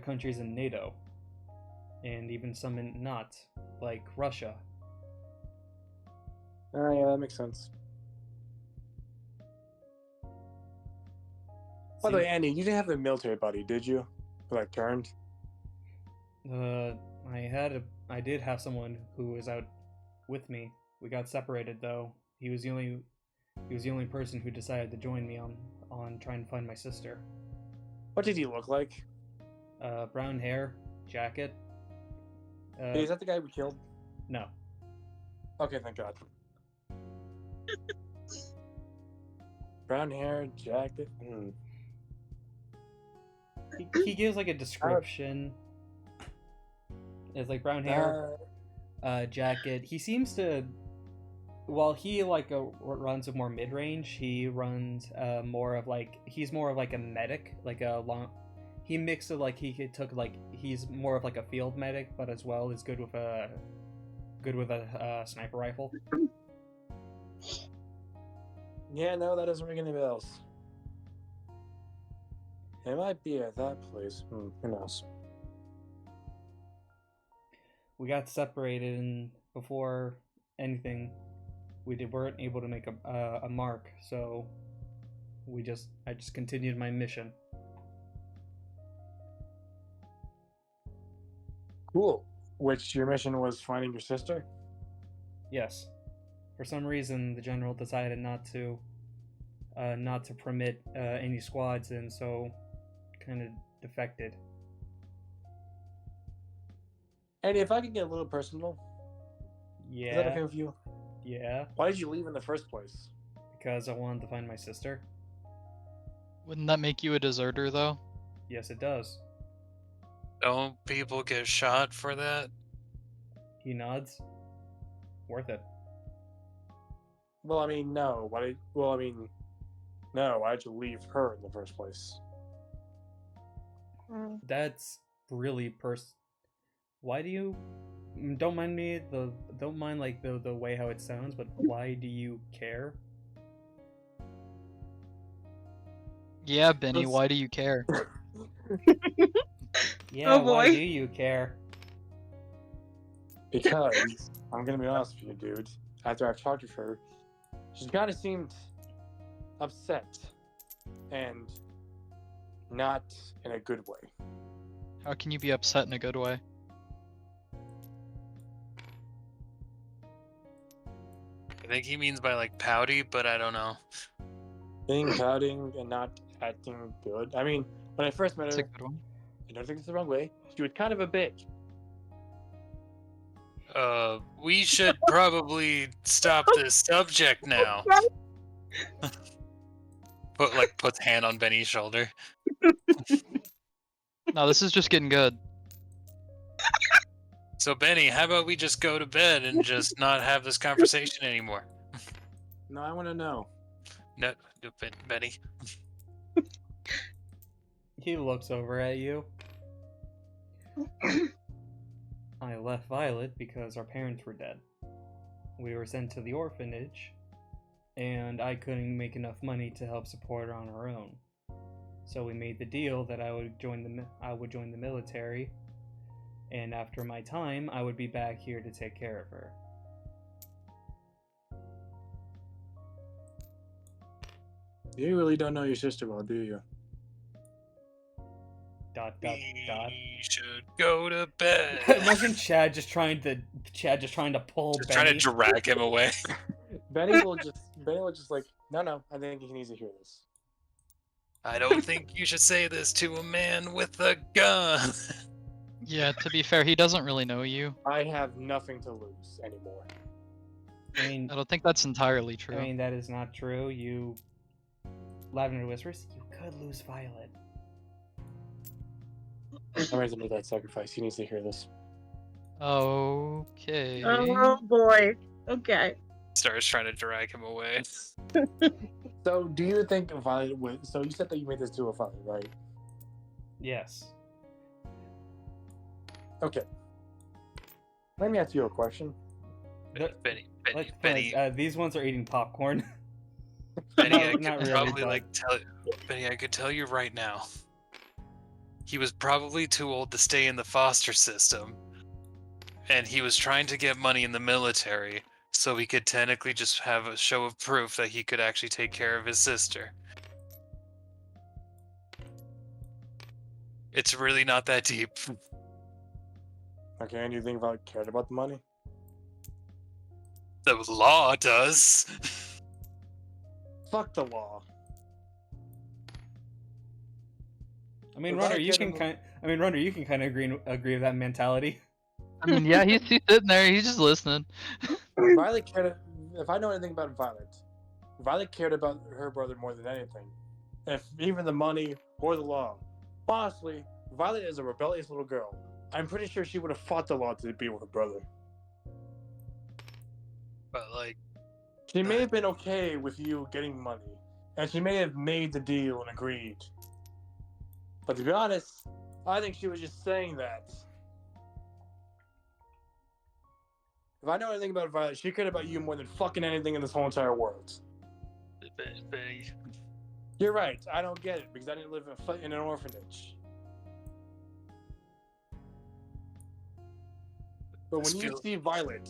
countries in NATO, and even some in not, like Russia. Oh, yeah, that makes sense. By the way, Andy, you didn't have a military buddy, did you? Who like turned? I did have someone who was out with me. We got separated though. He was the only person who decided to join me on trying to find my sister. What did he look like? Brown hair, jacket. Hey, is that the guy we killed? No. Okay, thank God. Brown hair, jacket. He gives like a description. It's like brown hair, jacket. He seems to, while he like runs a more mid range, he runs more of like he's more of like a medic, like a long. He mixed it like took like he's more of like a field medic, but as well is good with a sniper rifle. Yeah, no, that doesn't ring any bells. It might be at that place. Who knows? We got separated, and before anything, weren't able to make a mark. So I just continued my mission. Cool. Which your mission was finding your sister? Yes. For some reason, the general decided not to permit any squads in, so kind of defected. Andy, if I could get a little personal, is that okay Yeah, with you? yeah, Why did you leave in the first place? because I wanted to find my sister. Wouldn't that make you a deserter though? Yes, it does. Don't people get shot for that? He nods. Worth it. Well, I mean, no. No. Why did you leave her in the first place? That's really Why do you? Don't mind me. Don't mind like the way how it sounds, but why do you care? Yeah, Benny, Let's- why do you care? Yeah, Oh, why boy. do you care? Because I'm gonna be honest with you, dude. After I've talked with her, she kind of seemed upset, and not in a good way. How can you be upset in a good way? I think he means by like pouty, but I don't know. Being pouting and not acting good. I mean, when I first met That's her, a good one. I don't think it's the wrong way. She was kind of a bitch. We should probably stop this subject now. Puts hand on Benny's shoulder. No, this is just getting good. So Benny, how about we just go to bed and just not have this conversation anymore? No, I want to know. No, Benny. He looks over at you. I left Violet because our parents were dead. We were sent to the orphanage, and I couldn't make enough money to help support her on her own. So we made the deal that I would join the military, and after my time, I would be back here to take care of her. You really don't know your sister well, do you? ... We should go to bed. Imagine Chad just trying to pull Just Benny. trying to drag him away. Benny will just like, no, I think he needs to hear this. I don't think you should say this to a man with a gun. Yeah, to be fair, he doesn't really know you. I have nothing to lose anymore. I mean, I don't think that's entirely true. I mean that is not true. You, Lavender whispers, you could lose Violet. I'm ready to make that sacrifice. He needs to hear this. Okay. Oh boy. Okay. Starts trying to drag him away. So, do you think Violet would... So, you said that you made this to a Violet, right? Yes. Okay. Let me ask you a question. Benny, These ones are eating popcorn. Benny, No, I could not really, probably but- Benny, I could tell you right now. He was probably too old to stay in the foster system, and he was trying to get money in the military, so he could technically just have a show of proof that he could actually take care of his sister. It's really not that deep. Okay, and do you think Violet cared about the money? The law does. Fuck the law. I mean, If Runner, I you cared can kind of agree with that mentality. I mean, yeah, he's sitting there, he's just listening. Violet cared... If I know anything about Violet cared about her brother more than anything. If even the money or the law. Honestly, Violet is a rebellious little girl. I'm pretty sure she would have fought the law to be with her brother. But like, She may have been okay with you getting money, and she may have made the deal and agreed. But to be honest, I think she was just saying that. If I know anything about Violet, she cared about you more than fucking anything in this whole entire world. Benny, You're right, I don't get it, because I didn't live in an orphanage. But when you see Violet,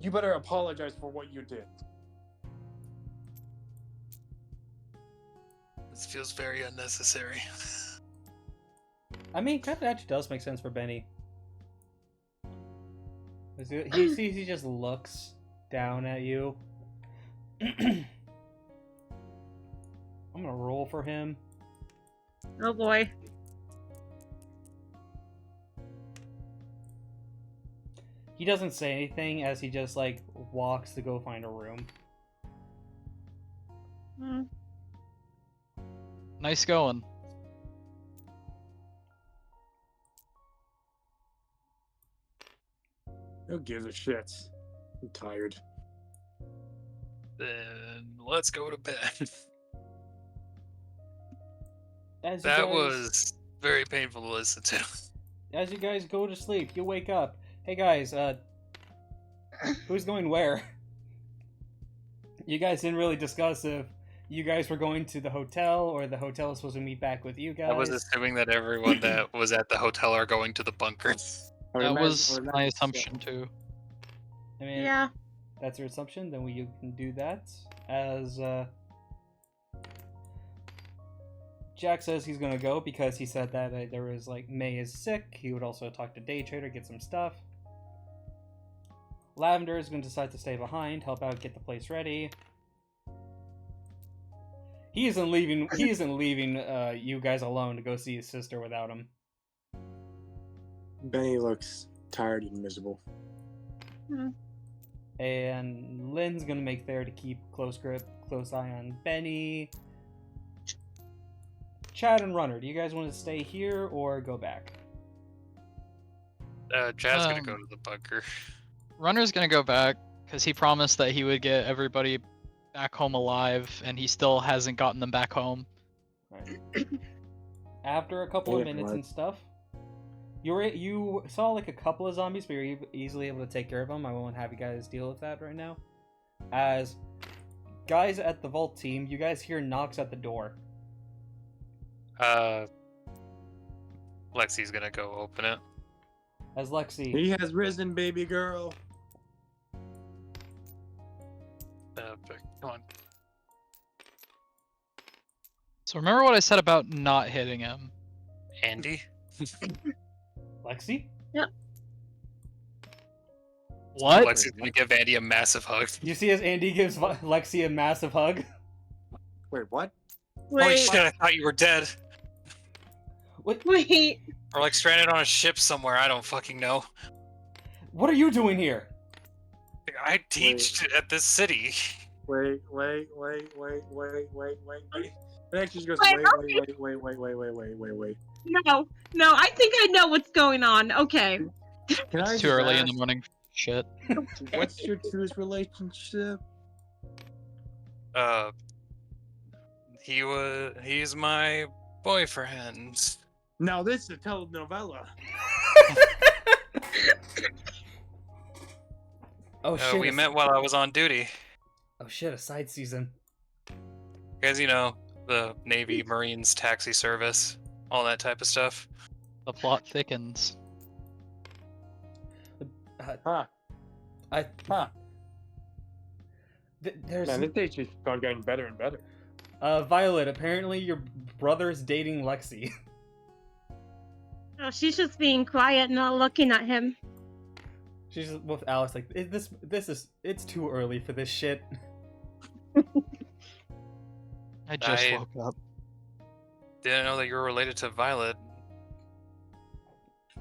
you better apologize for what you did. this feels very unnecessary. I mean, kind of actually does make sense for Benny. He just looks down at you. I'm gonna roll for him. Oh boy. He doesn't say anything as he just like walks to go find a room. Hmm. Nice going. Who gives a shit? I'm tired. Then let's go to bed. As you That guys- was very painful to listen to. As you guys go to sleep, you wake up. Hey guys, who's going where? You guys didn't really discuss if you guys were going to the hotel or the hotel was supposed to meet back with you guys. I was assuming that everyone that was at the hotel are going to the bunker. That was my assumption too. I mean, Yeah. that's your assumption. Then you can do that. As Jack says he's gonna go because he said that there was like May is sick. He would also talk to Day Trader, get some stuff. Lavender is going to decide to stay behind, help out, get the place ready. He isn't leaving. He isn't leaving you guys alone to go see his sister without him. Benny looks tired and miserable. And Lynn's gonna make there to keep close eye on Benny. Chad and Runner, do you guys want to stay here or go back? Chad's gonna go to the bunker. Runner's gonna go back because he promised that he would get everybody back home alive, and he still hasn't gotten them back home. Right. After a couple of minutes and stuff, you saw like a couple of zombies, but you're easily able to take care of them. I won't have you guys deal with that right now. As guys at the vault team, you guys hear knocks at the door. Lexi's gonna go open it. As Lexi, He has risen, baby girl. Come on. So remember what I said about not hitting him. Andy? Lexi, What? Lexi's gonna give Andy a massive hug. you see as Andy gives Lexi a massive hug. Wait, what? Holy Wait, shit, I thought you were dead. What? wait. Or like stranded on a ship somewhere, I don't fucking know. What are you doing here? I teach at this city. Wait. Benny just goes, wait. No, I think I know what's going on. Okay. Can I It's just too early in ask, the morning. Shit. what's your two's relationship? He's my boyfriend. Now this is a telenovela. Oh shit! We met while I was on duty. Oh shit! A side season. Guys, you know, the Navy, Marines, taxi service, all that type of stuff. The plot thickens. Huh. There's Man, this day's just getting better and better. Violet. Apparently, your brother's dating Lexi. Oh, she's just being quiet, not looking at him. She's just with Alex. Like it's too early for this shit. I just I- woke up. Didn't know that you were related to Violet.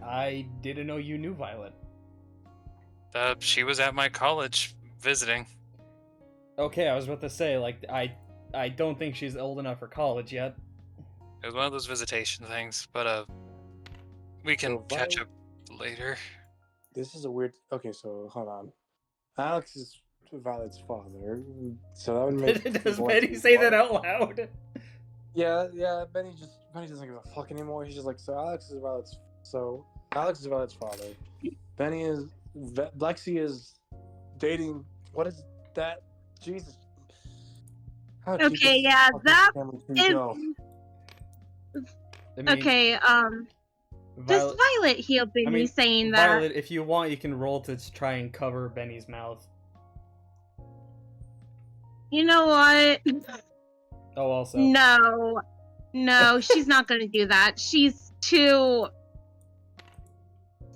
I didn't know you knew Violet. She was at my college visiting. Okay, I was about to say like I don't think she's old enough for college yet. It was one of those visitation things, but we can So catch Violet- up later. This is a weird. Okay, so hold on. Alex is Violet's father, so that would make. Does Betty say that out loud? Yeah. Benny doesn't give a fuck anymore. He's just like, so Alex is Violet's father. Benny is Lexi is dating. What is that? Jesus. How deep Okay, does yeah, fucking that family tree go? I mean, Okay, does Violet heal Benny saying that? Violet, if you want, you can roll to try and cover Benny's mouth. You know what? Oh, also. No, she's not gonna do that. She's too.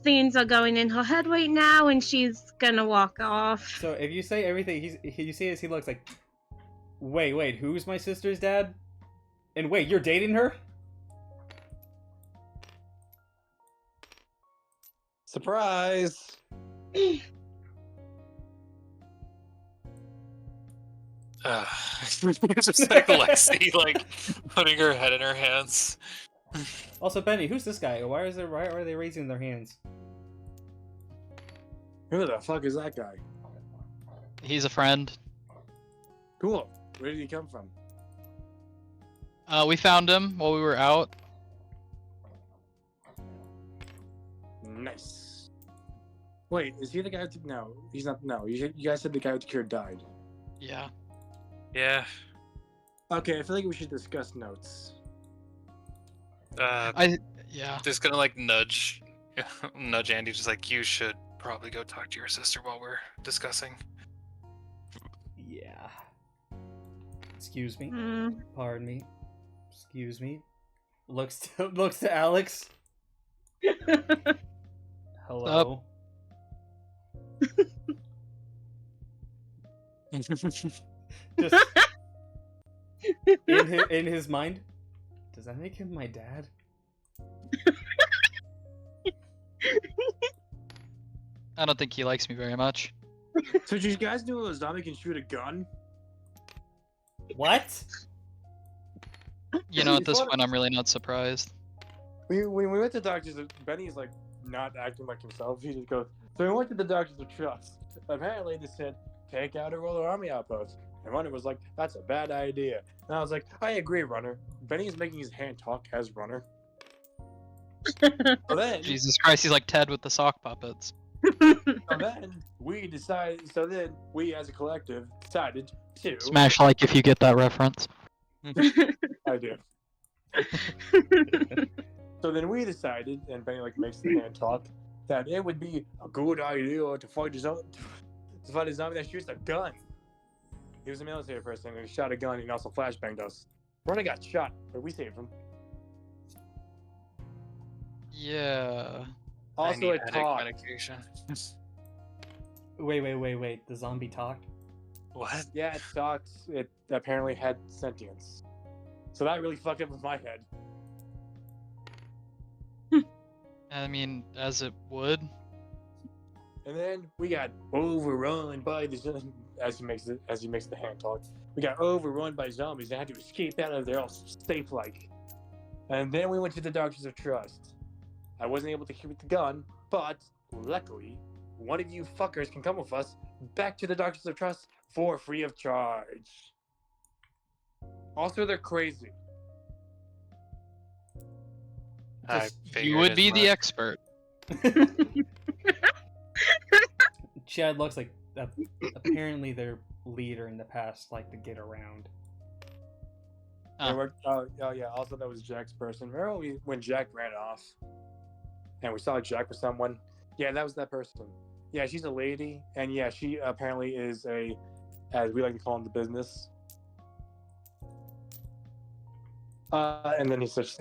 Things are going in her head right now, and she's gonna walk off. So if you say everything, you see as he looks like, wait, who's my sister's dad? And wait, you're dating her? Surprise! It's just like Lexi, like putting her head in her hands. Also, Benny, who's this guy? Why are they raising their hands? Who the fuck is that guy? He's a friend. Cool. Where did he come from? We found him while we were out. Nice. Wait, is he the guy? No, he's not. No, you guys said the guy with the cure died. Yeah. Yeah. Okay, I feel like we should discuss notes. Yeah. Just gonna like nudge Andy, just like, you should probably go talk to your sister while we're discussing. Yeah. Excuse me. Hmm. Pardon me. Excuse me. looks to Alex. Hello. Just in his mind, does that make him my dad? I don't think he likes me very much. So did you guys know a zombie can shoot a gun? What? You know, at You this thought- point, I'm really not surprised. When we went to doctors, Benny's like not acting like himself. He just goes, so we went to the doctors of trust. Apparently they said, take out a roller army outpost. And Runner was like, that's a bad idea. And I was like, I agree, Runner. Benny's making his hand talk as Runner. So then, Jesus Christ, he's like Ted with the sock puppets. so then we as a collective decided to Smash like if you get that reference. I do. So then we decided, and Benny like makes the hand talk, that it would be a good idea to fight a zombie that shoots a gun. He was a military person and he shot a gun and also flashbanged us. Runner got shot, but we saved him. Yeah. I Also, need it headache talked. medication. Wait. The zombie talked? What? Yeah, it talked. It apparently had sentience. So that really fucked up with my head. I mean, as it would. And then we got overrun by the as he makes the hand talk. We got overrun by zombies and had to escape out of there all safe like. And then we went to the Doctors of Trust. I wasn't able to keep the gun, but luckily, one of you fuckers can come with us back to the Doctors of Trust for free of charge. Also, they're crazy. I Just- You figured would as be the much. expert. Chad looks like apparently their leader in the past liked to get around. Huh. And oh yeah, also that was Jack's person. Remember when Jack ran off? And we saw Jack with someone? Yeah, that was that person. Yeah, she's a lady, and yeah, she apparently is a, as we like to call in the business. And then he says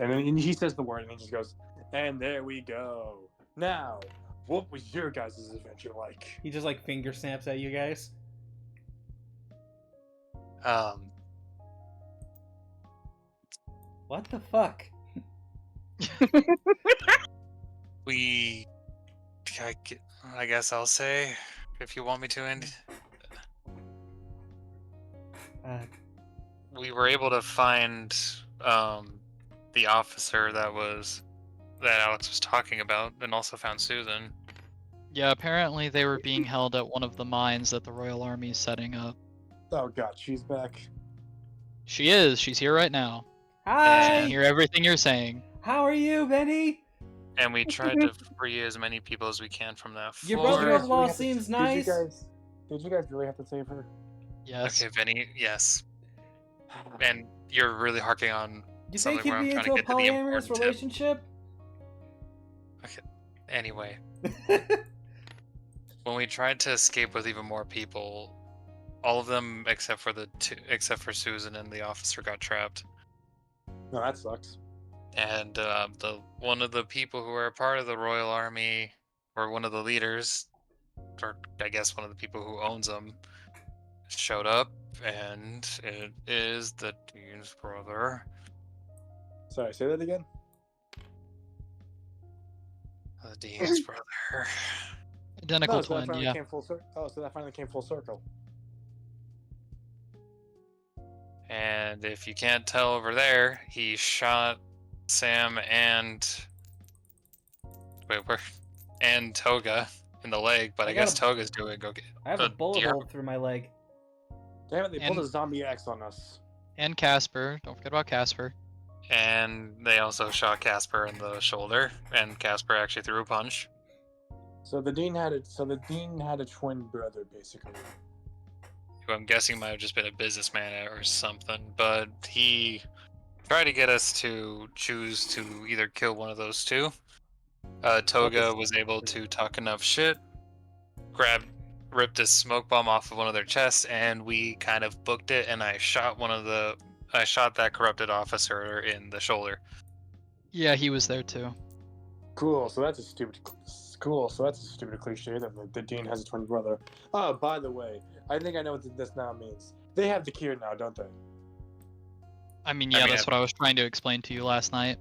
the word, and he just goes, and there we go. Now, what was your guys' adventure like? He just like finger snaps at you guys. What the fuck? I guess I'll say, if you want me to, Andy. We were able to find the officer that Alex was talking about, and also found Susan. Yeah, apparently they were being held at one of the mines that the Royal Army is setting up. Oh god, she's back. She is. She's here right now. She Hi! can hear everything you're saying. How are you, Benny? And we tried to free as many people as we can from that Your floor. brother-in-law Did seems you nice. Did you guys really have to save her? Yes. Okay, Vinny, yes. And you're really harking on You something think where he'd I'm be trying into to a get to the polyamorous important tip. relationship? Anyway, when we tried to escape with even more people, all of them except for Susan and the officer got trapped. No, that sucks. And one of the people who were a part of the Royal Army, or one of the leaders, or I guess one of the people who owns them, showed up, and it is the Dean's brother. Sorry, say that again. The Dean's brother. Identical Oh, so that twin, finally yeah. came full circle. Oh, so that finally came full circle. And if you can't tell over there, he shot Sam and and Toga in the leg, but I I guess got Toga's doing okay. I have a bullet hole through my leg. Damn it, they pulled And- a zombie axe on us. And Casper. Don't forget about Casper. And they also shot Casper in the shoulder, and Casper actually threw a punch. So the dean had it. So the dean had a twin brother, basically. Who I'm guessing might have just been a businessman or something, but he tried to get us to choose to either kill one of those two. Toga was able to talk enough shit, ripped a smoke bomb off of one of their chests, and we kind of booked it, and I shot that corrupted officer in the shoulder. Yeah, he was there too. Cool. So that's a stupid. Cool. So that's a stupid cliche that the dean has a twin brother. Oh, by the way, I think I know what this now means. They have the cure now, don't they? I mean, I yeah, mean, that's what I was trying to explain to you last night.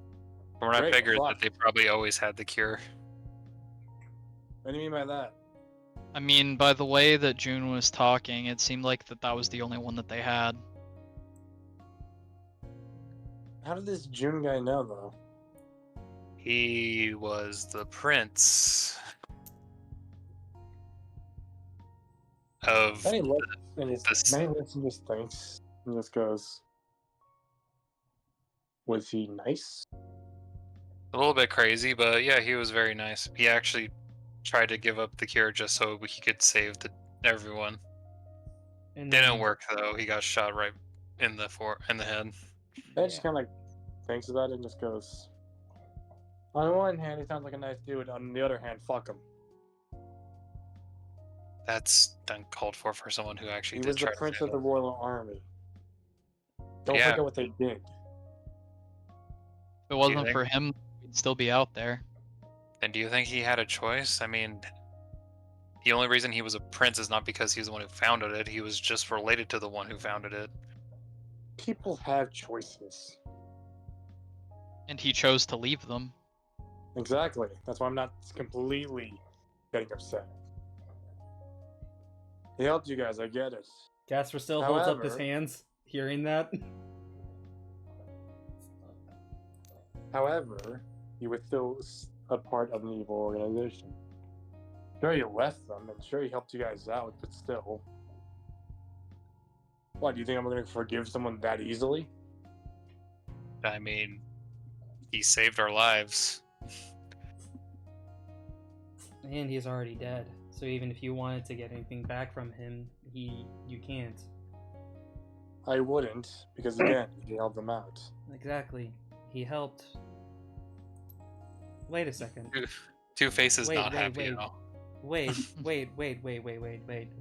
From what I Great, figured fuck. that they probably always had the cure. What do you mean by that? I mean, by the way that June was talking, it seemed like that was the only one that they had. How did this June guy know though? He was the prince of Then he looks and this. then he looks and just thinks and just goes, "Was he nice?" A little bit crazy, but yeah, he was very nice. He actually tried to give up the cure just so he could save everyone. And Didn't then- work though. He got shot right in the head. Then just kind of like thinks about it and just goes, "On the one hand, he sounds like a nice dude. On the other hand, fuck him. That's uncalled for someone who actually He did was the try to prince save of the him. Royal Army. Don't Yeah. forget what they did." If it wasn't think- for him, we'd still be out there. And do you think he had a choice? I mean, the only reason he was a prince is not because he was the one who founded it. He was just related to the one who founded it. People have choices. And he chose to leave them. Exactly. That's why I'm not completely getting upset. He helped you guys. I get it. Jasper still holds up his However- hands, hearing that. However, he was still a part of an evil organization. Sure, he left them, and sure, he helped you guys out, but still. What, do you think I'm going to forgive someone that easily? I mean, he saved our lives. And he's already dead. So even if you wanted to get anything back from him, you can't. I wouldn't, because again, he helped them out. Exactly. He helped. Wait a second. Two-Face is Wait, not wait, happy wait. at all. Wait.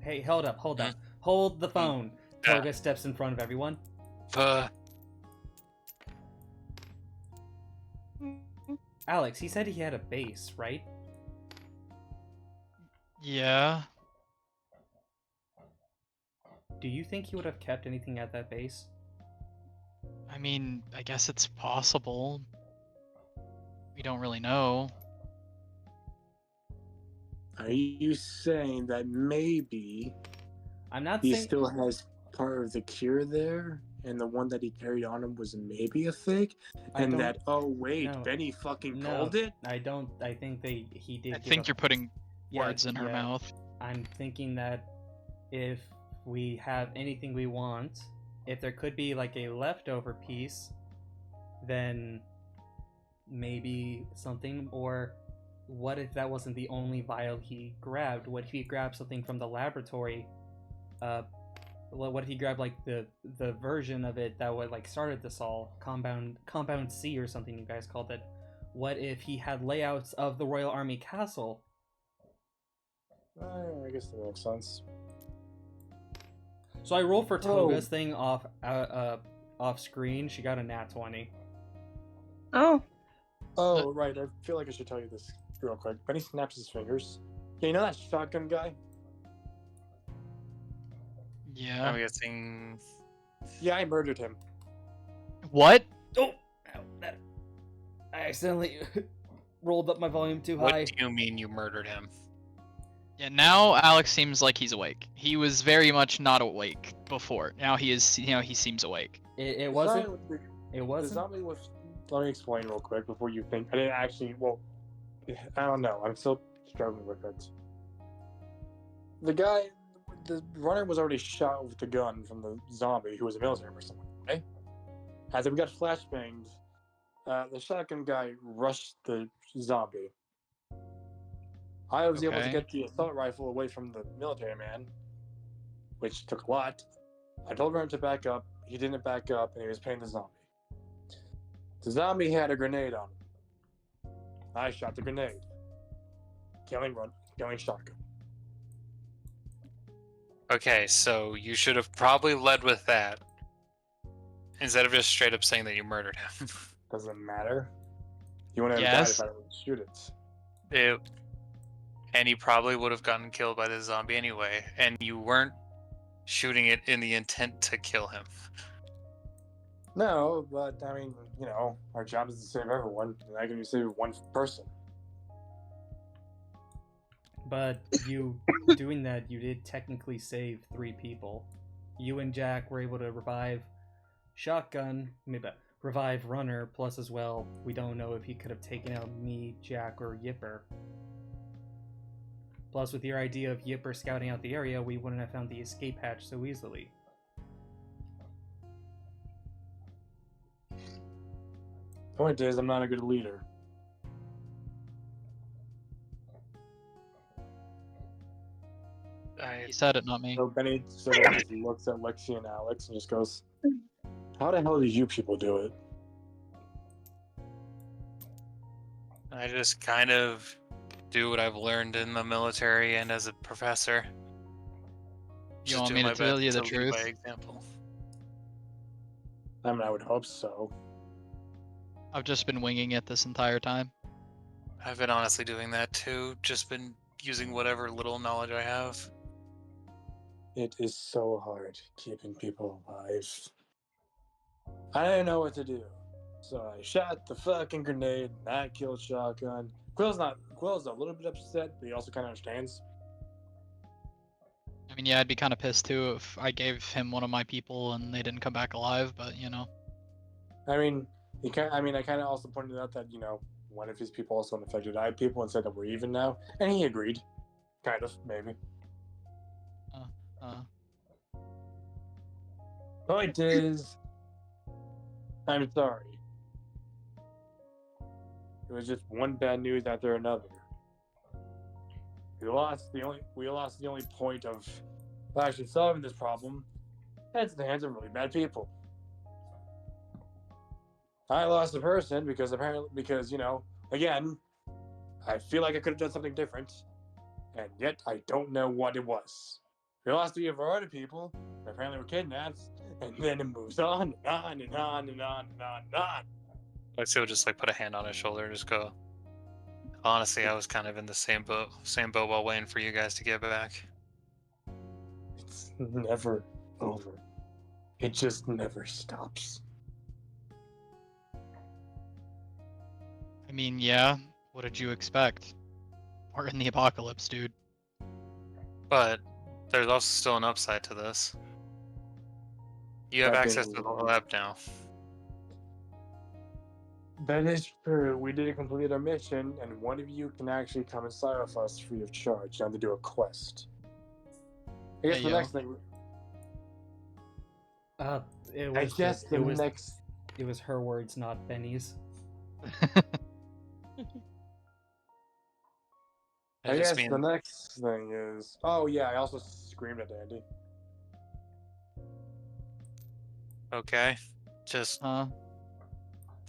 Hey, hold up. Hold the phone. Yeah. Toga steps in front of everyone. Alex, he said he had a base, right? Yeah. Do you think he would have kept anything at that base? I mean, I guess it's possible. We don't really know. Are you saying that maybe I'm not he saying. still has part of the cure there, and the one that he carried on him was maybe a fake? I And don't- that, oh wait, no. Benny fucking No, called it? I don't. I think he did. I give think up- you're putting Yeah, words in her yeah. mouth. I'm thinking that if we have anything we want, if there could be like a leftover piece, then maybe something. Or what if that wasn't the only vial he grabbed? What if he grabbed something from the laboratory? What if he grabbed like the version of it that would like started this all, compound C or something you guys called it? What if he had layouts of the Royal Army Castle? I guess that makes sense. So I rolled for Toga's thing off screen. She got a nat 20. Oh, Oh, right, I feel like I should tell you this real quick. Benny snaps his fingers. Yeah, you know that shotgun guy? Yeah. I'm guessing. Yeah, I murdered him. What? Oh, ow, I accidentally rolled up my volume too What high. do you mean you murdered him? Yeah, now Alex seems like he's awake. He was very much not awake before. Now he is, he seems awake. It wasn't. It The wasn't. zombie was. Let me explain real quick before you think. I didn't actually. Well, I don't know. I'm still struggling with it. The runner was already shot with the gun from the zombie who was a military person. Okay? As we got flashbanged, the shotgun guy rushed the zombie. I was able to Okay. get the assault rifle away from the military man, which took a lot. I told him to back up. He didn't back up, and he was paying the zombie. The zombie had a grenade on him. I shot the grenade. Killing shotgun. Okay, so you should have probably led with that instead of just straight up saying that you murdered him. Doesn't matter. He wouldn't have died Yes. if I didn't shoot it. And he probably would have gotten killed by the zombie anyway, and you weren't shooting it in the intent to kill him. No, but I mean, you know, our job is to save everyone, and I can save one person. But you doing that, you did technically save 3 people. You and Jack were able to revive Shotgun, maybe revive Runner, plus as well, we don't know if he could have taken out me, Jack, or Yipper. Plus, with your idea of Yipper scouting out the area, we wouldn't have found the escape hatch so easily. Point is, I'm not a good leader. He said it, not me. So Benny just looks at Lexi and Alex and just goes, "How the hell do you people do it?" I just kind of do what I've learned in the military and as a professor. You Just want do me to my tell best you the lead truth? by example. I mean, I would hope so. I've just been winging it this entire time. I've been honestly doing that too. Just been using whatever little knowledge I have. It is so hard keeping people alive. I didn't know what to do, so I shot the fucking grenade and that killed Shotgun. Quill's a little bit upset, but he also kind of understands. I mean, yeah, I'd be kind of pissed too if I gave him one of my people and they didn't come back alive, but you know. I mean, I kind of also pointed out that, you know, one of his people also infected I people and said that we're even now, and he agreed. Kind of, maybe. Point is, I'm sorry. It was just one bad news after another. We lost the only point of actually solving this problem. That's in the hands of really bad people. I lost a person because you know, again, I feel like I could have done something different, and yet I don't know what it was. We lost 3 of our other people, who apparently were kidnapped, and then it moves on and on and on and on and on and on. Lexi will just like put a hand on his shoulder and just go, honestly, I was kind of in the same boat while waiting for you guys to get back. It's never over. It just never stops. I mean, yeah, what did you expect? We're in the apocalypse, dude. But there's also still an upside to this. You have That access being- to the lab now. That is true. We did complete our mission, and one of you can actually come inside with us free of charge. Now to do a quest. I guess Hey, the yo. next thing. It I was guess just, the next. it was her words, not Benny's. I guess the next thing is. Oh yeah, I also screamed at Andy. Okay, just Huh?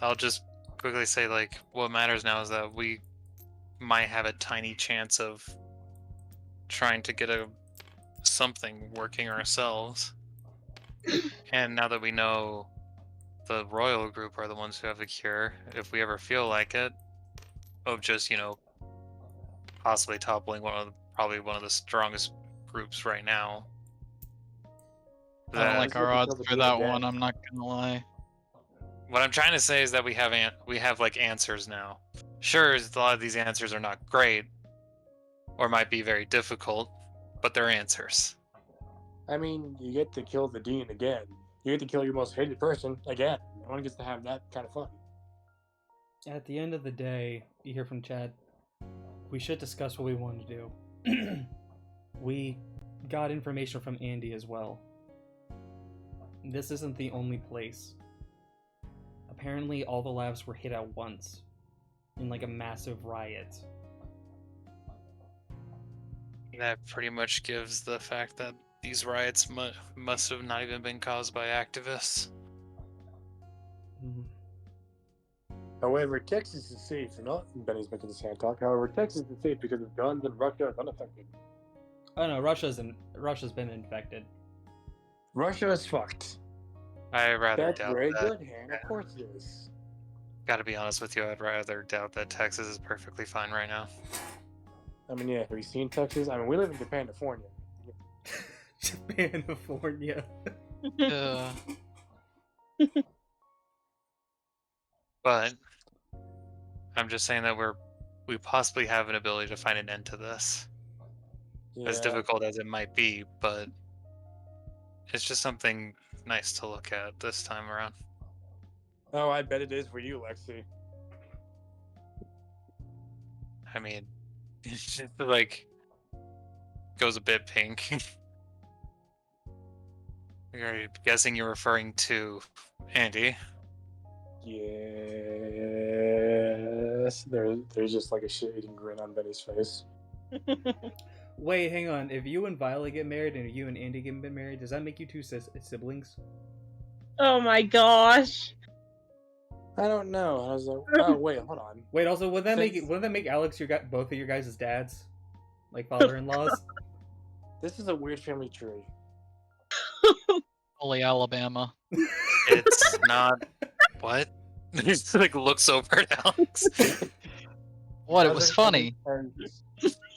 I'll just quickly say, like, what matters now is that we might have a tiny chance of trying to get something working ourselves. And now that we know the royal group are the ones who have the cure, if we ever feel like it, of just, you know, possibly toppling probably one of the strongest groups right now. I don't like Let's our look at odds the for deal that again. one, I'm not gonna lie. What I'm trying to say is that we have like answers now. Sure, a lot of these answers are not great, or might be very difficult, but they're answers. I mean, you get to kill the dean again. You get to kill your most hated person again. No one gets to have that kind of fun. At the end of the day, you hear from Chad, we should discuss what we want to do. We got information from Andy as well. This isn't the only place. Apparently all the labs were hit at once, in like a massive riot. That pretty much gives the fact that these riots must have not even been caused by activists. Mhm. However, Texas is safe. Not Benny's making his hand talk. However, Texas is safe because of guns and Russia is unaffected. Oh no, Russia's been infected. Russia is fucked. I rather That's doubt very that. good, Han. Of course it is. Gotta be honest with you, I'd rather doubt that Texas is perfectly fine right now. I mean, yeah, have you seen Texas? I mean, we live in Japan, California. Japanifornia. Uh, But I'm just saying that we possibly have an ability to find an end to this. As Yeah. difficult as it might be, but it's just something nice to look at this time around. Oh, I bet it is for you, Lexi. I mean, it's just like goes a bit pink. I'm guessing you're referring to Andy. Yes. There's just like a shit-eating grin on Benny's face. Wait, hang on. If you and Violet get married and you and Andy get married, does that make you two siblings? Oh my gosh. I don't know. I was like, oh wait, hold on. Wait, also, would that Since- make Alex both of your guys' dads, like father-in-laws? This is a weird family tree. Holy Alabama. It's not what? He just like looks over at Alex. What? It As was in- funny.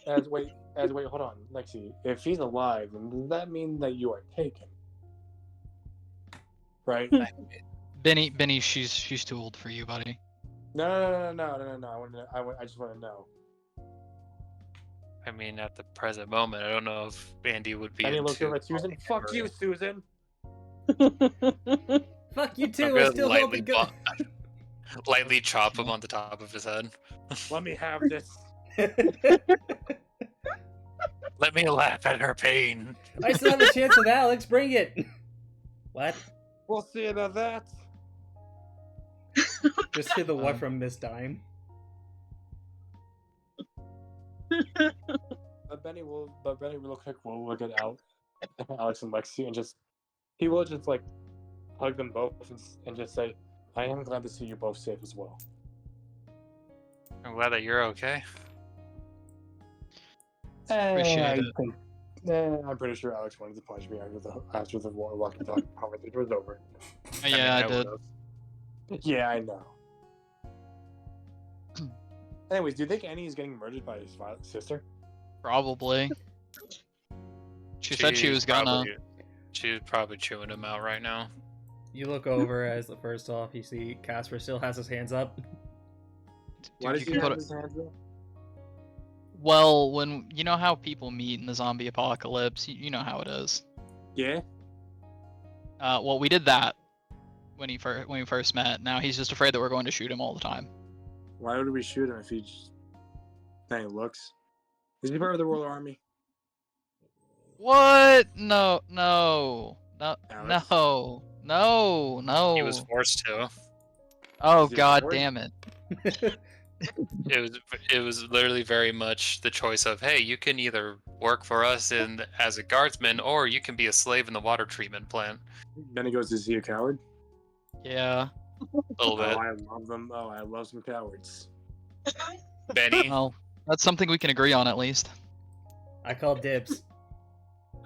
As wait, hold on, Lexi. If he's alive, then does that mean that you are taken? Right? Benny, she's too old for you, buddy. No. I just want to know. I mean, at the present moment, I don't know if Andy would be Benny looks into over at Susan. Fuck you, Susan. Fuck you I'm too. I gonna still hope it goes. lightly chop him on the top of his head. Let me have this. Let me laugh at her pain. I still have a chance with Alex. Bring it. What? We'll see about that. Just hear the what from Miss Dime. But Benny real quick will look at Alex and Lexi and he will just like hug them both and just say, I am glad to see you both safe as well. I'm glad that you're okay. Appreciate it. I'm pretty sure Alex wanted to punch me after the walkie-talkie conversation was over. Yeah, I mean, did. would've. Yeah, I know. Anyways, do you think Annie is getting murdered by his sister? Probably. She said she She's was gonna. She's probably chewing him out right now. You look over as the first off, you see Casper still has his hands up. Why Dude, does you he can have put his hands up? Well, when you know how people meet in the zombie apocalypse, you know how it is. Yeah? Well, we did that when we first met. Now he's just afraid that we're going to shoot him all the time. Why would we shoot him if he just... Dang, looks. Is he part of the Royal Army? What? No. Alex? No. He was forced to. Oh Is he a God coward? damn it. It was literally very much the choice of, hey, you can either work for us as a guardsman, or you can be a slave in the water treatment plant. Then he goes, is he a coward? Yeah. A little Oh, bit. I love them. Oh, I love some cowards. Benny. Well, that's something we can agree on at least. I call dibs.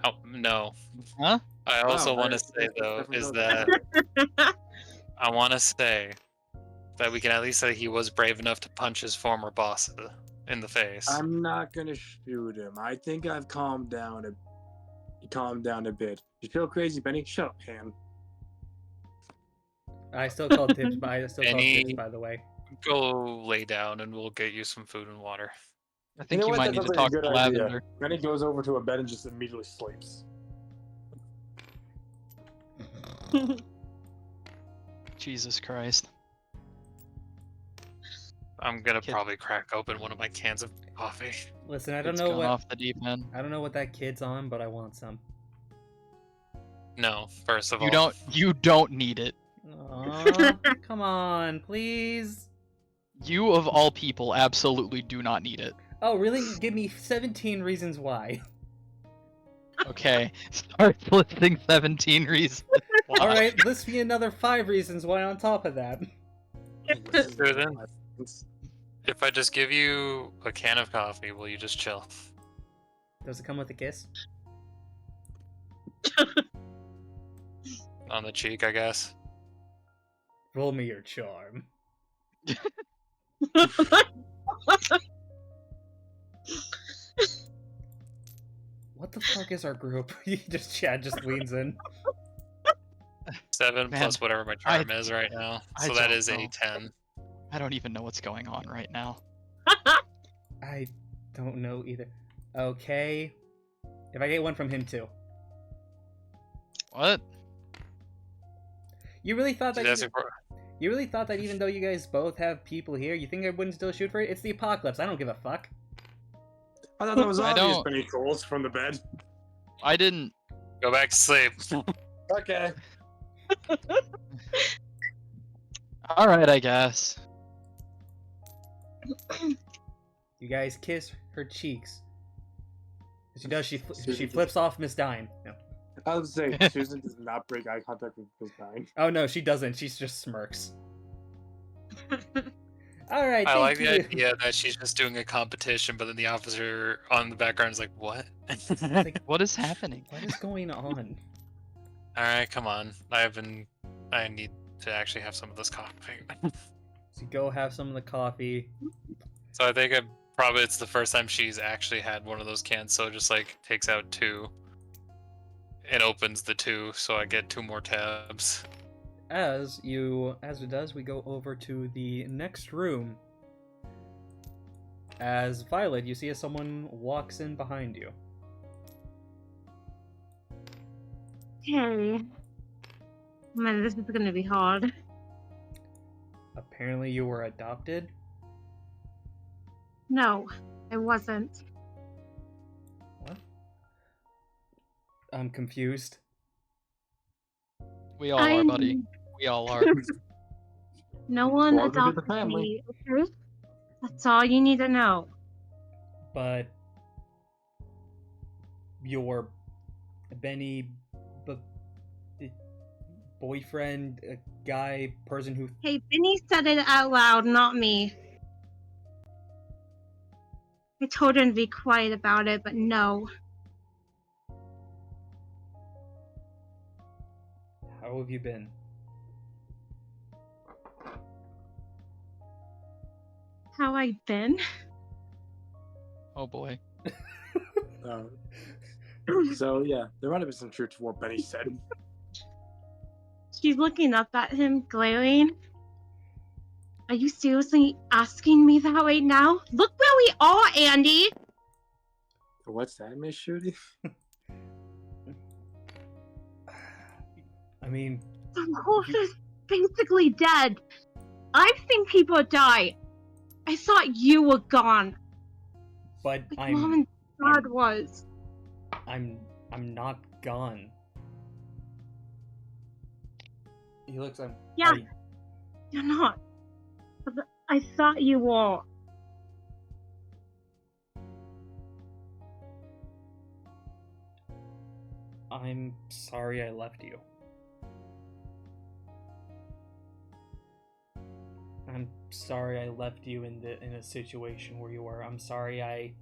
Oh, no. Huh? I also Oh, want to I- say, though, definitely is know that I want to say that we can at least say he was brave enough to punch his former boss in the face. I'm not gonna shoot him. I think I've calmed down a bit. You feel crazy, Benny? Shut up, Ham. I still call dibs, but I still call Any- dibs, by the way. Go lay down and we'll get you some food and water. I think you what? might That need to sounds like talk a to good idea. Lavender. Benny goes over to a bed and just immediately sleeps. Jesus Christ. I'm gonna Kid- probably crack open one of my cans of coffee. Listen, I don't It's know gone what off the deep end. I don't know what that kid's on, but I want some. No, first of You all. you don't need it. Aw, come on, please. You of all people absolutely do not need it. Oh, really? Give me 17 reasons why. Okay. Start listing 17 reasons. why. All right, list me another 5 reasons why on top of that. Susan, if I just give you a can of coffee, will you just chill? Does it come with a kiss? On the cheek, I guess. Roll me your charm. What the fuck is our group? Chad just leans in. 7 Man, plus whatever my charm is right now. I So that don't is a know. 10. I don't even know what's going on right now. I don't know either. Okay. If I get one from him too. What? You really thought that That's you really thought that even though you guys both have people here, you think I wouldn't still shoot for it? It's the apocalypse. I don't give a fuck. I thought that was I obvious, don't- Benny Coles from the bed. I didn't. Go back to sleep. Okay. Alright, I guess. You guys kiss her cheeks. As she does, she Susan- flips off Miss Dime. No. I was saying, Susan does not break eye contact with Miss Nine. Oh no, she doesn't. She just smirks. All right. I thank like the you. idea that she's just doing a competition, but then the officer on the background is like, "What?" Like, What is happening? what is going on? All right, come on. I need to actually have some of this coffee. So go have some of the coffee. So I think it's the first time she's actually had one of those cans. So it just like takes out 2 and opens the 2, so I get 2 more tabs. As it does, we go over to the next room. As Violet, you see as someone walks in behind you. Okay. Man, this is gonna be hard. Apparently, you were adopted. No, I wasn't. What? I'm confused. We all are, buddy. We all are. No one Welcome to the adopted family. me, okay? That's all you need to know. But your Benny boyfriend, a guy, person who Hey, Benny said it out loud, not me. I told him to be quiet about it, but no. How have you been? How I been? Oh boy. So yeah, there might have been some truth to what Benny said. She's looking up at him, glaring. Are you seriously asking me that right now? Look where we are, Andy! What's that, Miss Shooty? I mean, The horse is basically dead. I've seen people die. I thought you were gone. but Like Mom and Dad was. I'm not gone. He looks at Yeah. You're not. But I thought you were. I'm sorry I left you. I'm sorry I left you in a situation where you were. I'm sorry I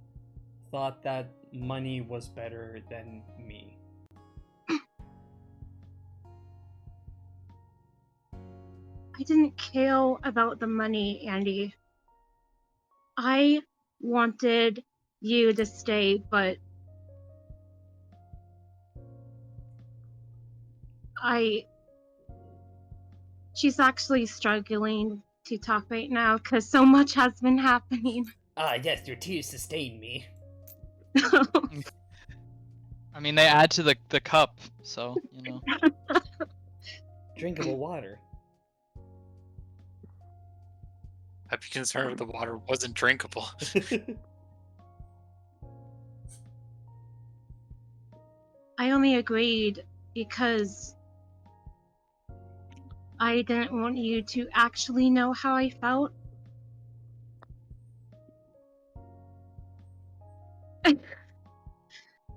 thought that money was better than me. I didn't care about the money, Andy. I wanted you to stay, but she's actually struggling to talk right now because so much has been happening. Ah, yes, your tears sustain me. I mean, they add to the cup, so, you know. Drinkable water. I'd be concerned if the water wasn't drinkable. I only agreed because I didn't want you to actually know how I felt.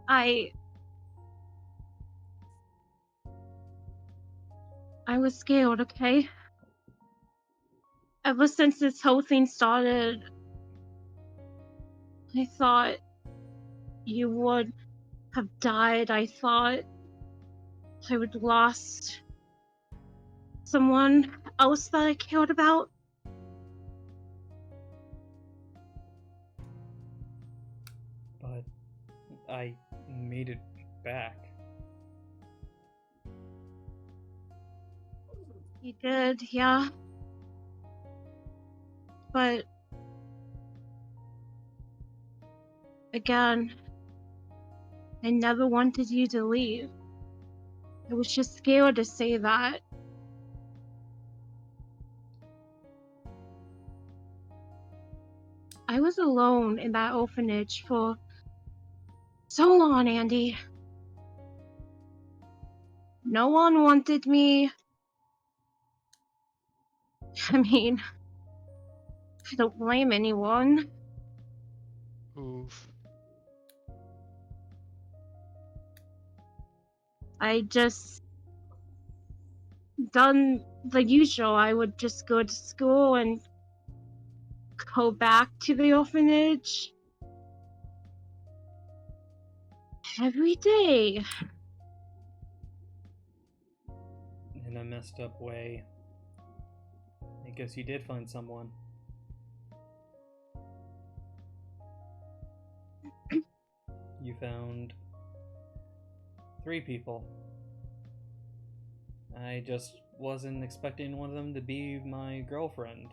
I was scared, okay? Ever since this whole thing started, I thought you would have died. I thought I would lost someone else that I cared about. I made it back. You did, yeah. But again, I never wanted you to leave. I was just scared to say that. I was alone in that orphanage for so long, Andy. No one wanted me. I mean, I don't blame anyone. Oof. I just done the usual. I would just go to school and go back to the orphanage every day. In a messed up way. I guess you did find someone. You found 3 people. I just wasn't expecting one of them to be my girlfriend.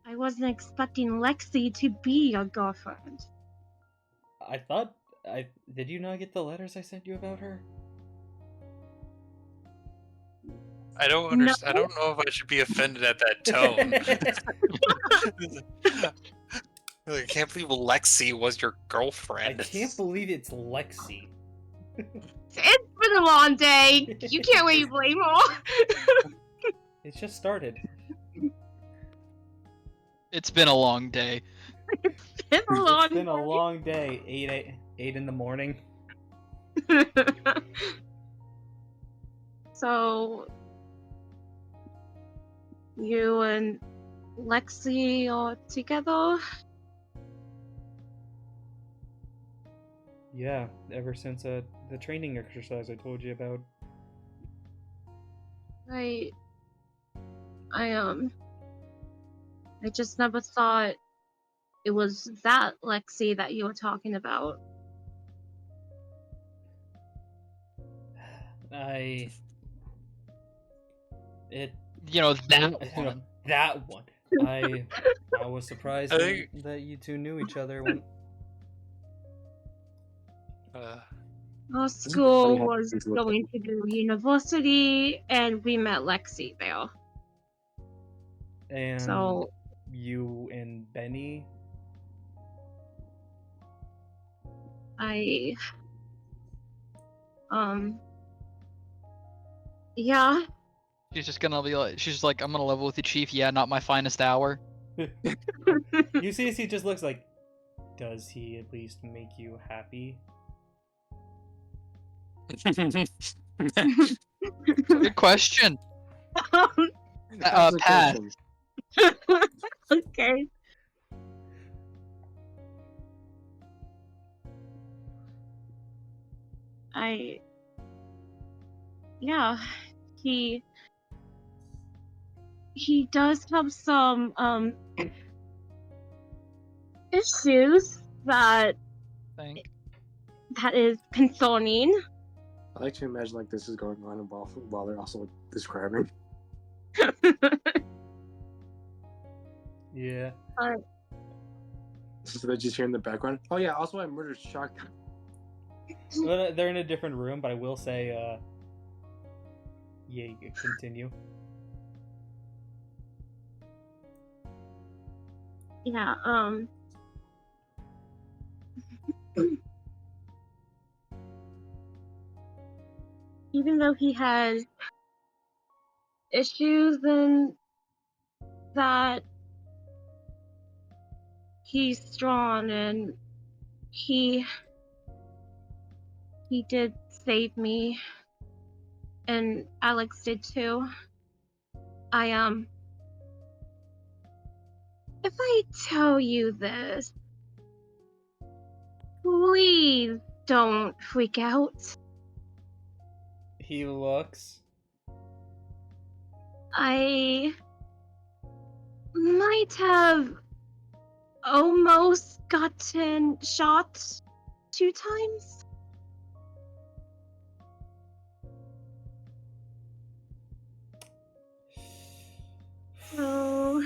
I wasn't expecting Lexi to be your girlfriend. I thought did you not get the letters I sent you about her? I don't No. understand. I don't know if I should be offended at that tone. I can't believe Lexi was your I girlfriend. can't believe it's Lexi. It's been a long day. You can't really blame her. It's just started. It's been a long day. It's a long It's been a long day. 8 in the morning. So, you and Lexi are together? Yeah, ever since the training exercise I told you about. I just never thought it was that Lexi that you were talking about. You know, that You know, one. that one. I was surprised I think- that you two knew each other when Our school was going to do university, and we met Lexi there. and So, you and Benny. yeah. She's just gonna be like, she's like, I'm gonna level with you, Chief. Yeah, not my finest hour. You see as he just looks like, does he at least make you happy? Good question. That's the Pat. question. Okay. Yeah, he does have some issues that is concerning. I like to imagine like this is going on while they're also describing. Yeah. So they're just hearing in the background. Oh yeah, also I murdered shotgun. Well, they're in a different room, but I will say, yeah, you can continue. Yeah, even though he has issues and that, he's strong, and he did save me, and Alex did too. If I tell you this, please don't freak out. He looks. I might have almost gotten shot 2 times. So,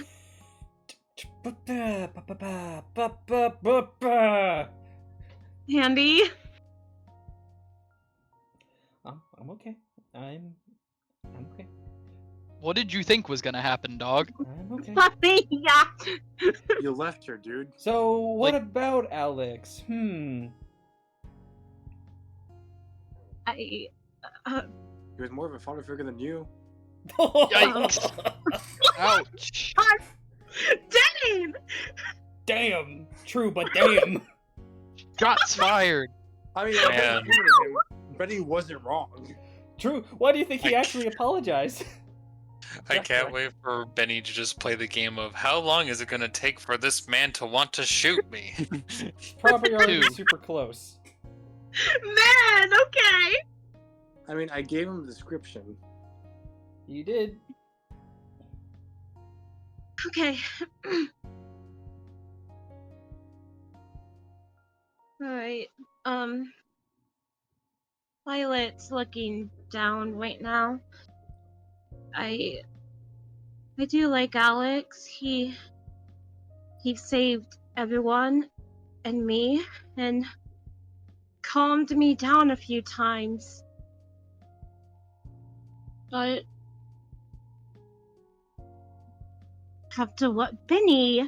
handy. I'm okay. I'm okay. What did you think was gonna happen, dog? I'm okay. Funny, yeah. You left her, dude. So what Like- about Alex? I, He was more of a father figure than you. Yikes. Ouch. Dang! Damn. True, but damn. Shots fired. I mean, Man. Benny wasn't wrong. True. Why do you think he actually apologized? I can't wait for Benny to just play the game of how long is it gonna take for this man to want to shoot me? Probably already Two. super close. Man, okay. I mean, I gave him a description. You did. Okay. Alright. Violet's looking down right now. I do like Alex. He saved everyone and me and calmed me down a few times. But after what Benny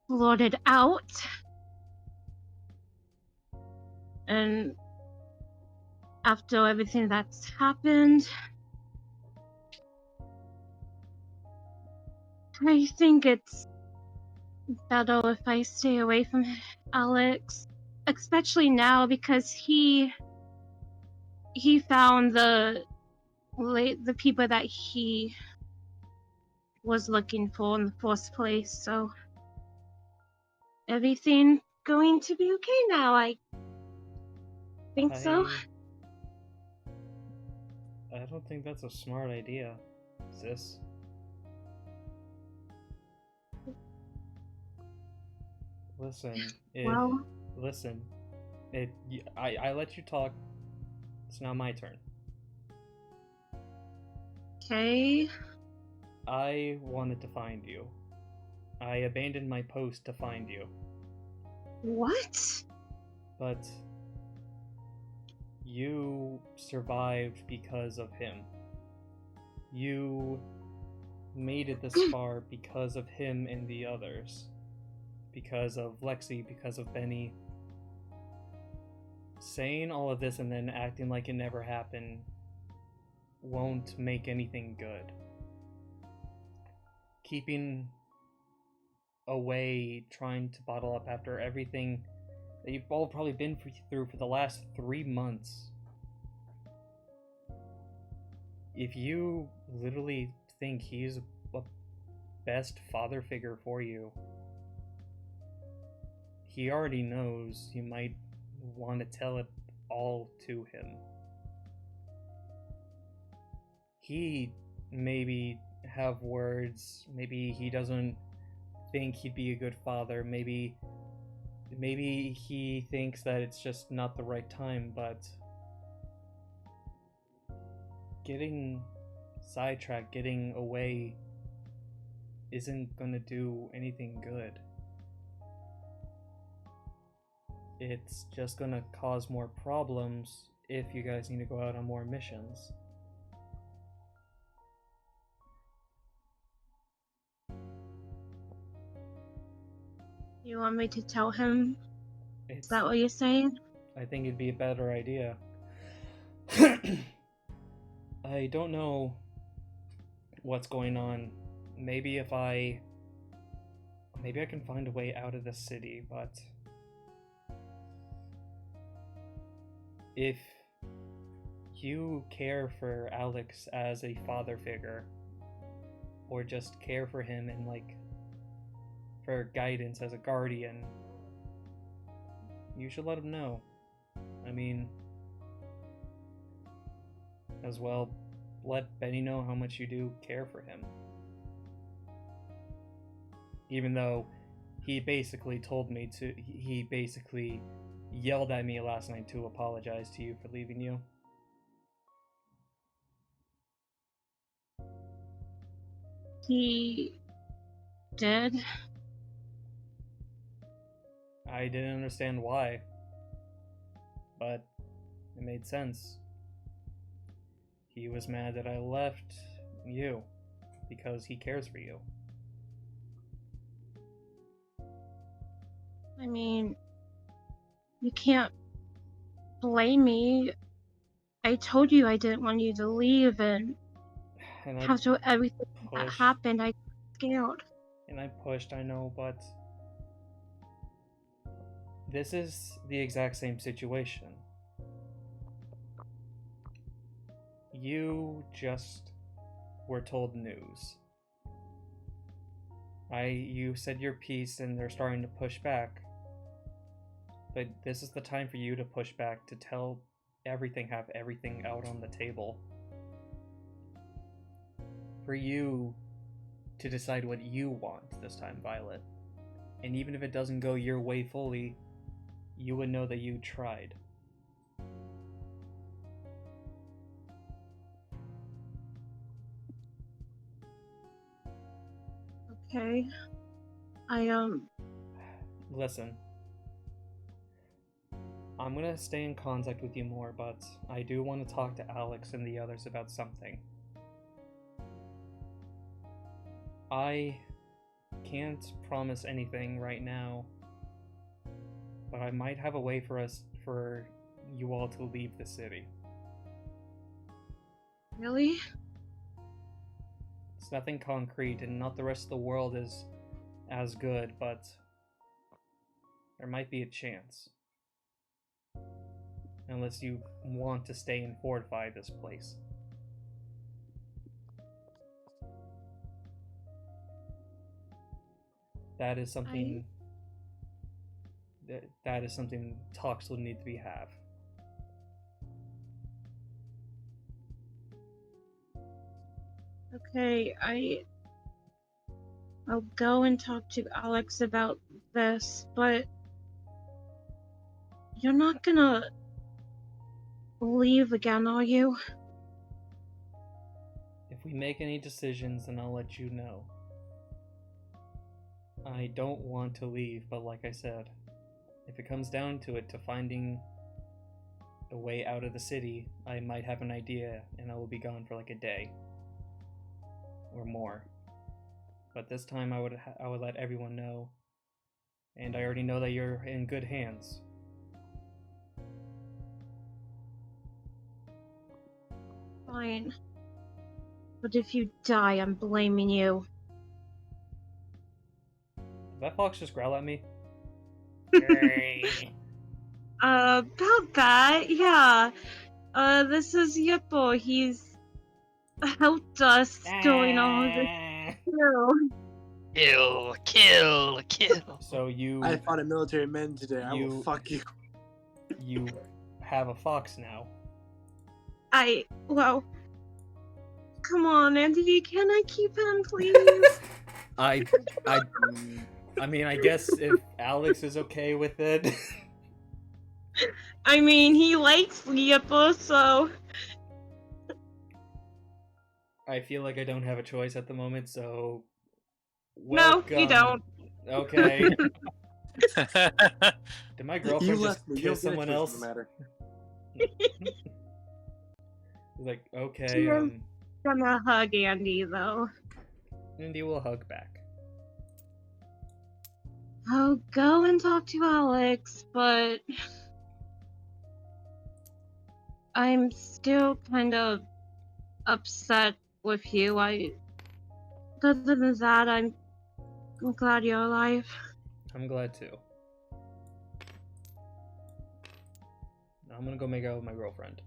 blurted out, and after everything that's happened, I think it's better if I stay away from Alex, especially now because he found the people that he was looking for in the first place. So everything going to be okay now. I think so. I don't think that's a smart idea, sis. Listen, Well, I let you talk. It's now my turn. okay. I wanted to find you. I abandoned my post to find you, What? but you survived because of him. You made it this far because of him and the others. Because of Lexi, because of Benny. Saying all of this and then acting like it never happened won't make anything good. Keeping away, trying to bottle up after everything that you've all probably been through for the last 3 months. If you literally think he's a best father figure for you, he already knows you might want to tell it all to him. He maybe have words, maybe he doesn't think he'd be a good father, maybe he thinks that it's just not the right time, but getting sidetracked, getting away isn't gonna do anything good. It's just gonna cause more problems if you guys need to go out on more missions. You want me to tell him? It's, Is that what you're saying? I think it'd be a better idea. I don't know what's going on. Maybe I can find a way out of the city, but if you care for Alex as a father figure, or just care for him and for guidance as a guardian, you should let him know. I mean, as well, let Benny know how much you do care for him. Even though he basically told me to. He basically yelled at me last night to apologize to you for leaving you. He did. I didn't understand why, but it made sense. He was mad that I left you because he cares for you. I mean, you can't blame me. I told you I didn't want you to leave, and And I after everything that pushed, happened, I got scared. and I pushed, I know, but this is the exact same situation. You just were told news. You said your piece and they're starting to push back. But this is the time for you to push back, to have everything out on the table. For you to decide what you want this time, Violet. And even if it doesn't go your way fully, you would know that you tried. Okay. Listen. I'm gonna stay in contact with you more, but I do want to talk to Alex and the others about something. I can't promise anything right now, but I might have a way for you all to leave the city. Really? It's nothing concrete, and not the rest of the world is as good, but there might be a chance. Unless you want to stay and fortify this place. That is something that is something talks will need to be have. Okay, I'll go and talk to Alex about this, but you're not gonna leave again, are you? If we make any decisions, then I'll let you know. I don't want to leave, but like I said, if it comes down to it, to finding a way out of the city, I might have an idea, and I will be gone for like a day or more. But this time, I would let everyone know, and I already know that you're in good hands. Fine. But if you die, I'm blaming you. Did that fox just growl at me? About that, yeah. This is Yippo. He's helped us during all of this too. Kill. So you I fought a military man today. I will fuck you. you have a fox now. Well, come on, Andy, can I keep him, please? I mean, I guess if Alex is okay with it. I mean, he likes Yippo, so... I feel like I don't have a choice at the moment, so... No, you don't. Okay. Did my You girlfriend left just me. You kiss don't get a someone choice else? in the matter. Like, okay, Cheers. Gonna hug Andy, though. Indy will hug back. I'll go and talk to Alex, but... I'm still kind of upset with you. Other than that, I'm glad you're alive. I'm glad too. Now I'm gonna go make out with my girlfriend.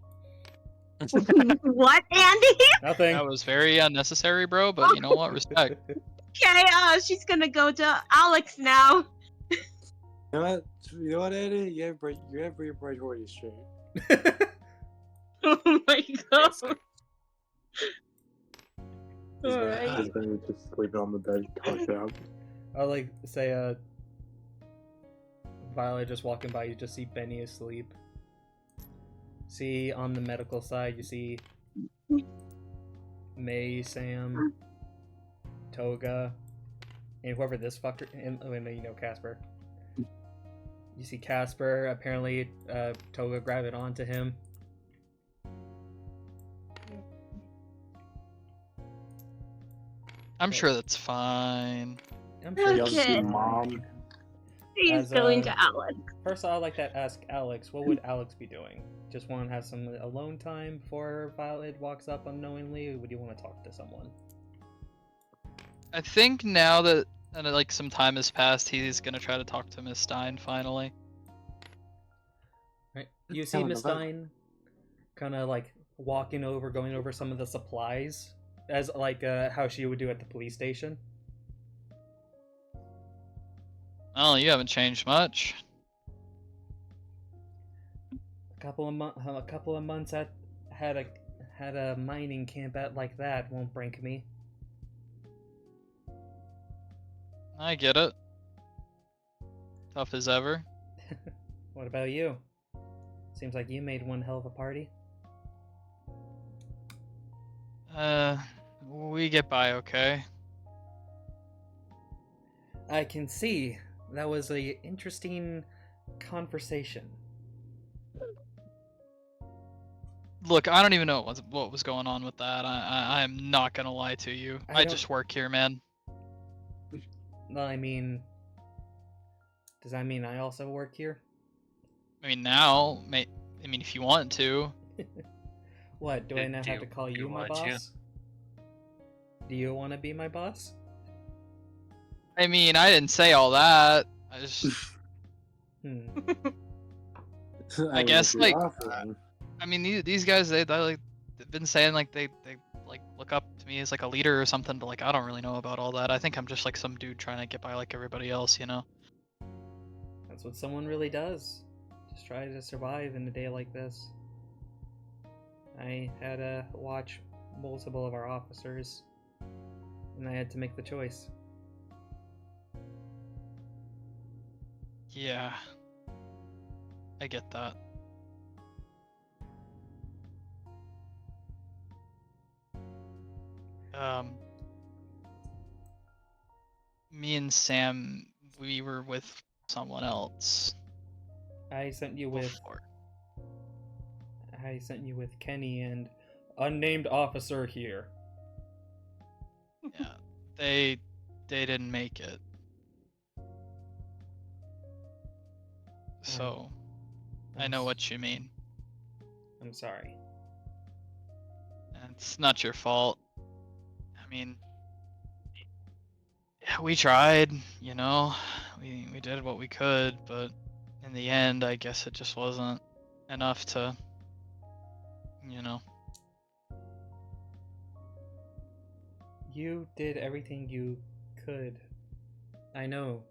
What, Andy? Nothing. That was very unnecessary, bro, but you know what? Respect. Okay, she's gonna go to Alex now. You know what, Eddie? You have your priorities straight. Oh my god. His Alright. husband was just sleeping on the bed, cocked out. I'll like say, Violet just walking by, you just see Benny asleep. See, on the medical side, you see May, Sam, Toga, and whoever this fucker. And oh, no, you know Casper. You see Casper. Apparently, Toga grabbed it onto him. I'm sure that's fine. I'm sure. Okay. You also see Mom. He's As, going uh, to Alex. First, I'd like to ask Alex, what would Alex be doing? Just want to have some alone time before Violet walks up unknowingly, or would you want to talk to someone? I think now that like some time has passed, he's gonna try to talk to Miss Stein finally. Right. You see Helen, Miss about- Stein kind of like going over some of the supplies, as like how she would do at the police station. Oh, you haven't changed much. A couple of months at had a mining camp at like that won't break me. I get it. Tough as ever. What about you? Seems like you made one hell of a party. We get by okay. I can see that was a interesting conversation. Look, I don't even know what was going on with that. I am not gonna lie to you. I I don't- just work here, man. Well, I mean, does that mean I also work here? I mean, now, I mean, if you want to. What, do I now Do have to you- call do you you my want to? boss? Do you want to be my boss? I mean, I didn't say all that. I just, Hmm. I guess, what you're like, offering. I mean, these guys, they've been saying like they like look up to me as like a leader or something, but like I don't really know about all that. I think I'm just like some dude trying to get by like everybody else, you know? That's what someone really does. Just try to survive in a day like this. I had to watch multiple of our officers, and I had to make the choice. Yeah, I get that. Me and Sam, we were with someone else I sent you with before. Kenny and unnamed officer here. Yeah, they didn't make it. So, I know what you mean. I'm sorry. It's not your fault. I mean, yeah, we tried, you know. We did what we could, but in the end, I guess it just wasn't enough to, you know. You did everything you could. I know.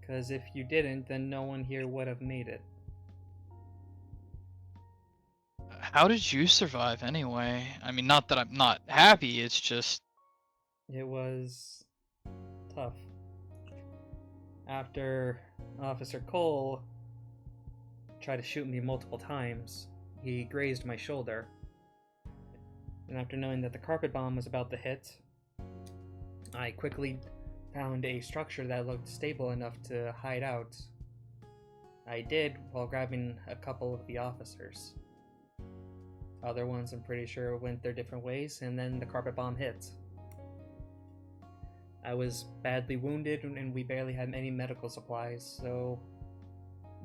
Because if you didn't, then no one here would have made it. How did you survive anyway? I mean, not that I'm not happy, it's just It was tough. After Officer Cole tried to shoot me multiple times, he grazed my shoulder. And after knowing that the carpet bomb was about to hit, I quickly found a structure that looked stable enough to hide out. I did while grabbing a couple of the officers. Other ones I'm pretty sure went their different ways, and then the carpet bomb hit. I was badly wounded and we barely had any medical supplies, so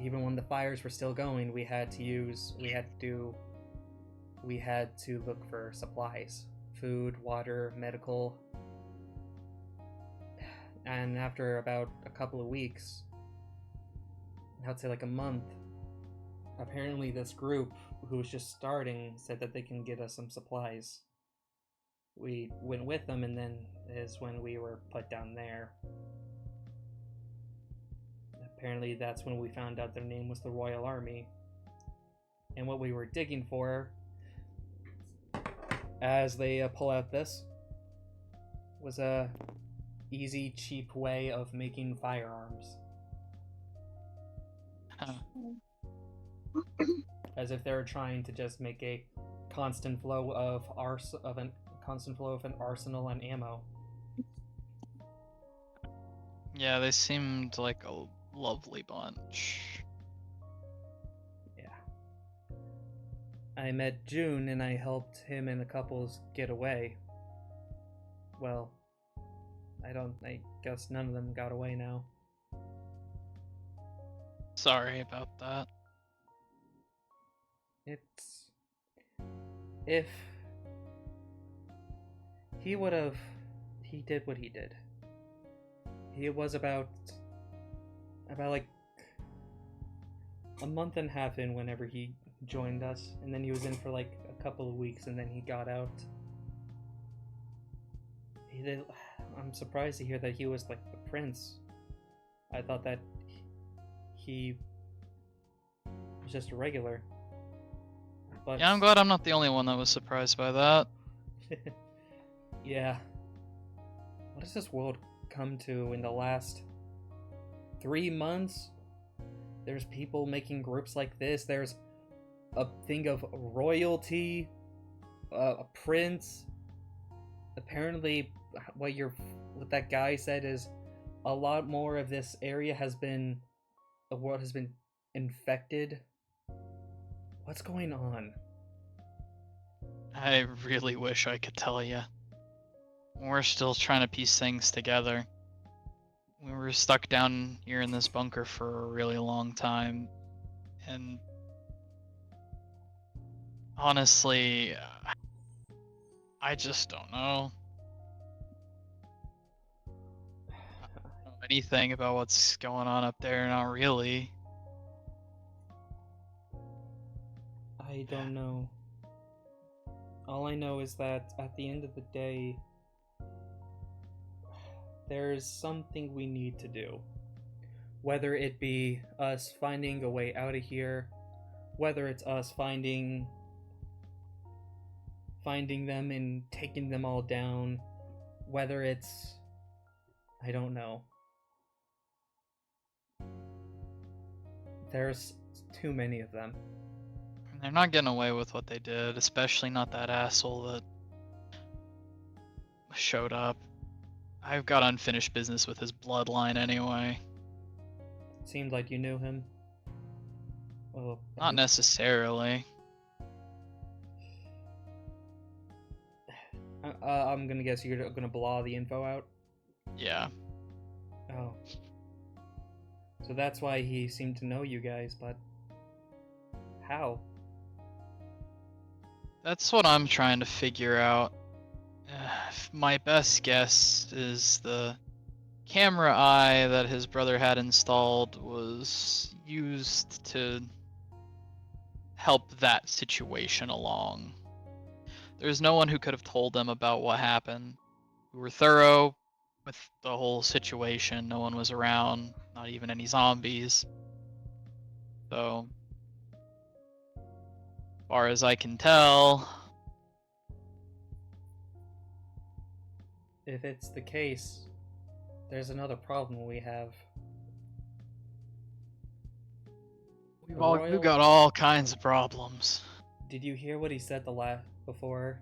even when the fires were still going, we had to look for supplies. Food, water, medical. And after about a couple of weeks, I'd say like a month, apparently this group who was just starting said that they can get us some supplies. We went with them, and then is when we were put down there. Apparently that's when we found out their name was the Royal Army. And what we were digging for, as they pull out this, was a easy, cheap way of making firearms. Huh. As if they were trying to just make a constant flow of an arsenal and ammo. Yeah, they seemed like a lovely bunch. Yeah. I met June and I helped him and the couples get away. Well, I guess none of them got away now. Sorry about that. If he did what he did. He was about like a month and a half in whenever he joined us, and then he was in for like a couple of weeks, and then he got out. I'm surprised to hear that he was like the prince. I thought that he was just a regular. But Yeah, I'm glad I'm not the only one that was surprised by that. yeah. What has this world come to in the last 3 months? There's people making groups like this. There's a thing of royalty, a prince. Apparently, what that guy said is a lot more of this area has been infected. What's going on? I really wish I could tell you. We're still trying to piece things together. We were stuck down here in this bunker for a really long time, and honestly, I just don't know. I don't know anything about what's going on up there, not really. I don't know. All I know is that at the end of the day, there's something we need to do. Whether it be us finding a way out of here, whether it's us finding them and taking them all down, whether it's... I don't know. There's too many of them. They're not getting away with what they did, especially not that asshole that showed up. I've got unfinished business with his bloodline anyway. Seemed like you knew him. Well, Not necessarily. I'm gonna guess you're gonna blah the info out. Yeah. Oh. So that's why he seemed to know you guys, but how? That's what I'm trying to figure out. My best guess is the camera eye that his brother had installed was used to help that situation along. There's no one who could have told them about what happened. We were thorough with the whole situation. No one was around, not even any zombies. So, as far as I can tell, If it's the case, there's another problem we have. we've got all kinds of problems. Did you hear what he said before?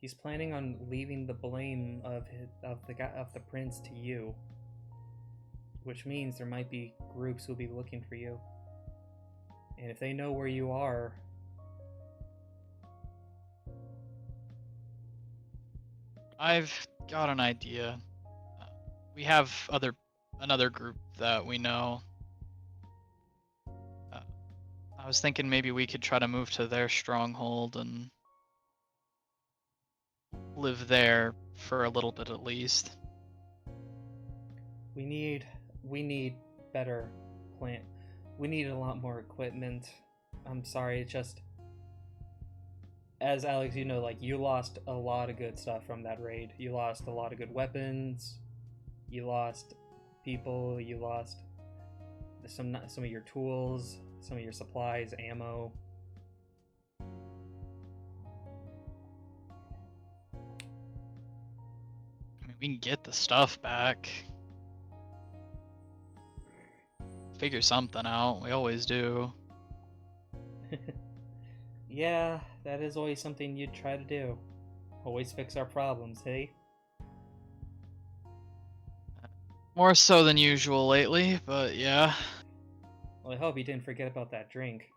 He's planning on leaving the blame of the prince to you, which means there might be groups who'll be looking for you, and if they know where you are, I've got an idea. We have another group that we know. I was thinking maybe we could try to move to their stronghold and live there for a little bit at least. we need better plant. We need a lot more equipment. I'm sorry, it's just, as Alex, you know, like, you lost a lot of good stuff from that raid. You lost a lot of good weapons. You lost people. You lost some of your tools, some of your supplies, ammo. I mean, we can get the stuff back. figure something out. We always do. Yeah, that is always something you'd try to do. Always fix our problems, hey? More so than usual lately, but yeah. Well, I hope you didn't forget about that drink.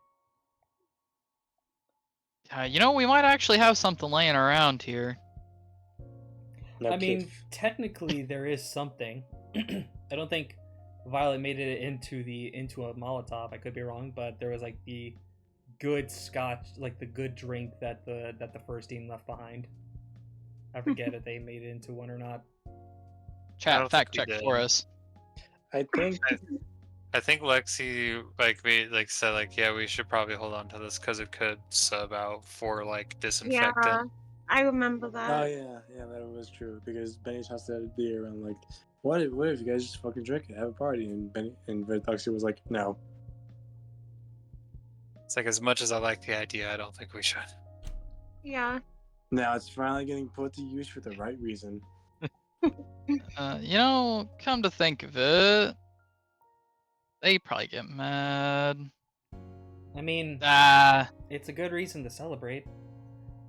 You know, we might actually have something laying around here. No I mean, kidding. technically there is something. I don't think Violet made it into a Molotov. I could be wrong, but there was like the good scotch, like the good drink that the first team left behind. I forget if they made it into one or not. Chat, don't fact think we check did. for us. I think I think Lexi like said like yeah we should probably hold on to this because it could sub out for like disinfectant. Yeah, I remember Oh that. yeah, that was true because Benny tossed that beer and like, what if you guys just fucking drink it, have a party? And Benny and Vitoxy was like, no. It's like as much as I like the idea, I don't think we should. Yeah. Now it's finally getting put to use for the right reason. You know, come to think of it, they probably get mad. I mean, Ah, it's a good reason to celebrate.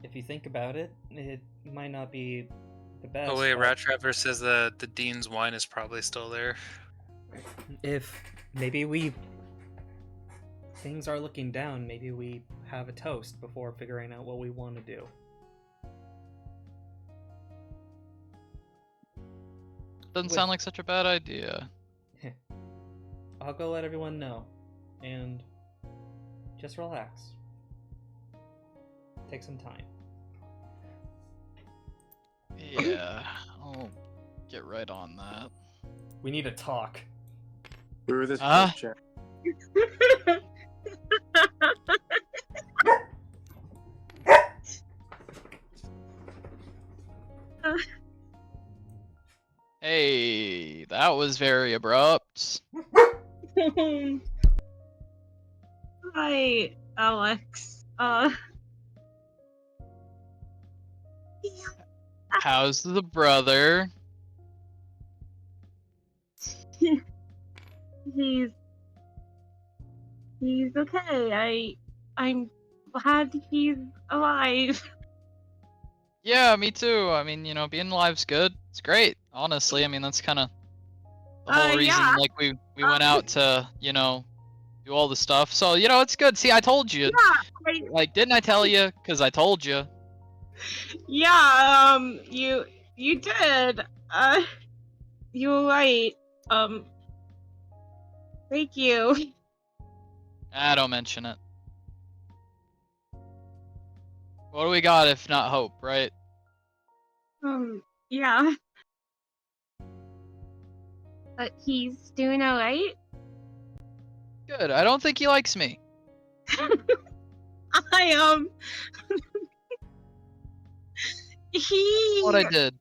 If you think about it, it might not be the best. Oh wait, but Rat Trapper says that the Dean's wine is probably still there. if maybe things are looking down, maybe we have a toast before figuring out what we want to do. doesn't sound like such a bad idea. I'll go let everyone know, and just relax. Take some time. Yeah, I'll get right on that. We need to talk. Through this Ah. first chat. Hey, that was very abrupt. Hi, Alex. How's the brother? he's okay. I'm glad he's alive. Yeah, me too. I mean, you know, being alive's good. It's great, honestly. I mean, that's kind of the whole reason, Yeah. like, we went out to, you know, do all the stuff. So, you know, it's good. See, I told you. I, Like, didn't I tell you? Because I told you. yeah. You did. You were right. Thank you. Ah, don't mention it. What do we got if not hope, right? Yeah. But he's doing alright. Good. I don't think he likes me. I he What I did.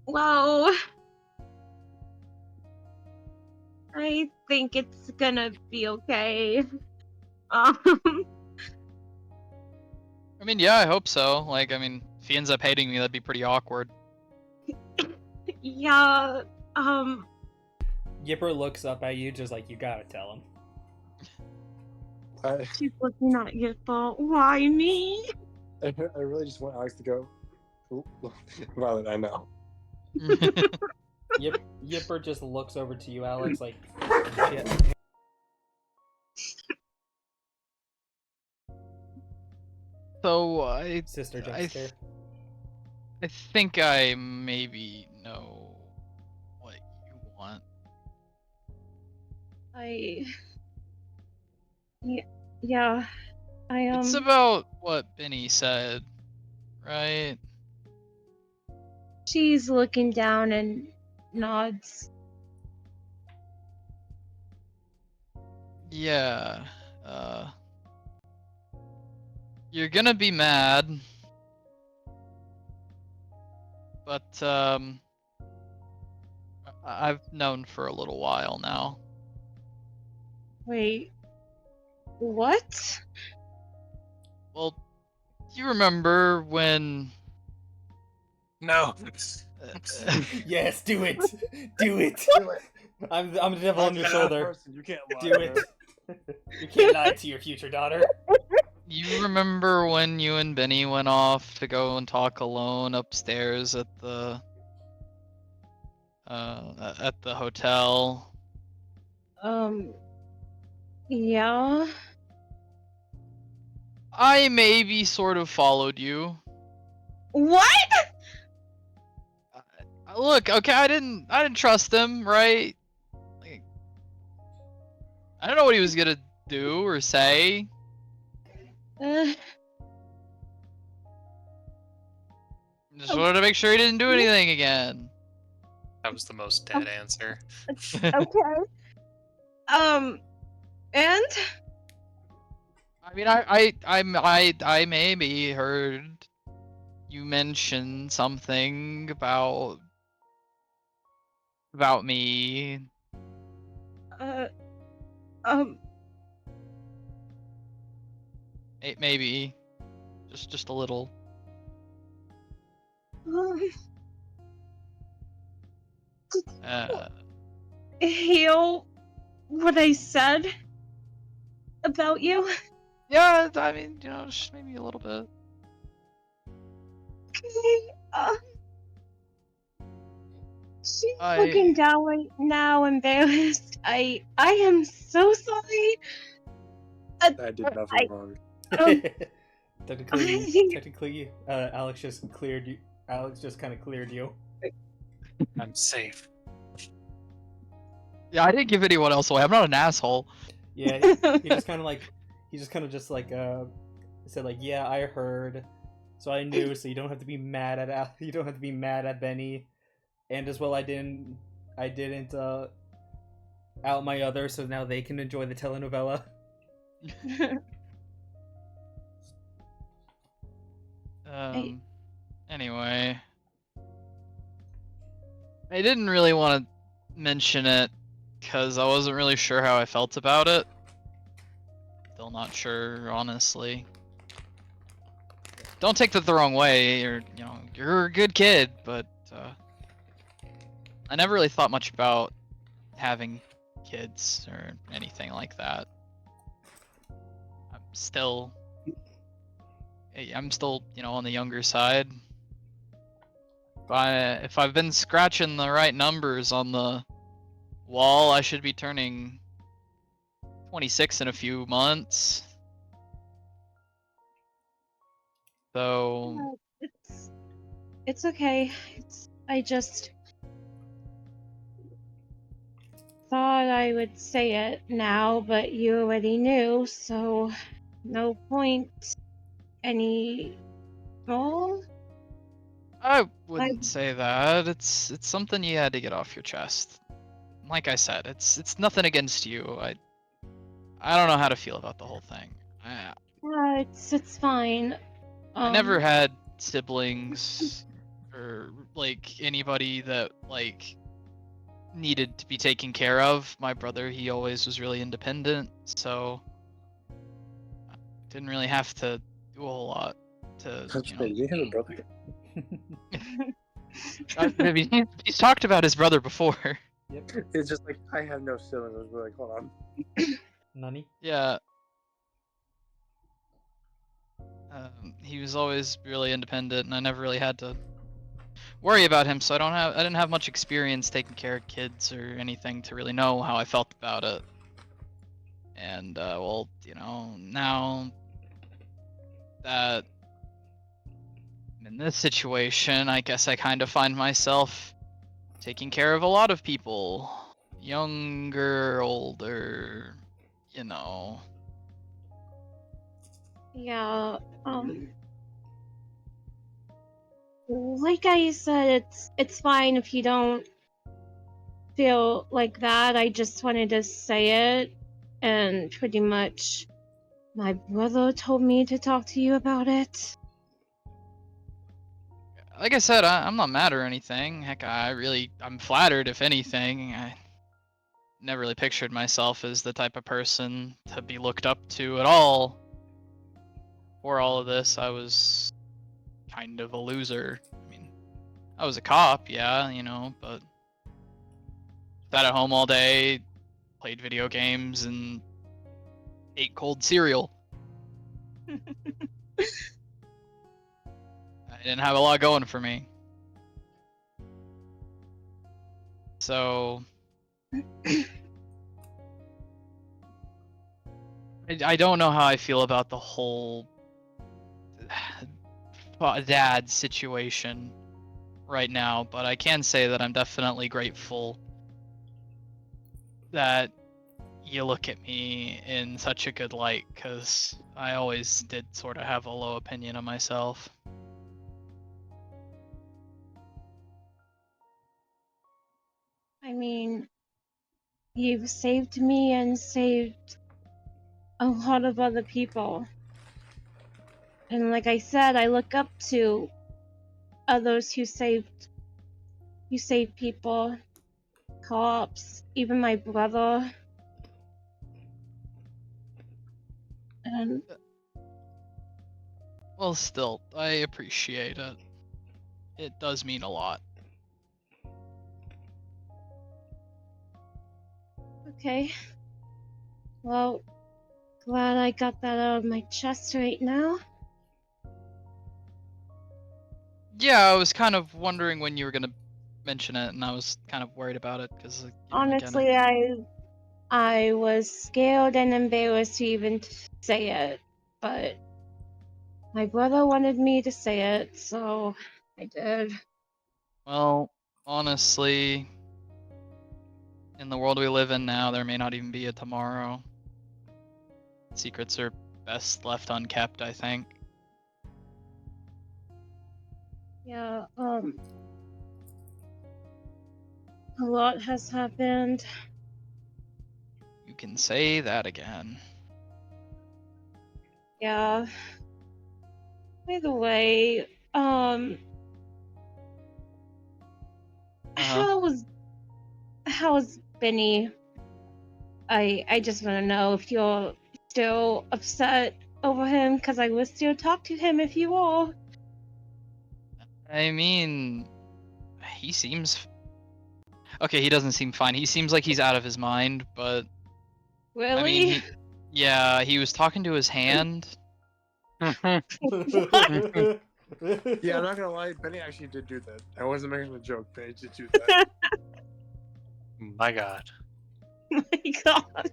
well, I think it's gonna be okay. I mean, yeah, I hope so. Like, I mean, if he ends up hating me, that'd be pretty awkward. Yeah, Yipper looks up at you just like, you gotta tell him. she's looking at your fault. Why me? I really just want Alex to go, "Ooh, Violet, I know." Yipper just looks over to you, Alex, like, shit. So, Sister jump I scare. I think I maybe know what you want. Yeah, It's about what Benny said, right? she's looking down and nods. Yeah. You're gonna be mad. But, I've known for a little while now. Wait, what? Well, do you remember when... No. Yes, do it. Do it. I'm the devil on your shoulder. You can't lie. Do it. You can't lie to your future daughter. You remember when you and Benny went off to go and talk alone upstairs at the hotel? Yeah. I maybe sort of followed you. What? Look, okay, I didn't trust him, right? Like, I don't know what he was gonna do or say. Just wanted to make sure he didn't do anything again. That was the most dead answer. Okay. And I mean, I maybe heard you mention something about me. um, Maybe, just a little. heal what I said about you. Yeah, I mean, just maybe a little bit. Okay. She's looking down right now, embarrassed. I am so sorry. I did nothing wrong. Technically, Alex just cleared you. Alex just kind of cleared you. I'm safe. Yeah, I didn't give anyone else away. I'm not an asshole. Yeah, he just kind of said like, yeah, I heard, so I knew, so you don't have to be mad at Benny, and as well I didn't out my others, so now they can enjoy the telenovela. Anyway, I didn't really want to mention it because I wasn't really sure how I felt about it. Still not sure, honestly. Don't take that the wrong way. You're a good kid, but I never really thought much about having kids or anything like that. I'm still, on the younger side. If I've been scratching the right numbers on the wall, I should be turning 26 in a few months. So it's okay. I just thought I would say it now, but you already knew, so no point any more. I wouldn't say that. It's something you had to get off your chest. Like I said, it's nothing against you. I don't know how to feel about the whole thing. It's fine. I never had siblings or like anybody that like needed to be taken care of. My brother, he always was really independent, so I didn't really have to do a whole lot to, You have a brother? I mean, he's talked about his brother before. Yep. It's just like, I have no siblings. I was like, hold on. Nani? Yeah. He was always really independent, and I never really had to worry about him. So I didn't have much experience taking care of kids or anything to really know how I felt about it. And well, now that I'm in this situation, I guess I kind of find myself taking care of a lot of people, younger, older, Yeah, like I said, it's fine if you don't feel like that. I just wanted to say it, and pretty much my brother told me to talk to you about it. Like I said, I'm not mad or anything. Heck, I'm flattered, if anything. I never really pictured myself as the type of person to be looked up to at all. For all of this, I was kind of a loser. I mean, I was a cop, yeah, you know, but sat at home all day, played video games, and ate cold cereal. I didn't have a lot going for me. So I don't know how I feel about the whole dad situation right now, but I can say that I'm definitely grateful that you look at me in such a good light, because I always did sort of have a low opinion of myself. I mean, you've saved me and saved a lot of other people. And like I said, I look up to others who saved people, cops, even my brother. And Well, still, I appreciate it. It does mean a lot. okay. Well, glad I got that out of my chest right now. Yeah, I was kind of wondering when you were gonna mention it, and I was kind of worried about it because, Honestly, I was scared and embarrassed to even say it, but my brother wanted me to say it, so I did. well, honestly, in the world we live in now, there may not even be a tomorrow. Secrets are best left unkept, I think. Yeah, a lot has happened. You can say that again. Yeah. By the way, Uh-huh. how's Benny? I just want to know if you're still upset over him, because I will still talk to him if you are. I mean, he seems... Okay, he doesn't seem fine. He seems like he's out of his mind, but... I mean, Really? Yeah, he was talking to his hand. What? Yeah, I'm not gonna lie, Benny actually did do that. I wasn't making a joke, Benny did do that. My God. My God.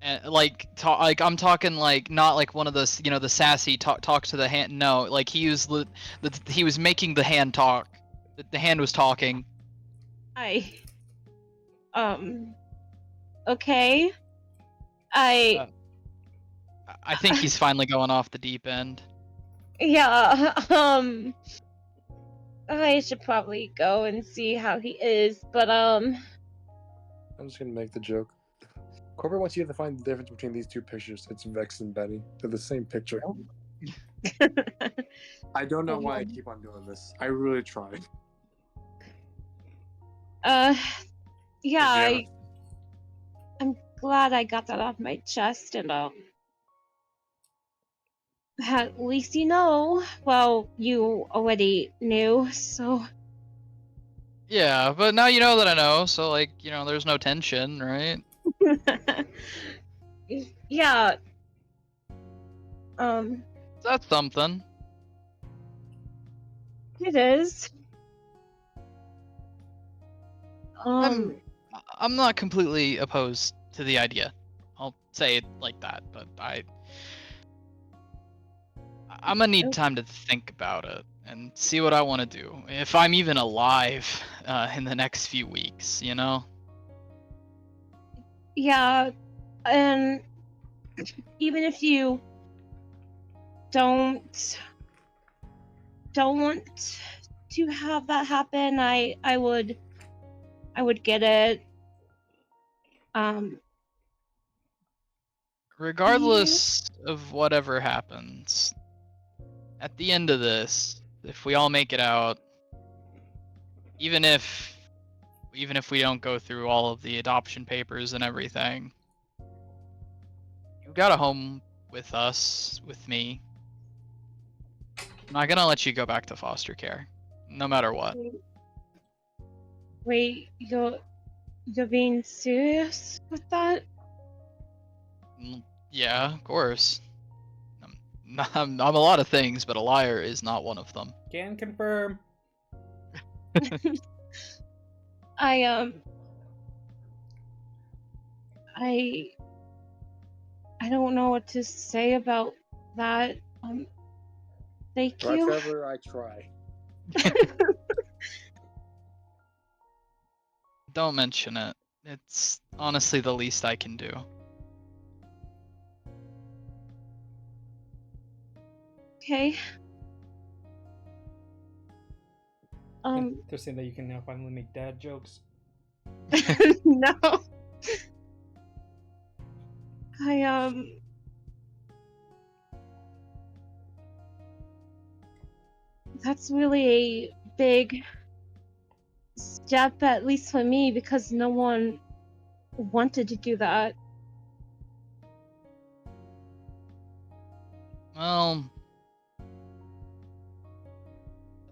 And I'm talking like not like one of those, you know, the sassy talks to the hand. No, like he was he was making the hand talk. The hand was talking. I okay. I I think he's finally going off the deep end. yeah, I should probably go and see how he is, but I'm just gonna make the joke. Corbett wants you to find the difference between these two pictures. It's Vex and Betty. They're the same picture. I don't know why I keep on doing this. I really tried. Yeah, Yeah. I'm glad I got that off my chest, and at least you know. Well, you already knew, so Yeah, but now you know that I know, so like, you know, there's no tension, right? yeah. That's something. It is. I'm not completely opposed to the idea. I'll say it like that, but I'm gonna need time to think about it and see what I want to do. If I'm even alive in the next few weeks, you know? Yeah, and even if you don't want to have that happen, I would get it. Regardless of whatever happens, at the end of this, if we all make it out, even if we don't go through all of the adoption papers and everything, you got a home with us, with me. I'm not gonna let you go back to foster care. no matter what. Wait, you're being serious with that? Yeah, of course. I'm a lot of things, but a liar is not one of them. Can confirm. I don't know what to say about that. Thank you. Whatever I try. Don't mention it. It's honestly the least I can do. Okay. They're saying that you can now finally make dad jokes. No. That's really a big step, at least for me, because no one wanted to do that. Well,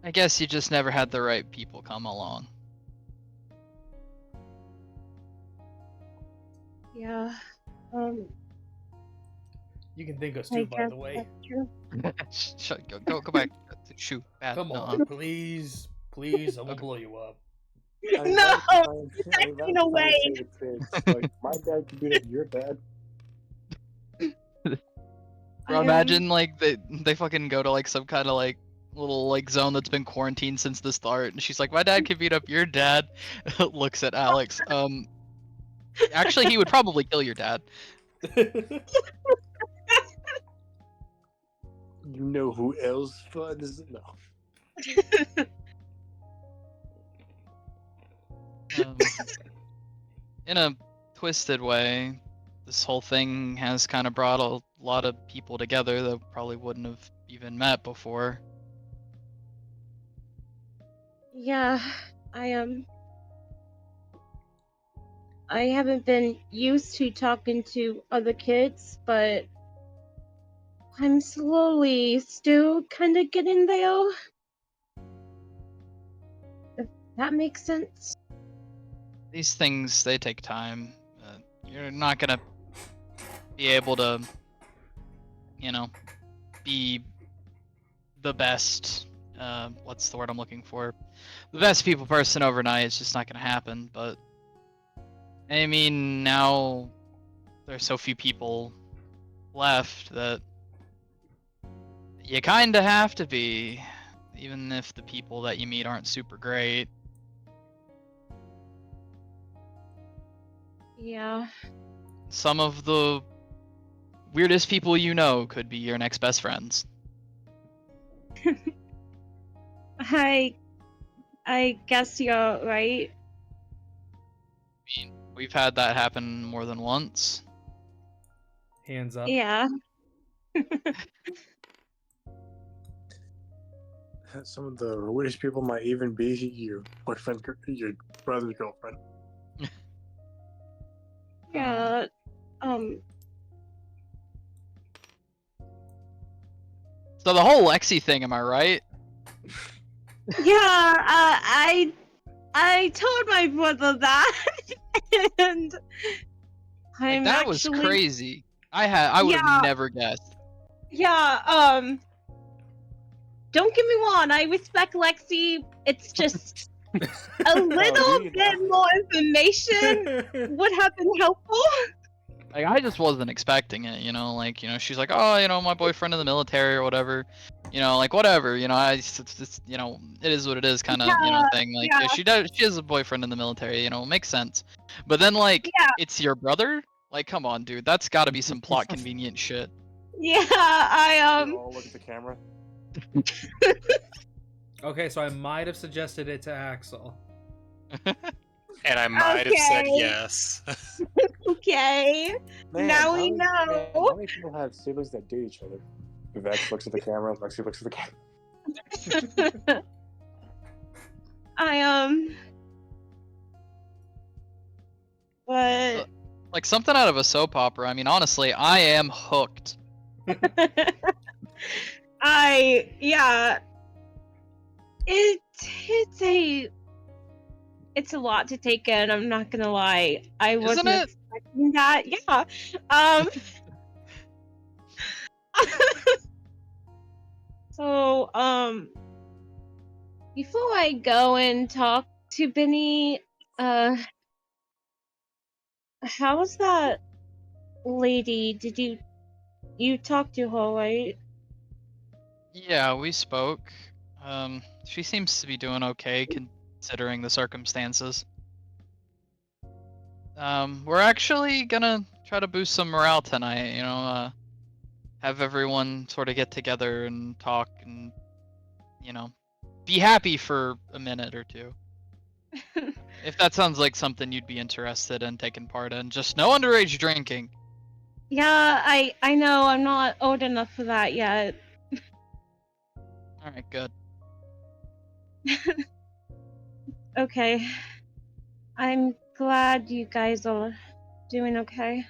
I guess you just never had the right people come along. Yeah. You can thank us I too, by guess the way. that's true. Shut, go back. Shoot, bad. Come on, nuh-uh. please, please, I will Okay. blow you up. No! Backing away! Like, my dad could beat up your dad. Bro, imagine like they fucking go to like some kind of like little like zone that's been quarantined since the start, and she's like, "My dad could beat up your dad." Looks at Alex. Actually, he would probably kill your dad. You know who else funds? No. In a twisted way, this whole thing has kind of brought a lot of people together that probably wouldn't have even met before. Yeah, I haven't been used to talking to other kids, but I'm slowly still kind of getting there. If that makes sense. These things, they take time. You're not gonna be able to, you know, be the best, what's the word I'm looking for? The best people person overnight. It's just not gonna happen, but I mean, now there's so few people left that you kinda have to be, even if the people that you meet aren't super great. Yeah. Some of the weirdest people you know could be your next best friends. I guess you're right. I mean, we've had that happen more than once. Hands up. Yeah. Some of the weirdest people might even be your boyfriend, your brother's girlfriend. Yeah. So the whole Lexi thing, am I right? Yeah, I told my brother that, and I'm Like, that was actually, crazy. I would Yeah. have never guessed. yeah, don't get me wrong, I respect Lexi. It's just a little you bit know. more information would have been helpful. Like, I just wasn't expecting it, you know, like, you know, she's like, oh, you know, my boyfriend in the military or whatever, you know, like, whatever, you know, it's you know, it is what it is kind of, you know, thing, like, yeah. yeah, she has a boyfriend in the military, you know, it makes sense, but then, like, Yeah. it's your brother? Like, come on, dude, that's gotta be some plot convenient shit. Yeah, You all look at the camera. Okay, so I might have suggested it to Axel. And I might have said Okay. yes. okay. Now we know. How many people have siblings that date each other? Vex looks at the camera. Lexi looks at the camera. But Like, something out of a soap opera, I mean, honestly, I am hooked. yeah. It's a lot to take in. I'm not gonna lie. I Isn't wasn't it? expecting that. Yeah. Um. So before I go and talk to Benny, how's that lady? Did you talk to her, right? Yeah, we spoke. She seems to be doing okay considering the circumstances. We're actually gonna try to boost some morale tonight, have everyone sort of get together and talk and, be happy for a minute or two. If that sounds like something you'd be interested in taking part in, just no underage drinking. Yeah, I know I'm not old enough for that yet. Alright, good. Okay. I'm glad you guys are doing okay.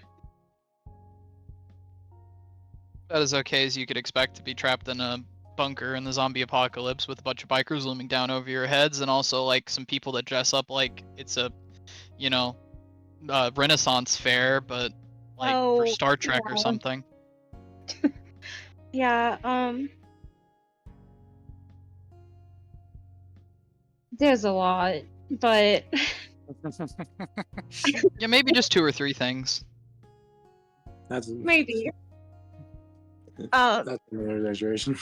About as okay as you could expect to be trapped in a bunker in the zombie apocalypse with a bunch of bikers looming down over your heads and also like some people that dress up like it's a, you know, Renaissance fair, but like for Oh, Star Trek or yeah. something. Yeah, there's a lot, but Yeah, maybe just 2 or 3 things. That's maybe. that's an exaggeration.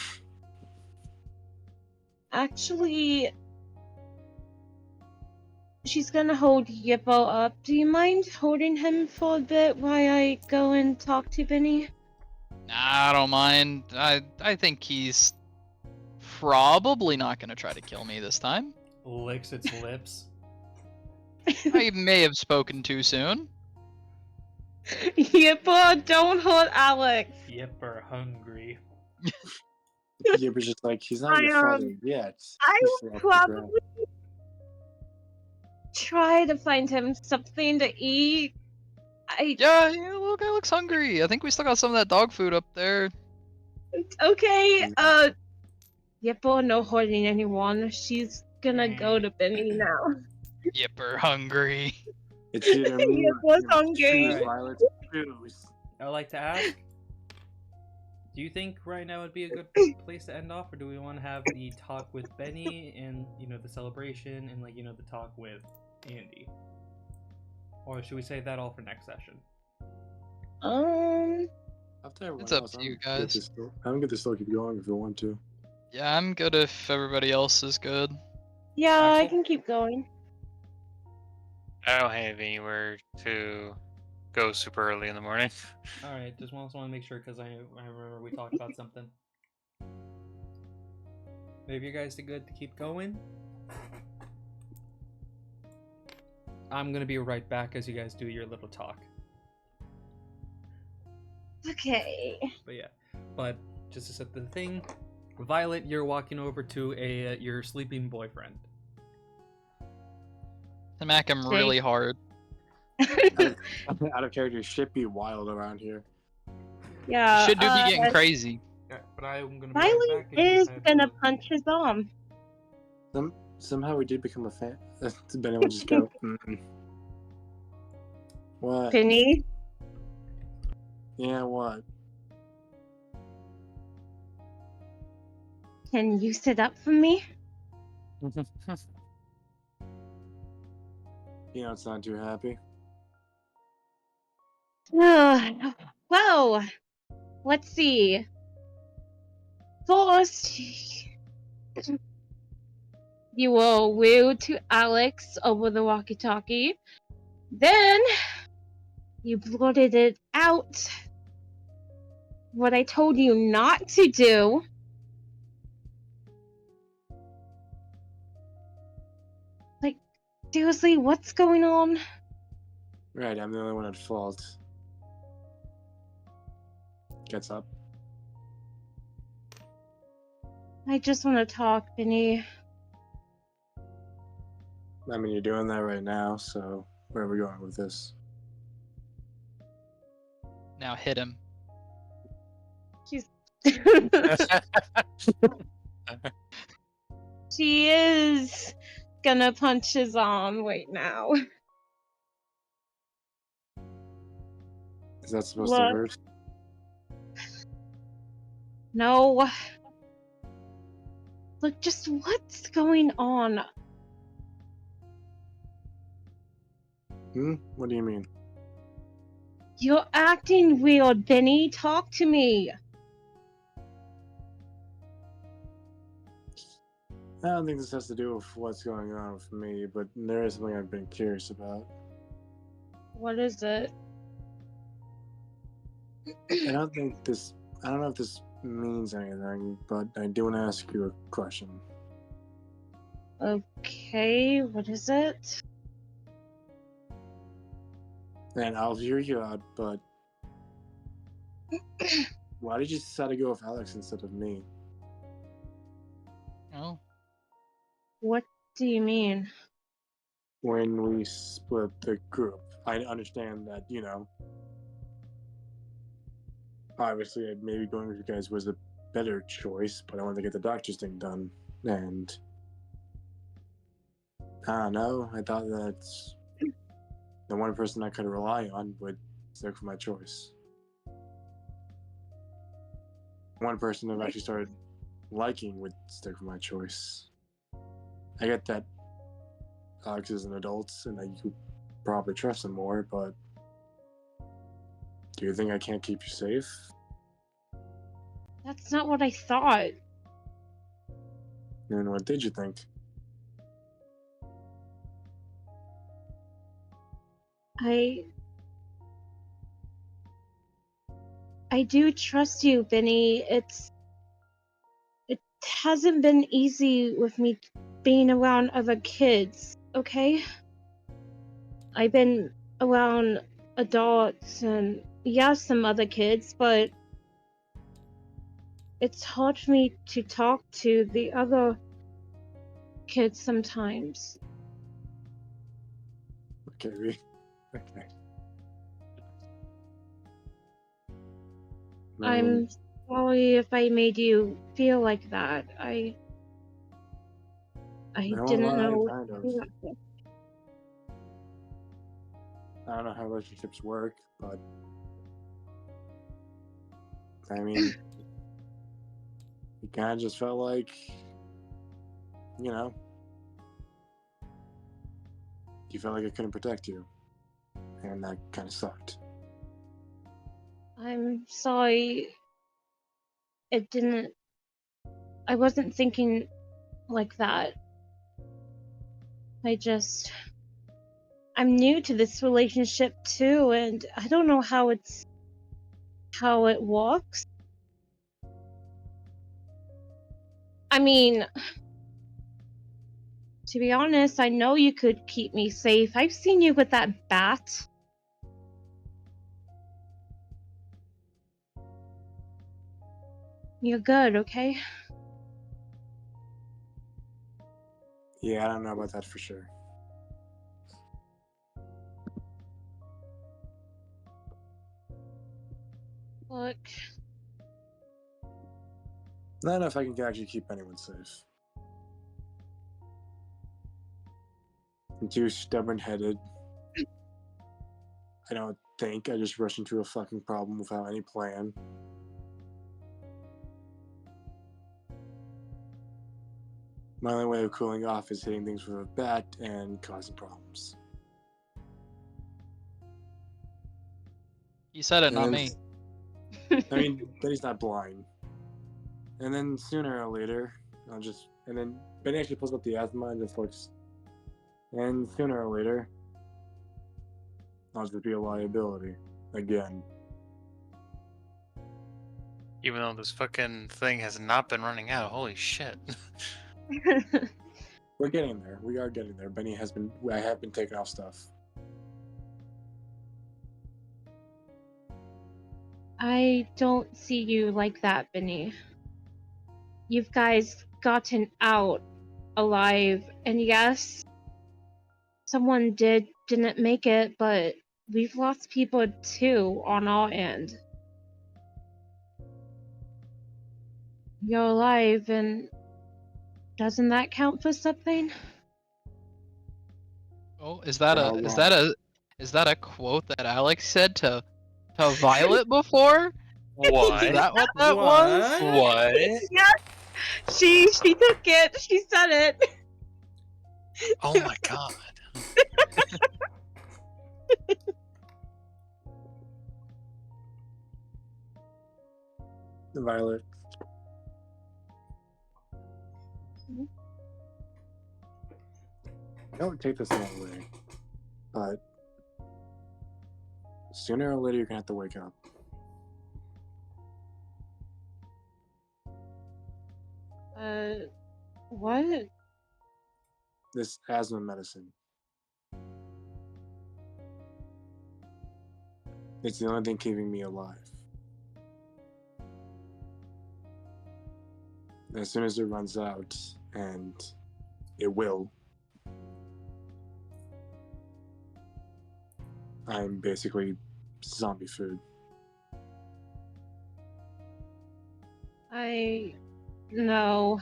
Actually, she's gonna hold Yippo up. Do you mind holding him for a bit while I go and talk to Benny? Nah, I don't mind. I think he's probably not gonna try to kill me this time. Licks its lips. I may have spoken too soon. Yippo, don't hurt Alex. Yipper hungry. Yeah, but just like he's not I, your father yet. I You will still have to probably grow. try to find him something to eat. Yeah, look, I looks hungry. I think we still got some of that dog food up there. Okay, Yippo, no holding anyone. She's gonna go to Benny now. Yipper hungry. It's either me or Yippo's him. hungry. Choose, Alright. Violet. Choose. I would like to ask, do you think right now would be a good place to end off, or do we want to have the talk with Benny and, the celebration and, the talk with Andy? Or should we save that all for next session? Up to everyone It's up else. to I'm you good guys. I'm good to still keep going if you want to. Yeah, I'm good if everybody else is good. Yeah, I Axel? can keep going. I don't have anywhere to go super early in the morning. Alright, just also want to make sure because I remember we talked about something. Maybe you guys are good to keep going? I'm gonna be right back as you guys do your little talk. Okay. But just to set the thing, Violet, you're walking over to your sleeping boyfriend. Smack him really hard. Out of character, shit be wild around here. Yeah. Shit do be getting crazy. Yeah, but I'm gonna be Violet right back. And you is have gonna to- punch his arm. Somehow we did become a fan. Did anyone just go? Mm-mm. What? Benny. Yeah, what? Can you sit up for me? You don't sound too happy. Well, let's see. First, you were rude to Alex over the walkie-talkie. Then, you blurted it out. What I told you not to do. Like, seriously, what's going on? Right, I'm the only one at fault. Gets up. I just want to talk, Benny. I mean, you're doing that right now, so where are we going with this? Now hit him. She is gonna punch his arm right now. Is that supposed to Look, hurt? no. Look, just what's going on? What do you mean? You're acting weird, Benny. Talk to me. I don't think this has to do with what's going on with me, but there is something I've been curious about. What is it? I don't know if this means anything, but I do want to ask you a question. Okay, what is it? And I'll hear you out, but why did you decide to go with Alex instead of me? Oh, What do you mean? When we split the group, I understand that, obviously maybe going with you guys was a better choice, but I wanted to get the doctor's thing done. And I don't know, I thought that the one person I could rely on would stick with my choice. One person I've actually started liking would stick with my choice. I get that Alex is an adult and that you probably trust him more, but do you think I can't keep you safe? That's not what I thought. And what did you think? I do trust you, Benny. It hasn't been easy with me being around other kids, okay? I've been around adults and some other kids, but it's hard for me to talk to the other kids sometimes. Okay. I'm sorry if I made you feel like that. I didn't know. Kind of. I don't know how relationships work, but I mean, it kind of just felt like, you felt like I couldn't protect you, and that kind of sucked. I'm sorry. I wasn't thinking like that. I'm new to this relationship too, and I don't know how it works. I mean, to be honest, I know you could keep me safe. I've seen you with that bat. You're good, okay? Yeah, I don't know about that for sure. Look, I don't know if I can actually keep anyone safe. I'm too stubborn-headed. I don't think. I just rush into a fucking problem without any plan. My only way of cooling off is hitting things with a bat and causing problems. you said it, not And me. I mean, Benny's not blind. And then sooner or later, and then Benny actually pulls up the asthma and just looks. And sooner or later, I'll just be a liability. Again. Even though this fucking thing has not been running out. Holy shit. We're getting there. We are getting there. I have been taking off stuff. I don't see you like that, Benny. You guys gotten out alive, and yes, someone didn't make it, but we've lost people too on our end. You're alive, and Doesn't that count for something? Oh, is that For a how is long? that a is that a quote that Alex said to Violet before? Is What? that what that was? What? Yeah, she took it. She said it. Oh my god. Violet. I don't take this the wrong way, but sooner or later you're gonna have to wake up. What? This asthma medicine. It's the only thing keeping me alive. As soon as it runs out, and it will, I'm basically zombie food. No.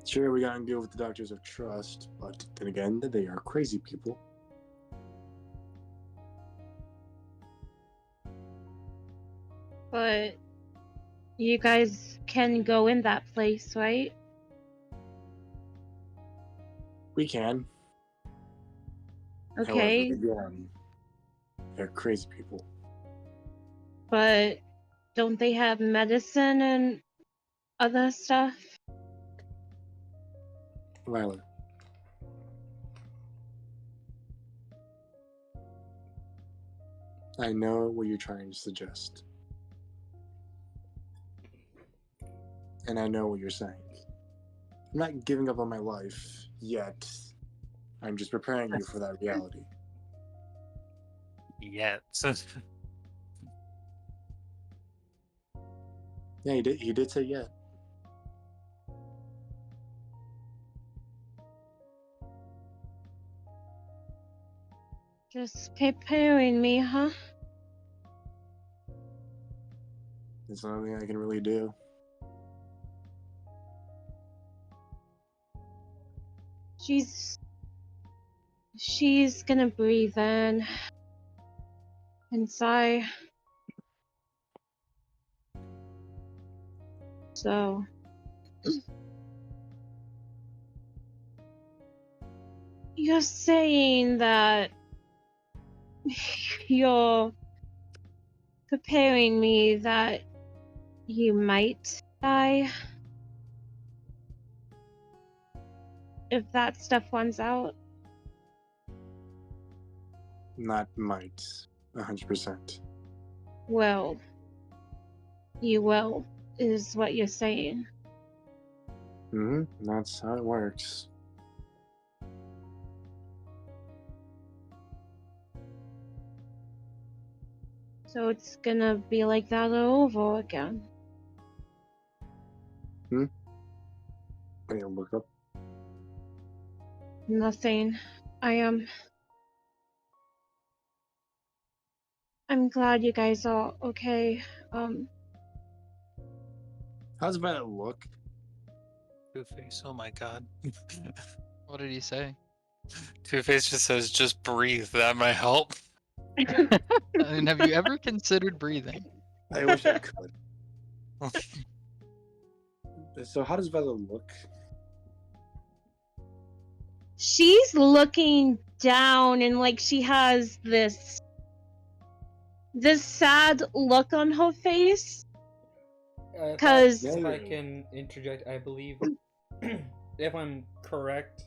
Sure, we gotta deal with the doctors of trust, but then again, they are crazy people. But you guys can go in that place, right? We can. Okay, However, again, they're crazy people. but don't they have medicine and other stuff? Violet. I know what you're trying to suggest. And I know what you're saying. I'm not giving up on my life yet. I'm just preparing you for that reality. Yet. Yeah, he did say yet. Just preparing me, huh? It's the only thing I can really do. She's gonna breathe in and sigh. So you're saying that you're preparing me that you might die if that stuff runs out? Not might. 100%. Well, you will, is what you're saying. That's how it works. So it's gonna be like that all over again. I need to look up. Nothing. I'm glad you guys are okay. How's Violet look? Two-Face, oh my god. What did he say? Two-Face just says, just breathe, that might help. I mean, have you ever considered breathing? I wish I could. So how does Violet look? She's looking down and like she has this sad look on her face. Cause If I can interject, I believe, if I'm correct,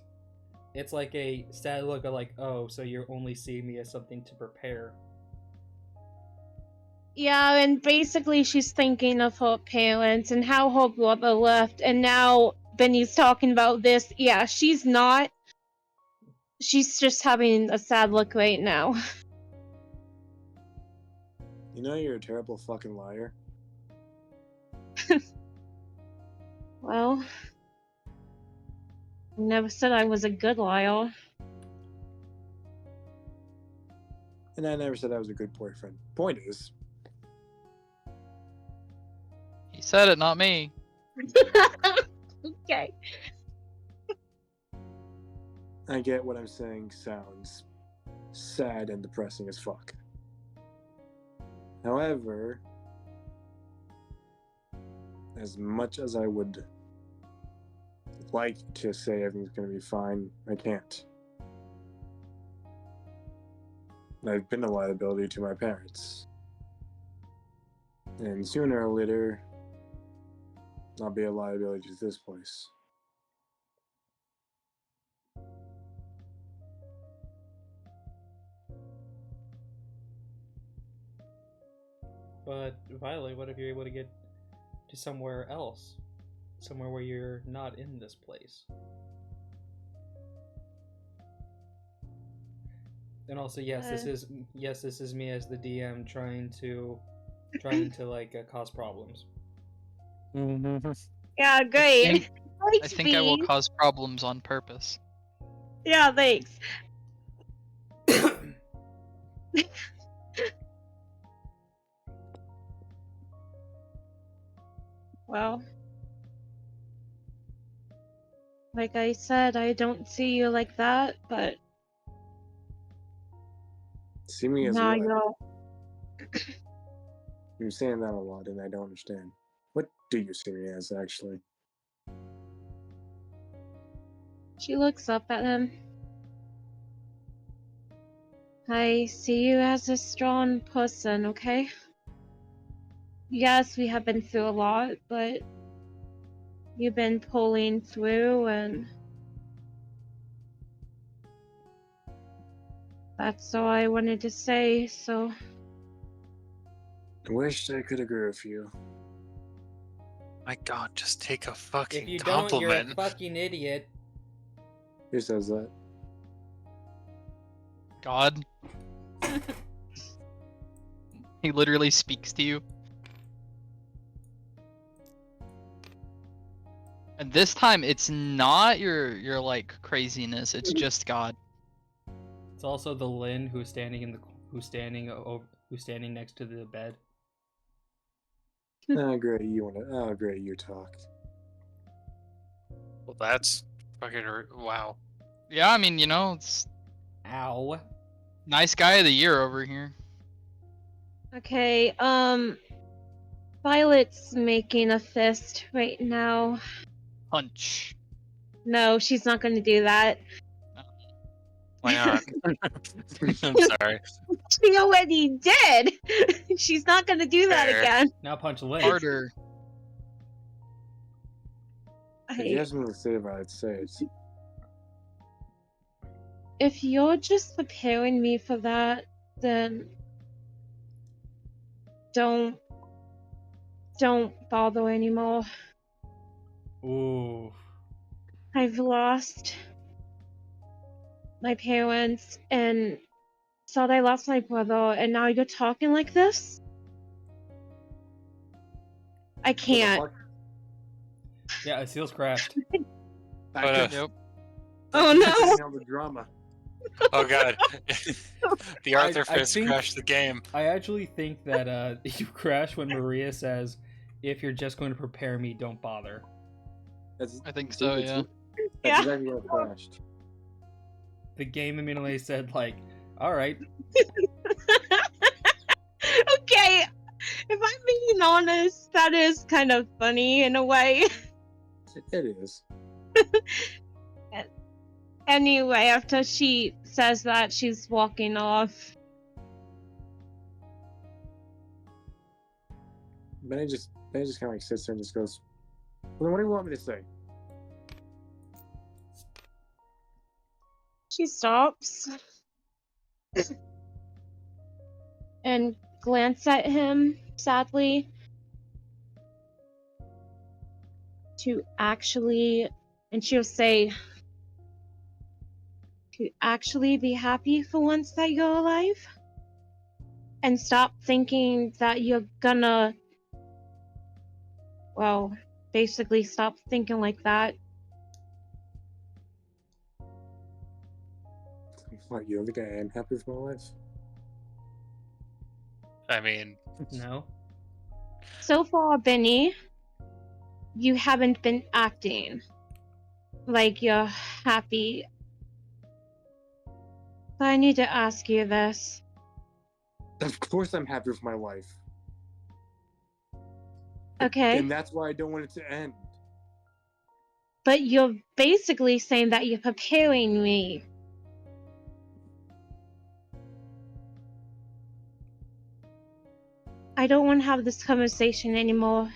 it's like a sad look of like, oh, so you're only seeing me as something to prepare. yeah, and basically she's thinking of her parents and how her brother left, and now Benny's talking about this. Yeah, she's not. She's just having a sad look right now. You know you're a terrible fucking liar. Well, I never said I was a good liar. And I never said I was a good boyfriend. Point is, He said it, not me. Okay. I get what I'm saying sounds sad and depressing as fuck. However, as much as I would like to say everything's gonna be fine, I can't. I've been a liability to my parents. And sooner or later, I'll be a liability to this place. But Violet, what if you're able to get to somewhere else? Somewhere where you're not in this place? And also, yes, this is me as the DM trying to like cause problems. Yeah, great. I think I will cause problems on purpose. Yeah, thanks. Well, like I said, I don't see you like that, but See me as now what? you're. You're saying that a lot, and I don't understand. What do you see me as, actually? She looks up at him. I see you as a strong person, okay? Yes, we have been through a lot, but you've been pulling through, and that's all I wanted to say, so. I wish I could agree with you. My God, just take a fucking If you don't, you're a compliment. fucking idiot. Who says that? God. He literally speaks to you. And this time it's not your like craziness, it's just God. It's also the Lynn who's standing next to the bed. Oh, great, great, you talk. Well, that's fucking wow. Yeah, I mean, you know, it's Ow. nice guy of the year over here. Okay, Violet's making a fist right now. Punch. No, she's not gonna do that. Why not? I'm sorry. She already did! She's not gonna do that Fair. again. Now punch Lynn. Harder. If you have something to say about it, say it. If you're just preparing me for that, then don't bother anymore. Ooh. I've lost my parents and thought I lost my brother, and now you're talking like this? I can't. Yeah, a seal's crashed. Yep. Oh no! Handle the drama. Oh God. The Arthur I Fist think- crashed the game. I actually think that you crash when Maria says, "If you're just going to prepare me, don't bother." I think so, yeah. That's Yeah. exactly what crashed. The game immediately said, like, "All right." Okay, if I'm being honest, that is kind of funny in a way. It is. Anyway, after she says that, she's walking off. Benny just kind of like sits there and just goes, "Well, then what do you want me to say?" She stops and glances at him sadly and she'll say, to actually be happy for once that you're alive and stop thinking that you're gonna, well, basically stop thinking like that. What, you don't think I am happy with my life? I mean, No. So far, Benny, you haven't been acting like you're happy. But I need to ask you this. Of course I'm happy with my life. Okay? And that's why I don't want it to end. But you're basically saying that you're preparing me. I don't want to have this conversation anymore.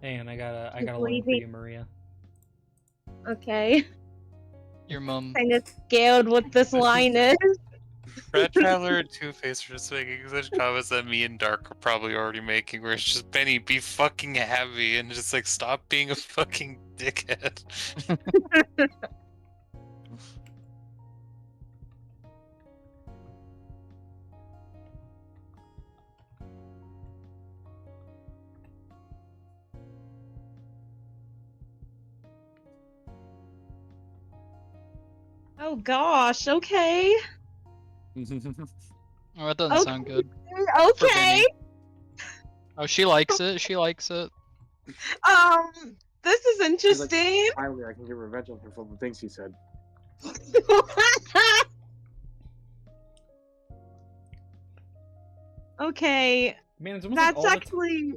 Hang on, I got a Just line for leaving. you, Maria. Okay. Your mom. Kind of scared what this line is. Red Traveler and Two-Face are just making such comments that me and Dark are probably already making, where it's just, Benny, be fucking happy, and just like, stop being a fucking dickhead. Oh gosh, okay. Oh, that doesn't sound good. For Okay. Benny. Oh, she likes it. She likes it. This is She's like, interesting. finally, I can get revenge on him for the things he said. Okay, Man, it's almost like that's all the actually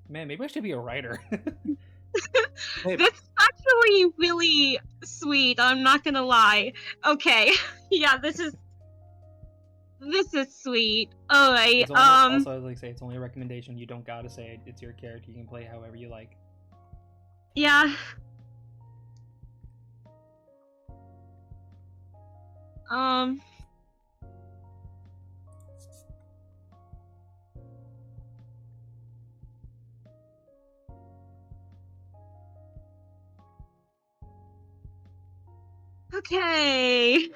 Man, maybe I should be a writer. Hey, that's actually really sweet. I'm not gonna lie. Okay, yeah, this is sweet. All right. It's only, also, like I say, it's only a recommendation. You don't gotta say it. It's your character. You can play however you like. Yeah. Okay.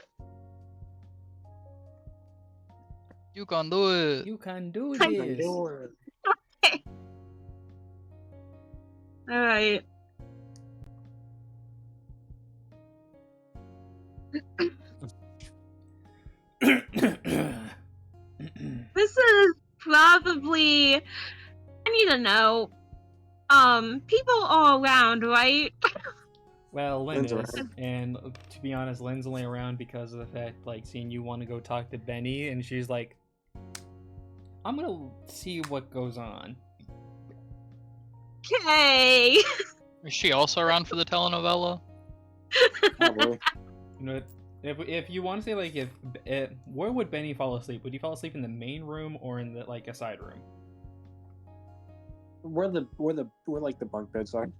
You can do it. You can do I I this. knew it. All right. This is probably. I need to know. People all around, right? Well, Lynn Lynn's is, around. and to be honest, Lynn's only around because of the fact, like, seeing you want to go talk to Benny, and she's like, I'm gonna see what goes on. Okay. Is she also around for the telenovela? Probably. You know, if you want to say, like, if where would Benny fall asleep? Would he fall asleep in the main room or in the, like, a side room? Where like the bunk beds are.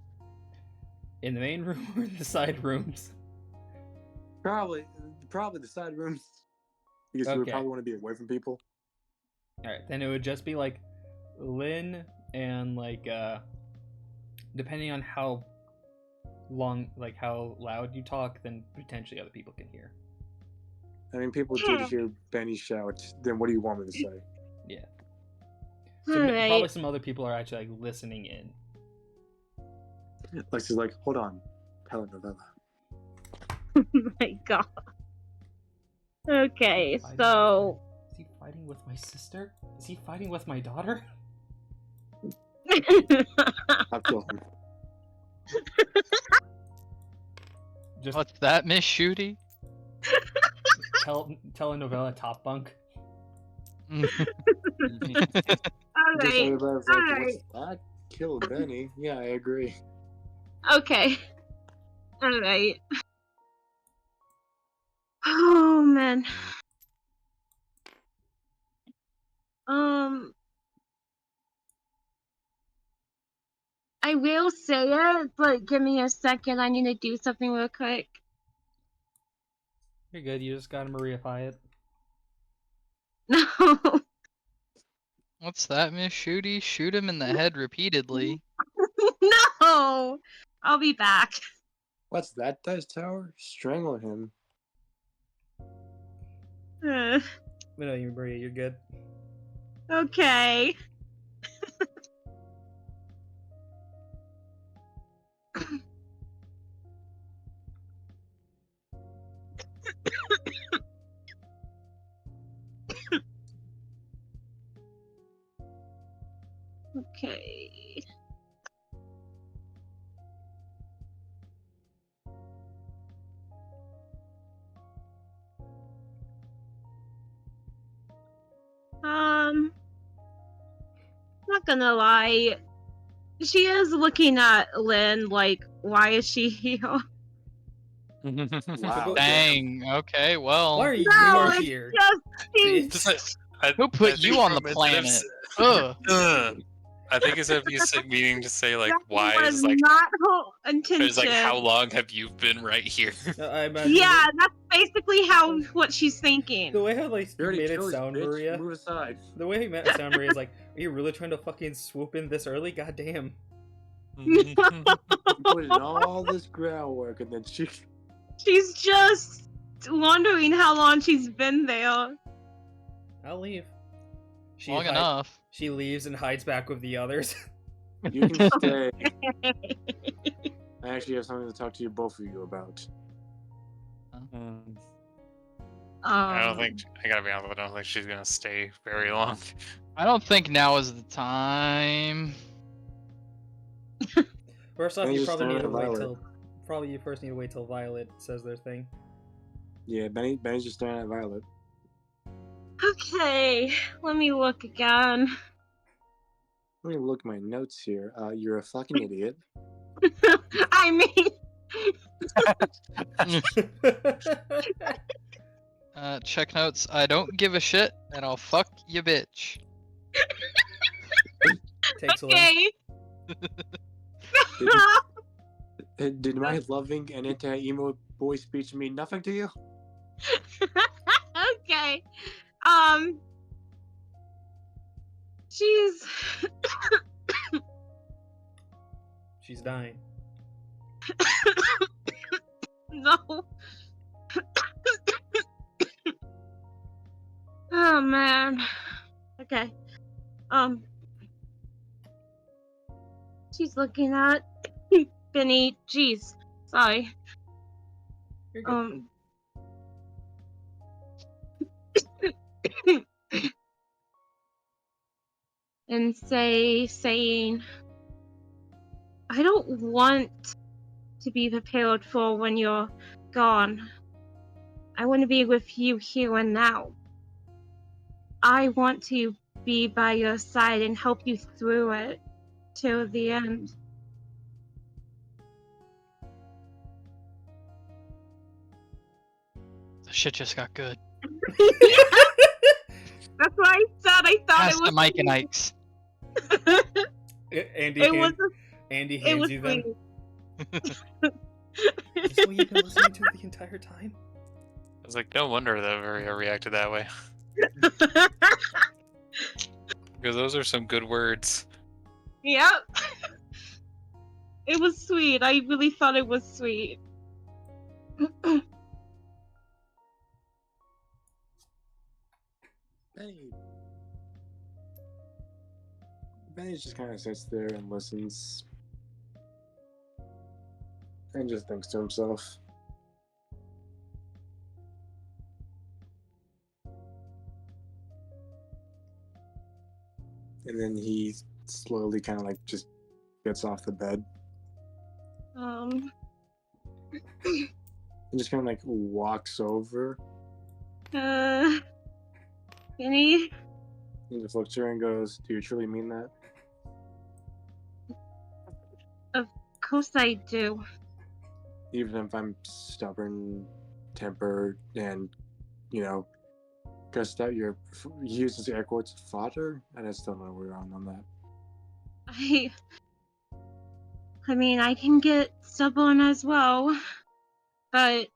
In the main room or the side rooms? Probably the side rooms. Because you would Okay. probably want to be away from people. Alright, then it would just be, like, Lynn and, like, depending on how long, like, how loud you talk, then potentially other people can hear. I mean, people did hear Benny shout. Then what do you want me to say? Yeah. So Alright. probably some other people are actually, like, listening in. Like she's like, hold on, telenovela. Oh my god. Okay, so. Is he fighting with my sister? Is he fighting with my daughter? I'll kill him. Just What's that, Miss Shooty? telenovela top bunk. Just Alright. everybody's like, Alright. what's that? Kill Benny. Yeah, I agree. Okay. Alright. Oh man. I will say it, but give me a second. I need to do something real quick. You're good. You just gotta Mariafy it. No. What's that, Miss Shooty? Shoot him in the head repeatedly. No. I'll be back. What's that, Dice Tower? Strangle him. Uh, No, you Maria, you're good. okay. Okay. gonna lie. She is looking at Lynn like, why is she here? Wow. Dang. Okay. Well. Why are you No, it's here? just bitch? Just like, Who put I you think on the from planet? Ugh. I think instead of you meaning to say like that why was is like not her intention. it's like how long have you been right here? I imagine Yeah, that's basically how what she's thinking. the way how they You already made it chose, sound, bitch. Maria. Move aside. The way he made it sound, Maria, is like, are you really trying to fucking swoop in this early? God damn. You put in all this groundwork and then she. She's just wondering how long she's been there. I'll leave. She Long hide- enough. She leaves and hides back with the others. You can stay. I actually have something to talk to you both of you about. I don't think I gotta be honest. I don't think she's gonna stay very long. I don't think now is the time. First off, Benny's you just probably need staring to at wait Violet. till. Probably you first need to wait till Violet says their thing. Yeah, Benny's just staring at Violet. Okay, let me look again. Let me look at my notes here. You're a fucking idiot. I mean, Check notes. I don't give a shit, and I'll fuck you, bitch. Takes a okay. Did my loving and anti-emo boy speech mean nothing to you? Okay. She's dying. No. Oh man. Okay. She's looking at Benny. Jeez. Sorry. You're good. And saying, I don't want to be prepared for when you're gone. I want to be with you here and now. I want to be by your side and help you through it till the end. The shit just got good. That's why I said I thought Pass it the was. Mike and Ike's. Andy, It was. Andy It hands was you them. sweet. Is this what you've been listening to the entire time? I was like, no wonder that Maria reacted that way. Because those are some good words. Yep. It was sweet. I really thought it was sweet. Benny just kind of sits there and listens. And just thinks to himself. And then he slowly kind of like just gets off the bed and just kind of like walks over Benny? and just looks at her and goes, "Do you truly mean that?" Of course I do. Even if I'm stubborn, tempered, and, you know, cussed out your, he uses air quotes, fodder? And I still don't know where you're on that. I mean, I can get stubborn as well, but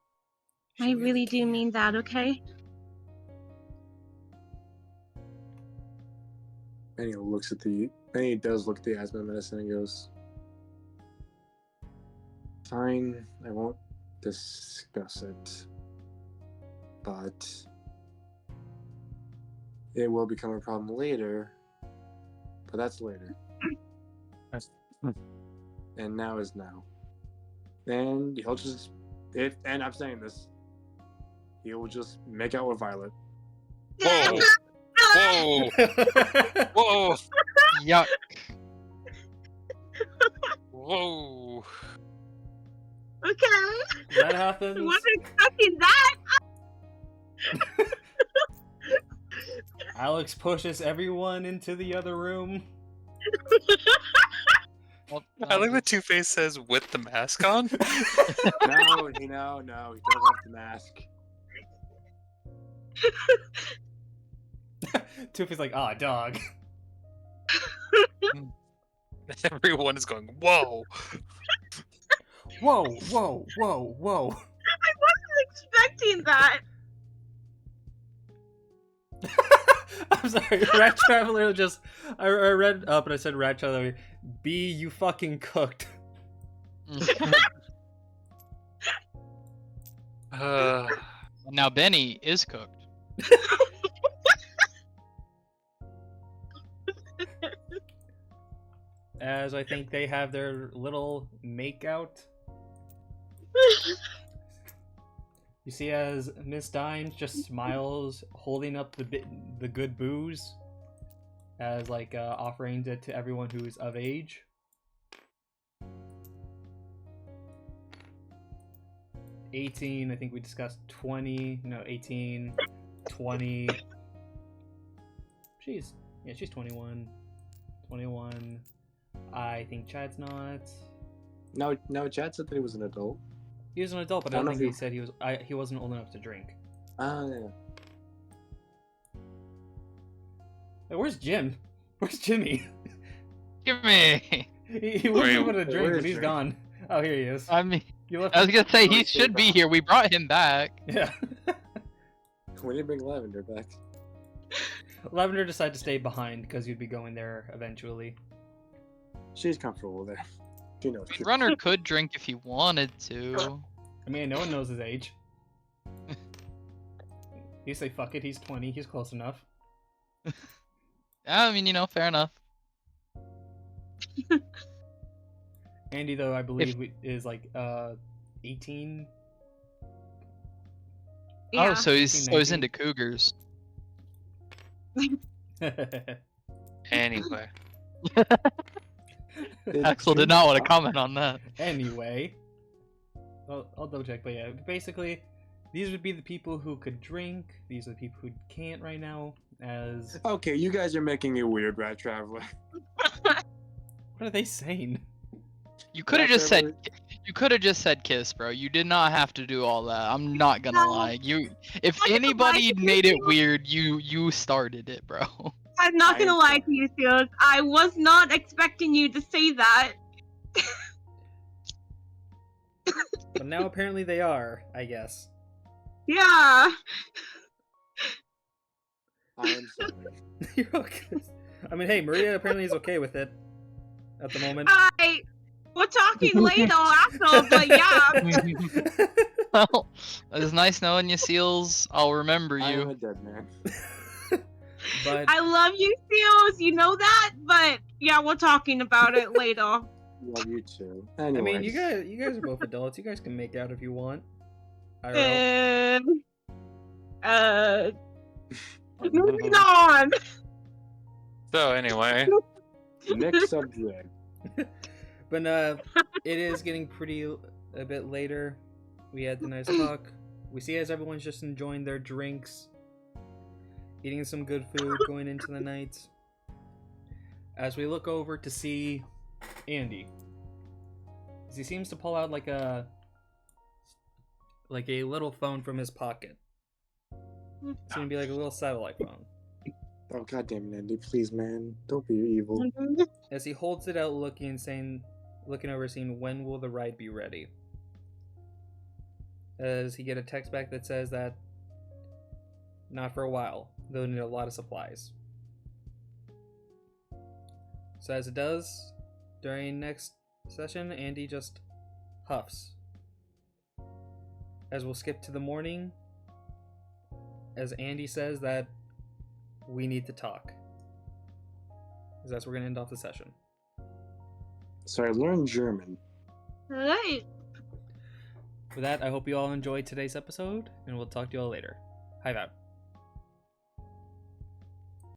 I really do mean that, okay? Benny looks at Benny does look at the asthma medicine and goes, "Fine, I won't discuss it, but it will become a problem later, but that's later. And now is now. And he'll just, and I'm saying this, he will just make out with Violet." Whoa! Whoa! Whoa! Yuck. Whoa! Okay. That I happens. wasn't expecting that. Alex pushes everyone into the other room. Well, I like that Two-Face says with the mask on. No, he doesn't have the mask. Toofy's like, ah, dog. Everyone is going, whoa. Whoa, whoa, whoa, whoa. I wasn't expecting that. I'm sorry, Rat Traveler just... I read up and I said Rat Traveler. B, you fucking cooked. Now Benny is cooked. As I think they have their little make-out. You see as Miss Dimes just smiles, holding up the good booze, as like offering it to everyone who is of age. $18, I think we discussed 20, no, 18, 20. She's 21. 21. I think Chad's not. No, Chad said that he was an adult. He was an adult, but I don't think he said he was. He wasn't old enough to drink. Yeah. Hey, where's Jim? Where's Jimmy? Give me. He wasn't able to drink, where but is he's Jim? gone. Oh, here he is. I mean, You left I was gonna say he Don't say should be that. here. We brought him back. Yeah. We didn't bring Lavender back. Lavender decided to stay behind because you'd be going there eventually. She's comfortable there. She knows. I mean, Runner could drink if he wanted to. I mean, no one knows his age. You say, fuck it, he's 20, he's close enough. I mean, fair enough. Andy, though, I believe is like 18. Yeah. Oh, so he's 19. into cougars. Anyway. Axel did not want to comment on that. Anyway, well, I'll double check, but yeah, basically, these would be the people who could drink. These are the people who can't right now. As Okay, you guys are making it weird, Rat Traveler. what are they saying? You could have Rat just said. Traveler- You could have just said kiss, bro. You did not have to do all that. I'm not gonna No. lie. If I'm not gonna anybody lie to made it you. weird, you started it, bro. I'm not I gonna am lie sorry. to you, Seals. I was not expecting you to say that. But now apparently they are, I guess. Yeah. I am sorry. You're okay. I mean, hey, Maria apparently is okay with it at the moment. We're talking later, Axel, but yeah. Well, it was nice knowing you, Seals. I'll remember I am you. a dead man. But I love you, Seals. You know that, but yeah, we're talking about it later. Love you too. I Anyway. mean, you guys are both adults. You guys can make out if you want. IRL. Moving on. So anyway, Next subject. But it is getting a bit later. We had the nice talk. We see as everyone's just enjoying their drinks, eating some good food, going into the night. As we look over to see Andy, as he seems to pull out like a little phone from his pocket. It's gonna be like a little satellite phone. Oh goddamn, Andy, please, man, don't be evil. As he holds it out, looking over, saying, "When will the ride be ready?" As he get a text back that says that not for a while. They'll need a lot of supplies. So as it does, during next session, Andy just huffs. As we'll skip to the morning, as Andy says that we need to talk. Because that's where we're going to end off the session. So I learned German. Alright. With that, I hope you all enjoyed today's episode, and we'll talk to you all later. Hive out.